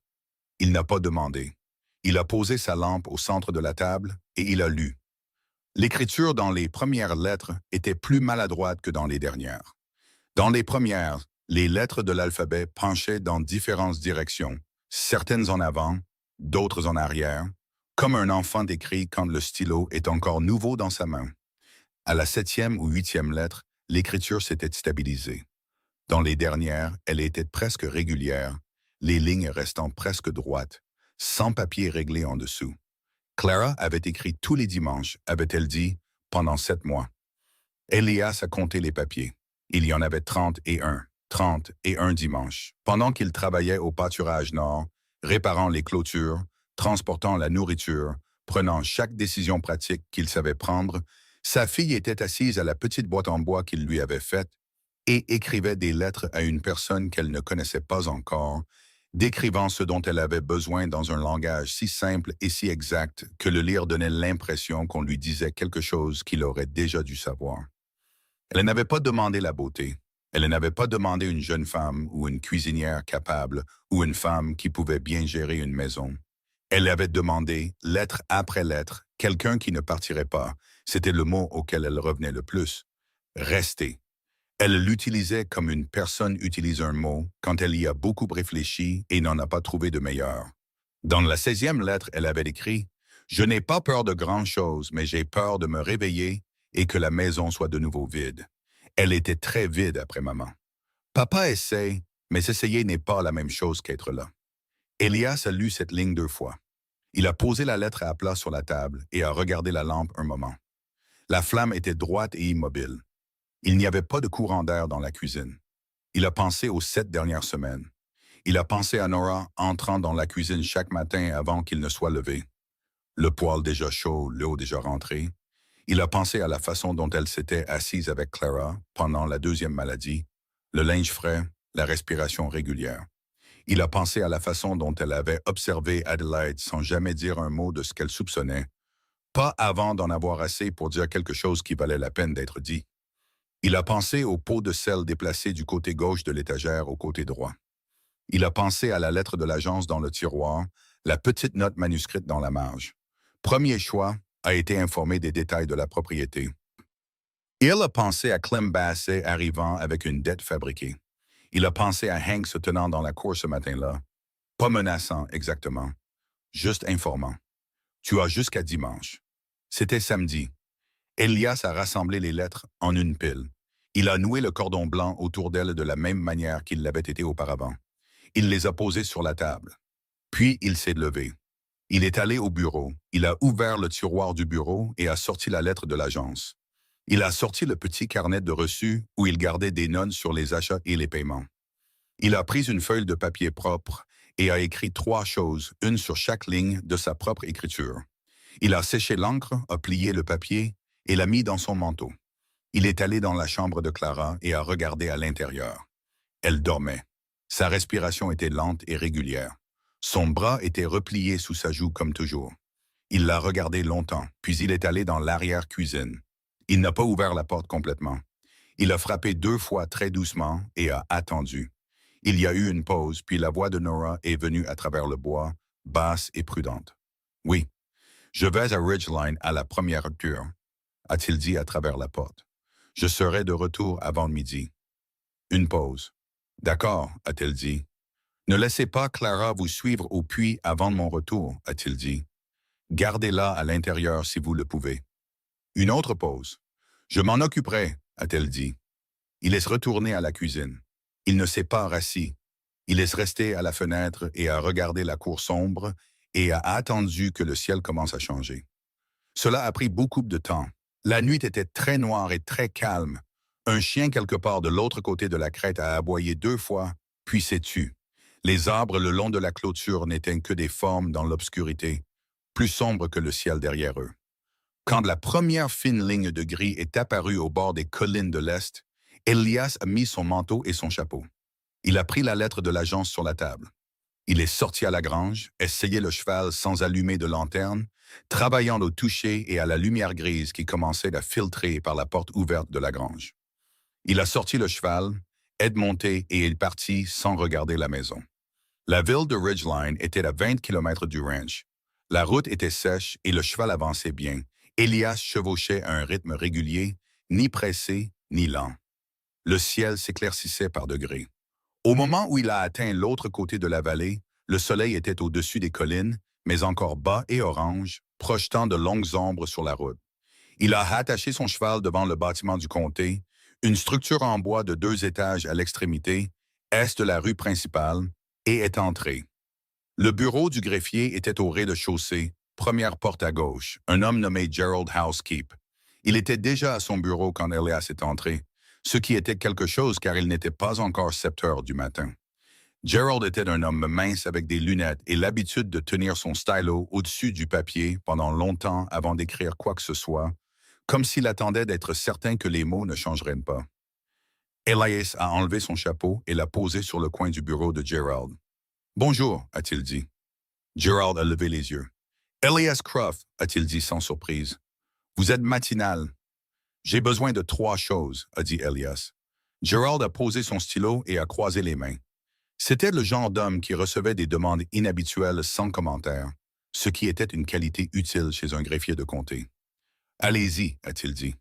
Speaker 1: Il n'a pas demandé. Il a posé sa lampe au centre de la table et il a lu. L'écriture dans les premières lettres était plus maladroite que dans les dernières. Dans les premières, les lettres de l'alphabet penchaient dans différentes directions, certaines en avant, d'autres en arrière, comme un enfant décrit quand le stylo est encore nouveau dans sa main. À la 7e ou 8e lettre, l'écriture s'était stabilisée. Dans les dernières, elle était presque régulière, les lignes restant presque droites, sans papier réglé en dessous. Clara avait écrit tous les dimanches, avait-elle dit, pendant 7 mois. Elias a compté les papiers. Il y en avait 30 et un dimanche, pendant qu'il travaillait au pâturage nord, réparant les clôtures, transportant la nourriture, prenant chaque décision pratique qu'il savait prendre. Sa fille était assise à la petite boîte en bois qu'il lui avait faite et écrivait des lettres à une personne qu'elle ne connaissait pas encore, décrivant ce dont elle avait besoin dans un langage si simple et si exact que le lire donnait l'impression qu'on lui disait quelque chose qu'il aurait déjà dû savoir. Elle n'avait pas demandé la beauté. Elle n'avait pas demandé une jeune femme ou une cuisinière capable ou une femme qui pouvait bien gérer une maison. Elle avait demandé, lettre après lettre, quelqu'un qui ne partirait pas. C'était le mot auquel elle revenait le plus. Rester. Elle l'utilisait comme une personne utilise un mot quand elle y a beaucoup réfléchi et n'en a pas trouvé de meilleur. Dans la 16e lettre, elle avait écrit « Je n'ai pas peur de grand-chose, mais j'ai peur de me réveiller et que la maison soit de nouveau vide. » Elle était très vide après maman. Papa essaie, mais essayer n'est pas la même chose qu'être là. Elias a lu cette ligne 2 fois. Il a posé la lettre à plat sur la table et a regardé la lampe un moment. La flamme était droite et immobile. Il n'y avait pas de courant d'air dans la cuisine. Il a pensé aux 7 dernières semaines. Il a pensé à Nora entrant dans la cuisine chaque matin avant qu'il ne soit levé. Le poêle déjà chaud, l'eau déjà rentrée. Il a pensé à la façon dont elle s'était assise avec Clara pendant la 2e maladie, le linge frais, la respiration régulière. Il a pensé à la façon dont elle avait observé Adelaide sans jamais dire un mot de ce qu'elle soupçonnait, pas avant d'en avoir assez pour dire quelque chose qui valait la peine d'être dit. Il a pensé au pot de sel déplacé du côté gauche de l'étagère au côté droit. Il a pensé à la lettre de l'agence dans le tiroir, la petite note manuscrite dans la marge. Premier choix a été informé des détails de la propriété. Il a pensé à Clem Bassett arrivant avec une dette fabriquée. Il a pensé à Hank se tenant dans la cour ce matin-là. Pas menaçant exactement, juste informant. Tu as jusqu'à dimanche. C'était samedi. Elias a rassemblé les lettres en une pile. Il a noué le cordon blanc autour d'elle de la même manière qu'il l'avait été auparavant. Il les a posées sur la table. Puis il s'est levé. Il est allé au bureau. Il a ouvert le tiroir du bureau et a sorti la lettre de l'agence. Il a sorti le petit carnet de reçus où il gardait des notes sur les achats et les paiements. Il a pris une feuille de papier propre et a écrit 3 choses, une sur chaque ligne de sa propre écriture. Il a séché l'encre, a plié le papier et l'a mis dans son manteau. Il est allé dans la chambre de Clara et a regardé à l'intérieur. Elle dormait. Sa respiration était lente et régulière. Son bras était replié sous sa joue comme toujours. Il l'a regardée longtemps, puis il est allé dans l'arrière-cuisine. Il n'a pas ouvert la porte complètement. Il a frappé 2 fois très doucement et a attendu. Il y a eu une pause, puis la voix de Nora est venue à travers le bois, basse et prudente. « Oui, je vais à Ridgeline à la première rupture, » a-t-il dit à travers la porte. « Je serai de retour avant midi. » Une pause. « D'accord, » a-t-elle dit. « Ne laissez pas Clara vous suivre au puits avant mon retour, » a-t-il dit. « Gardez-la à l'intérieur si vous le pouvez. » Une autre pause. « Je m'en occuperai, » a-t-elle dit. Il est retourné à la cuisine. Il ne s'est pas rassis. Il est resté à la fenêtre et a regardé la cour sombre et a attendu que le ciel commence à changer. Cela a pris beaucoup de temps. La nuit était très noire et très calme. Un chien quelque part de l'autre côté de la crête a aboyé 2 fois, puis s'est tu. Les arbres le long de la clôture n'étaient que des formes dans l'obscurité, plus sombres que le ciel derrière eux. Quand la première fine ligne de gris est apparue au bord des collines de l'Est, Elias a mis son manteau et son chapeau. Il a pris la lettre de l'agence sur la table. Il est sorti à la grange, essayé le cheval sans allumer de lanterne, travaillant au toucher et à la lumière grise qui commençait à filtrer par la porte ouverte de la grange. Il a sorti le cheval, aide monté et il partit sans regarder la maison. La ville de Ridgeline était à 20 km du ranch. La route était sèche et le cheval avançait bien. Elias chevauchait à un rythme régulier, ni pressé, ni lent. Le ciel s'éclaircissait par degrés. Au moment où il a atteint l'autre côté de la vallée, Le soleil était au-dessus des collines, mais encore bas et orange, projetant de longues ombres sur la route. Il a attaché son cheval devant le bâtiment du comté, une structure en bois de 2 étages à l'extrémité, est de la rue principale, et est entré. Le bureau du greffier était au rez-de-chaussée, première porte à gauche, un homme nommé Gerald Housekeep. Il était déjà à son bureau quand Elias est entré, ce qui était quelque chose car il n'était pas encore 7 heures du matin. Gerald était un homme mince avec des lunettes et l'habitude de tenir son stylo au-dessus du papier pendant longtemps avant d'écrire quoi que ce soit, comme s'il attendait d'être certain que les mots ne changeraient pas. Elias a enlevé son chapeau et l'a posé sur le coin du bureau de Gerald. « Bonjour », a-t-il dit. Gerald a levé les yeux. « Elias Croft », a-t-il dit sans surprise. « Vous êtes matinal. »« J'ai besoin de 3 choses », a dit Elias. Gerald a posé son stylo et a croisé les mains. C'était le genre d'homme qui recevait des demandes inhabituelles sans commentaire, ce qui était une qualité utile chez un greffier de comté. « Allez-y », a-t-il dit.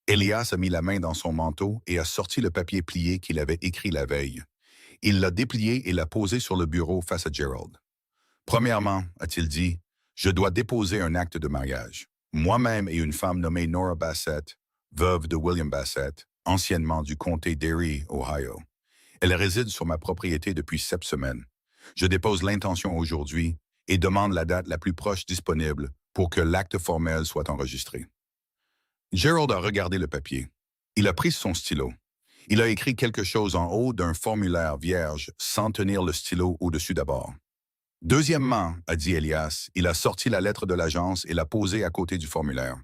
Speaker 1: Elias a mis la main dans son manteau et a sorti le papier plié qu'il avait écrit la veille. Il l'a déplié et l'a posé sur le bureau face à Gerald. « Premièrement, a-t-il dit, je dois déposer un acte de mariage. Moi-même et une femme nommée Nora Bassett, veuve de William Bassett, anciennement du comté d'Erie, Ohio. Elle réside sur ma propriété depuis 7 semaines. Je dépose l'intention aujourd'hui et demande la date la plus proche disponible pour que l'acte formel soit enregistré. » Gerald a regardé le papier. Il a pris son stylo. Il a écrit quelque chose en haut d'un formulaire vierge sans tenir le stylo au-dessus d'abord. « Deuxièmement, a dit Elias, il a sorti la lettre de l'agence et l'a posée à côté du formulaire.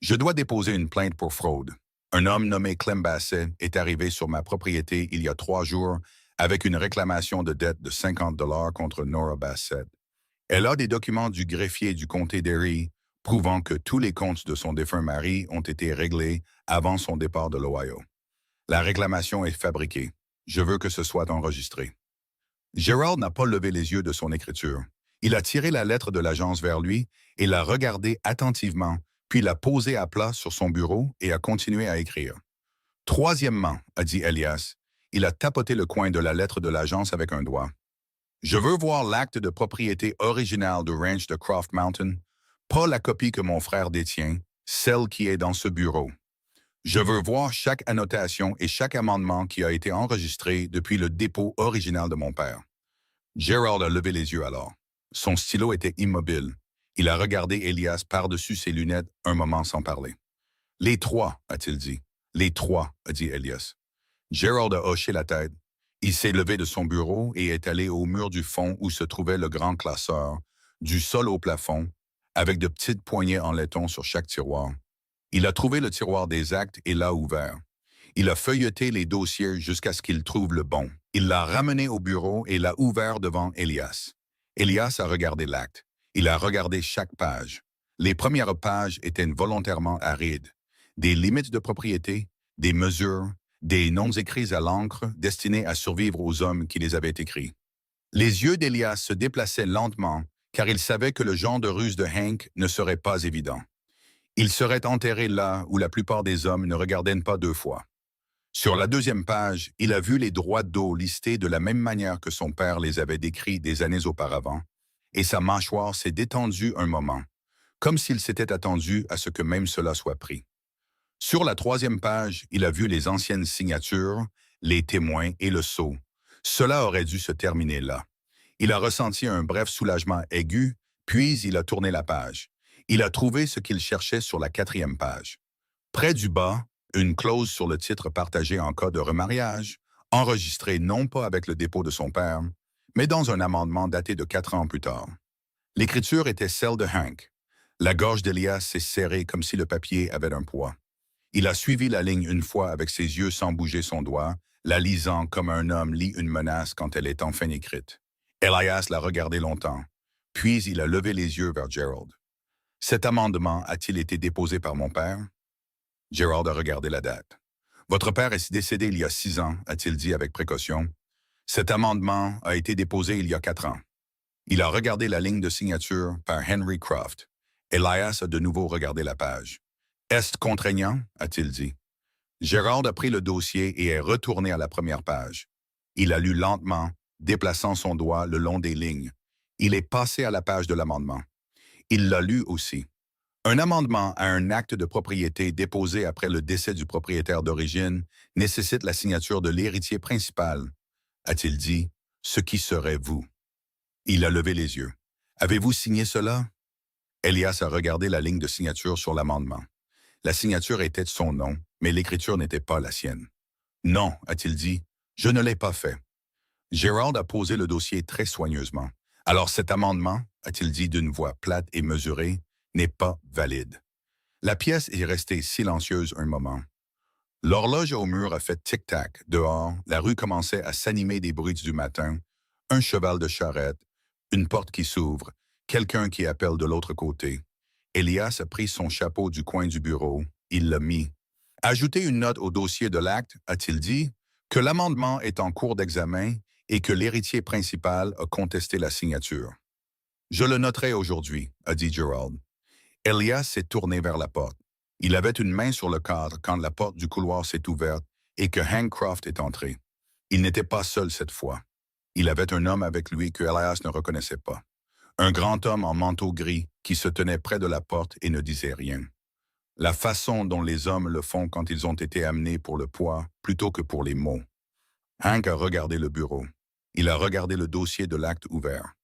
Speaker 1: Je dois déposer une plainte pour fraude. Un homme nommé Clem Bassett est arrivé sur ma propriété il y a 3 jours avec une réclamation de dette de 50 $ contre Nora Bassett. Elle a des documents du greffier du comté d'Erie prouvant que tous les comptes de son défunt mari ont été réglés avant son départ de l'Ohio. La réclamation est fabriquée. Je veux que ce soit enregistré. » Gerald n'a pas levé les yeux de son écriture. Il a tiré la lettre de l'agence vers lui et l'a regardée attentivement, puis l'a posée à plat sur son bureau et a continué à écrire. « Troisièmement, a dit Elias, il a tapoté le coin de la lettre de l'agence avec un doigt. Je veux voir l'acte de propriété original du ranch de Croft Mountain, pas la copie que mon frère détient, celle qui est dans ce bureau. Je veux voir chaque annotation et chaque amendement qui a été enregistré depuis le dépôt original de mon père. » Gerald a levé les yeux alors. Son stylo était immobile. Il a regardé Elias par-dessus ses lunettes un moment sans parler. « Les 3, a-t-il dit. « Les 3, a dit Elias. Gerald a hoché la tête. Il s'est levé de son bureau et est allé au mur du fond où se trouvait le grand classeur, du sol au plafond, avec de petites poignées en laiton sur chaque tiroir. Il a trouvé le tiroir des actes et l'a ouvert. Il a feuilleté les dossiers jusqu'à ce qu'il trouve le bon. Il l'a ramené au bureau et l'a ouvert devant Elias. Elias a regardé l'acte. Il a regardé chaque page. Les premières pages étaient volontairement arides. Des limites de propriété, des mesures, des noms écrits à l'encre destinés à survivre aux hommes qui les avaient écrits. Les yeux d'Elias se déplaçaient lentement car il savait que le genre de ruse de Hank ne serait pas évident. Il serait enterré là où la plupart des hommes ne regardaient pas 2 fois. Sur la 2e page, il a vu les droits d'eau listés de la même manière que son père les avait décrits des années auparavant, et sa mâchoire s'est détendue un moment, comme s'il s'était attendu à ce que même cela soit pris. Sur la 3e page, il a vu les anciennes signatures, les témoins et le sceau. Cela aurait dû se terminer là. Il a ressenti un bref soulagement aigu, puis il a tourné la page. Il a trouvé ce qu'il cherchait sur la 4e page. Près du bas, une clause sur le titre partagé en cas de remariage, enregistrée non pas avec le dépôt de son père, mais dans un amendement daté de 4 ans plus tard. L'écriture était celle de Hank. La gorge d'Elias s'est serrée comme si le papier avait un poids. Il a suivi la ligne une fois avec ses yeux sans bouger son doigt, la lisant comme un homme lit une menace quand elle est enfin écrite. Elias l'a regardé longtemps, puis il a levé les yeux vers Gerald. « Cet amendement a-t-il été déposé par mon père? » Gerald a regardé la date. « Votre père est décédé il y a 6 ans, a-t-il dit avec précaution. Cet amendement a été déposé il y a 4 ans. » Il a regardé la ligne de signature par Henry Croft. Elias a de nouveau regardé la page. « Est-ce contraignant? » a-t-il dit. Gerald a pris le dossier et est retourné à la 1re page. Il a lu lentement, déplaçant son doigt le long des lignes. Il est passé à la page de l'amendement. Il l'a lu aussi. Un amendement à un acte de propriété déposé après le décès du propriétaire d'origine nécessite la signature de l'héritier principal, a-t-il dit, ce qui serait vous. Il a levé les yeux. Avez-vous signé cela? Elias a regardé la ligne de signature sur l'amendement. La signature était de son nom, mais l'écriture n'était pas la sienne. Non, a-t-il dit, je ne l'ai pas fait. Gerald a posé le dossier très soigneusement. Alors cet amendement, a-t-il dit d'une voix plate et mesurée, n'est pas valide. La pièce est restée silencieuse un moment. L'horloge au mur a fait tic-tac. Dehors, la rue commençait à s'animer des bruits du matin. Un cheval de charrette, une porte qui s'ouvre, quelqu'un qui appelle de l'autre côté. Elias a pris son chapeau du coin du bureau. Il l'a mis. Ajoutez une note au dossier de l'acte, a-t-il dit, que l'amendement est en cours d'examen et que l'héritier principal a contesté la signature. Je le noterai aujourd'hui, a dit Gerald. Elias s'est tourné vers la porte. Il avait une main sur le cadre quand la porte du couloir s'est ouverte et que Hank Croft est entré. Il n'était pas seul cette fois. Il avait un homme avec lui que Elias ne reconnaissait pas. Un grand homme en manteau gris qui se tenait près de la porte et ne disait rien. La façon dont les hommes le font quand ils ont été amenés pour le poids plutôt que pour les mots. Hank a regardé le bureau. Il a regardé le dossier de l'acte ouvert.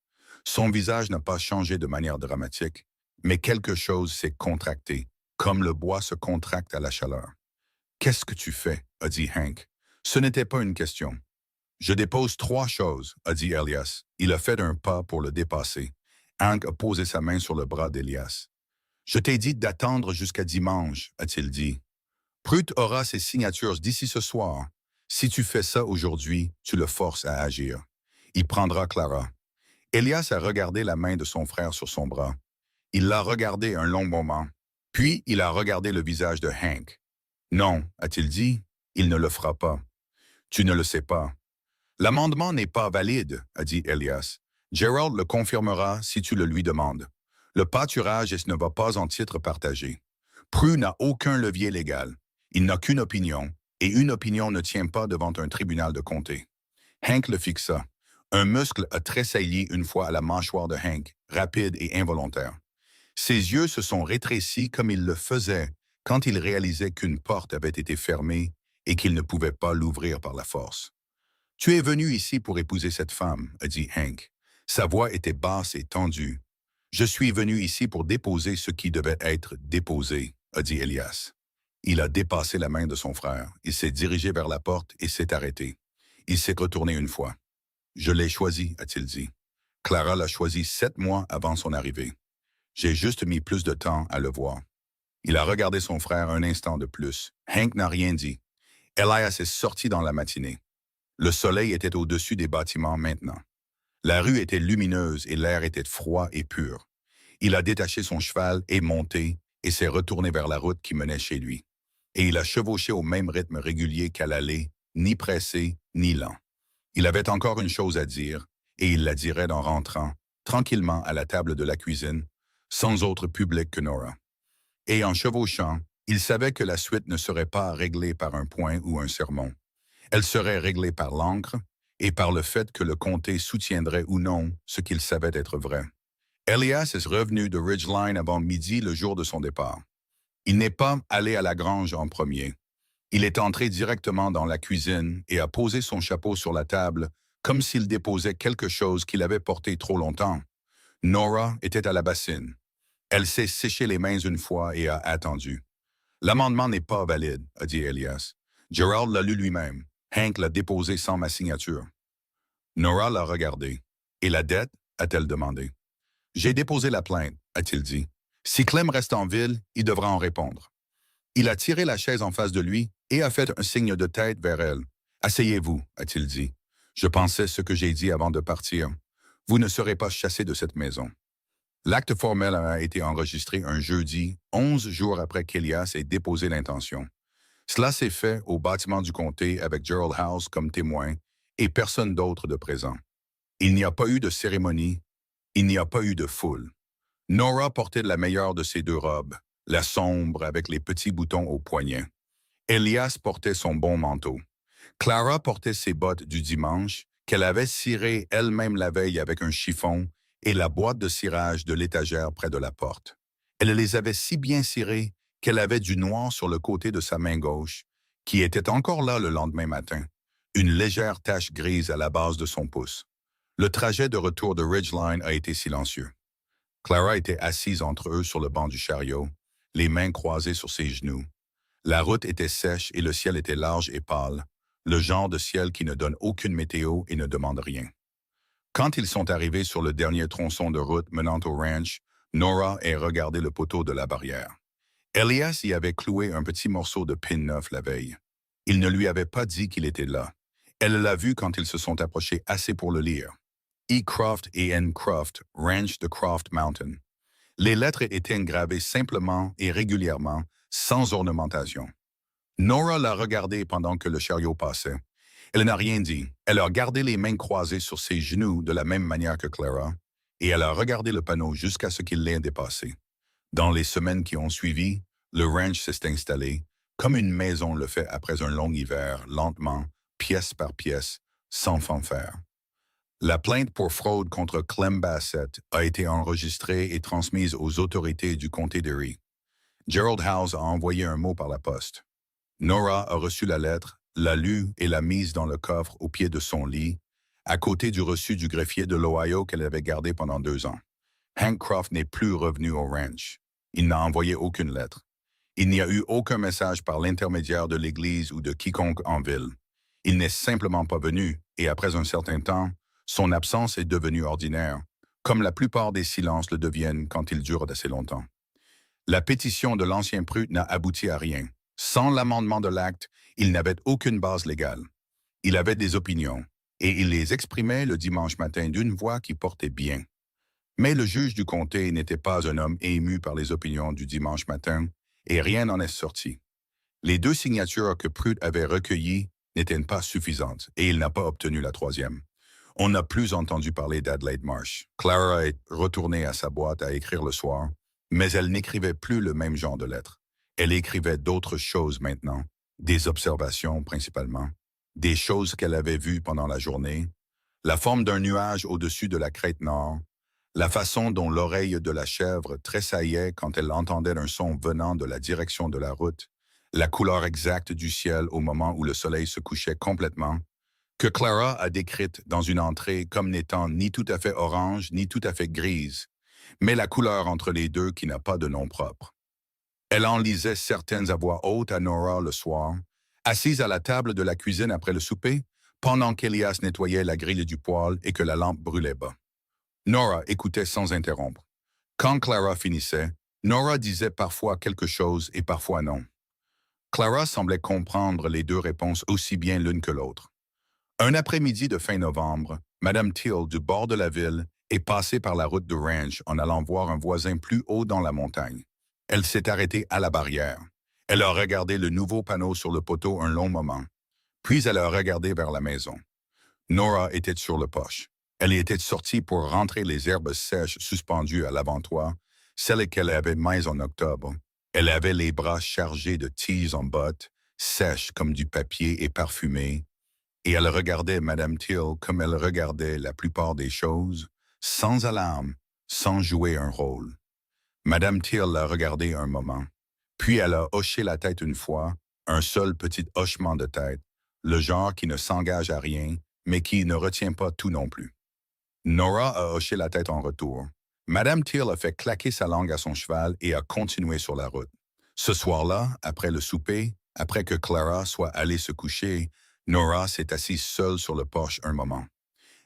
Speaker 1: Son visage n'a pas changé de manière dramatique, mais quelque chose s'est contracté, comme le bois se contracte à la chaleur. « Qu'est-ce que tu fais? » a dit Hank. Ce n'était pas une question. « Je dépose 3 choses, » a dit Elias. Il a fait un pas pour le dépasser. Hank a posé sa main sur le bras d'Elias. « Je t'ai dit d'attendre jusqu'à dimanche, » a-t-il dit. « Prut aura ses signatures d'ici ce soir. Si tu fais ça aujourd'hui, tu le forces à agir. Il prendra Clara. » Elias a regardé la main de son frère sur son bras. Il l'a regardé un long moment. Puis il a regardé le visage de Hank. « Non, a-t-il dit, il ne le fera pas. Tu ne le sais pas. »« L'amendement n'est pas valide, » a dit Elias. « Gerald le confirmera si tu le lui demandes. Le pâturage ne va pas en titre partagé. Prue n'a aucun levier légal. Il n'a qu'une opinion, et une opinion ne tient pas devant un tribunal de comté. » Hank le fixa. Un muscle a tressailli une fois à la mâchoire de Hank, rapide et involontaire. Ses yeux se sont rétrécis comme il le faisait quand il réalisait qu'une porte avait été fermée et qu'il ne pouvait pas l'ouvrir par la force. « Tu es venu ici pour épouser cette femme, » a dit Hank. Sa voix était basse et tendue. « Je suis venu ici pour déposer ce qui devait être déposé, » a dit Elias. Il a dépassé la main de son frère. Il s'est dirigé vers la porte et s'est arrêté. Il s'est retourné une fois. « Je l'ai choisi, » a-t-il dit. Clara l'a choisi 7 mois avant son arrivée. J'ai juste mis plus de temps à le voir. Il a regardé son frère un instant de plus. Hank n'a rien dit. Elias est sorti dans la matinée. Le soleil était au-dessus des bâtiments maintenant. La rue était lumineuse et l'air était froid et pur. Il a détaché son cheval et monté et s'est retourné vers la route qui menait chez lui. Et il a chevauché au même rythme régulier qu'à l'aller, ni pressé, ni lent. Il avait encore une chose à dire, et il la dirait en rentrant, tranquillement à la table de la cuisine, sans autre public que Nora. Et en chevauchant, il savait que la suite ne serait pas réglée par un point ou un sermon. Elle serait réglée par l'encre et par le fait que le comté soutiendrait ou non ce qu'il savait être vrai. Elias est revenu de Ridgeline avant midi le jour de son départ. Il n'est pas allé à la grange en premier. Il est entré directement dans la cuisine et a posé son chapeau sur la table comme s'il déposait quelque chose qu'il avait porté trop longtemps. Nora était à la bassine. Elle s'est séché les mains une fois et a attendu. « L'amendement n'est pas valide, » a dit Elias. « Gerald l'a lu lui-même. Hank l'a déposé sans ma signature. » Nora l'a regardé. « Et la dette? » a-t-elle demandé. « J'ai déposé la plainte, » a-t-il dit. « Si Clem reste en ville, il devra en répondre. » Il a tiré la chaise en face de lui et a fait un signe de tête vers elle. « Asseyez-vous, » a-t-il dit. « Je pensais ce que j'ai dit avant de partir. Vous ne serez pas chassé de cette maison. » L'acte formel a été enregistré un jeudi, 11 jours après qu'Elias ait déposé l'intention. Cela s'est fait au bâtiment du comté avec Gerald House comme témoin et personne d'autre de présent. Il n'y a pas eu de cérémonie, il n'y a pas eu de foule. Nora portait la meilleure de ses 2 robes, la sombre avec les petits boutons aux poignets. Elias portait son bon manteau. Clara portait ses bottes du dimanche, qu'elle avait cirées elle-même la veille avec un chiffon et la boîte de cirage de l'étagère près de la porte. Elle les avait si bien cirées qu'elle avait du noir sur le côté de sa main gauche, qui était encore là le lendemain matin, une légère tache grise à la base de son pouce. Le trajet de retour de Ridgeline a été silencieux. Clara était assise entre eux sur le banc du chariot, les mains croisées sur ses genoux. La route était sèche et le ciel était large et pâle, le genre de ciel qui ne donne aucune météo et ne demande rien. Quand ils sont arrivés sur le dernier tronçon de route menant au ranch, Nora a regardé le poteau de la barrière. Elias y avait cloué un petit morceau de pin neuf la veille. Il ne lui avait pas dit qu'il était là. Elle l'a vu quand ils se sont approchés assez pour le lire. E. Croft et N. Croft, Ranch de Croft Mountain. Les lettres étaient gravées simplement et régulièrement, sans ornementation. Nora l'a regardé pendant que le chariot passait. Elle n'a rien dit. Elle a gardé les mains croisées sur ses genoux de la même manière que Clara, et elle a regardé le panneau jusqu'à ce qu'il l'ait dépassé. Dans les semaines qui ont suivi, le ranch s'est installé, comme une maison le fait après un long hiver, lentement, pièce par pièce, sans fanfare. La plainte pour fraude contre Clem Bassett a été enregistrée et transmise aux autorités du comté d'Erie. Gerald House a envoyé un mot par la poste. Nora a reçu la lettre, l'a lue et l'a mise dans le coffre au pied de son lit, à côté du reçu du greffier de l'Ohio qu'elle avait gardé pendant 2 ans. Hank Croft n'est plus revenu au ranch. Il n'a envoyé aucune lettre. Il n'y a eu aucun message par l'intermédiaire de l'Église ou de quiconque en ville. Il n'est simplement pas venu, et après un certain temps, son absence est devenue ordinaire, comme la plupart des silences le deviennent quand ils durent assez longtemps. La pétition de l'ancien prude n'a abouti à rien. Sans l'amendement de l'acte, il n'avait aucune base légale. Il avait des opinions, et il les exprimait le dimanche matin d'une voix qui portait bien. Mais le juge du comté n'était pas un homme ému par les opinions du dimanche matin, et rien n'en est sorti. Les 2 signatures que Prude avait recueillies n'étaient pas suffisantes, et il n'a pas obtenu la 3e. On n'a plus entendu parler d'Adelaide Marsh. Clara est retournée à sa boîte à écrire le soir, mais elle n'écrivait plus le même genre de lettres. Elle écrivait d'autres choses maintenant, des observations principalement, des choses qu'elle avait vues pendant la journée, la forme d'un nuage au-dessus de la crête nord, la façon dont l'oreille de la chèvre tressaillait quand elle entendait un son venant de la direction de la route, la couleur exacte du ciel au moment où le soleil se couchait complètement, que Clara a décrite dans une entrée comme n'étant ni tout à fait orange ni tout à fait grise, mais la couleur entre les deux qui n'a pas de nom propre. Elle en lisait certaines à voix haute à Nora le soir, assise à la table de la cuisine après le souper, pendant qu'Elias nettoyait la grille du poêle et que la lampe brûlait bas. Nora écoutait sans interrompre. Quand Clara finissait, Nora disait parfois quelque chose et parfois non. Clara semblait comprendre les 2 réponses aussi bien l'une que l'autre. Un après-midi de fin novembre, Madame Teal, du bord de la ville, est passée par la route du ranch en allant voir un voisin plus haut dans la montagne. Elle s'est arrêtée à la barrière. Elle a regardé le nouveau panneau sur le poteau un long moment. Puis elle a regardé vers la maison. Nora était sur le porche. Elle était sortie pour rentrer les herbes sèches suspendues à l'avant-toit, celles qu'elle avait mises en octobre. Elle avait les bras chargés de tiges en bottes, sèches comme du papier et parfumées, et elle regardait Madame Teal comme elle regardait la plupart des choses, sans alarme, sans jouer un rôle. Madame Teal l'a regardé un moment, puis elle a hoché la tête une fois, un seul petit hochement de tête, le genre qui ne s'engage à rien, mais qui ne retient pas tout non plus. Nora a hoché la tête en retour. Madame Teal a fait claquer sa langue à son cheval et a continué sur la route. Ce soir-là, après le souper, après que Clara soit allée se coucher, Nora s'est assise seule sur le porche un moment.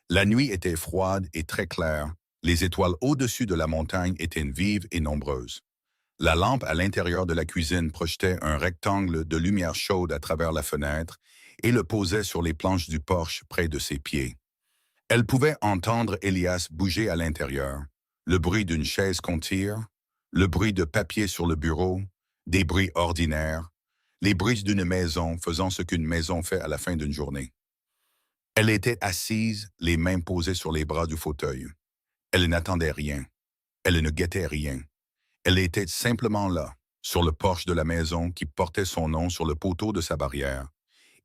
Speaker 1: La nuit était froide et très claire. Les étoiles au-dessus de la montagne étaient vives et nombreuses. La lampe à l'intérieur de la cuisine projetait un rectangle de lumière chaude à travers la fenêtre et le posait sur les planches du porche près de ses pieds. Elle pouvait entendre Elias bouger à l'intérieur, le bruit d'une chaise qu'on tire, le bruit de papier sur le bureau, des bruits ordinaires, les bruits d'une maison faisant ce qu'une maison fait à la fin d'une journée. Elle était assise, les mains posées sur les bras du fauteuil. Elle n'attendait rien. Elle ne guettait rien. Elle était simplement là, sur le porche de la maison qui portait son nom sur le poteau de sa barrière,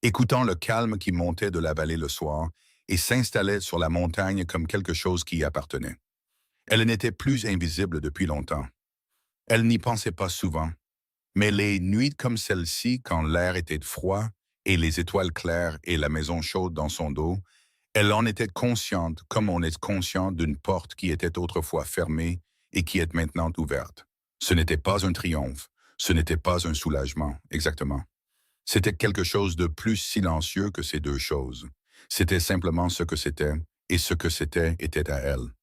Speaker 1: écoutant le calme qui montait de la vallée le soir et s'installait sur la montagne comme quelque chose qui y appartenait. Elle n'était plus invisible depuis longtemps. Elle n'y pensait pas souvent, mais les nuits comme celle-ci, quand l'air était froid et les étoiles claires et la maison chaude dans son dos, elle en était consciente comme on est conscient d'une porte qui était autrefois fermée et qui est maintenant ouverte. Ce n'était pas un triomphe, ce n'était pas un soulagement, exactement. C'était quelque chose de plus silencieux que ces deux choses. C'était simplement ce que c'était, et ce que c'était était à elle.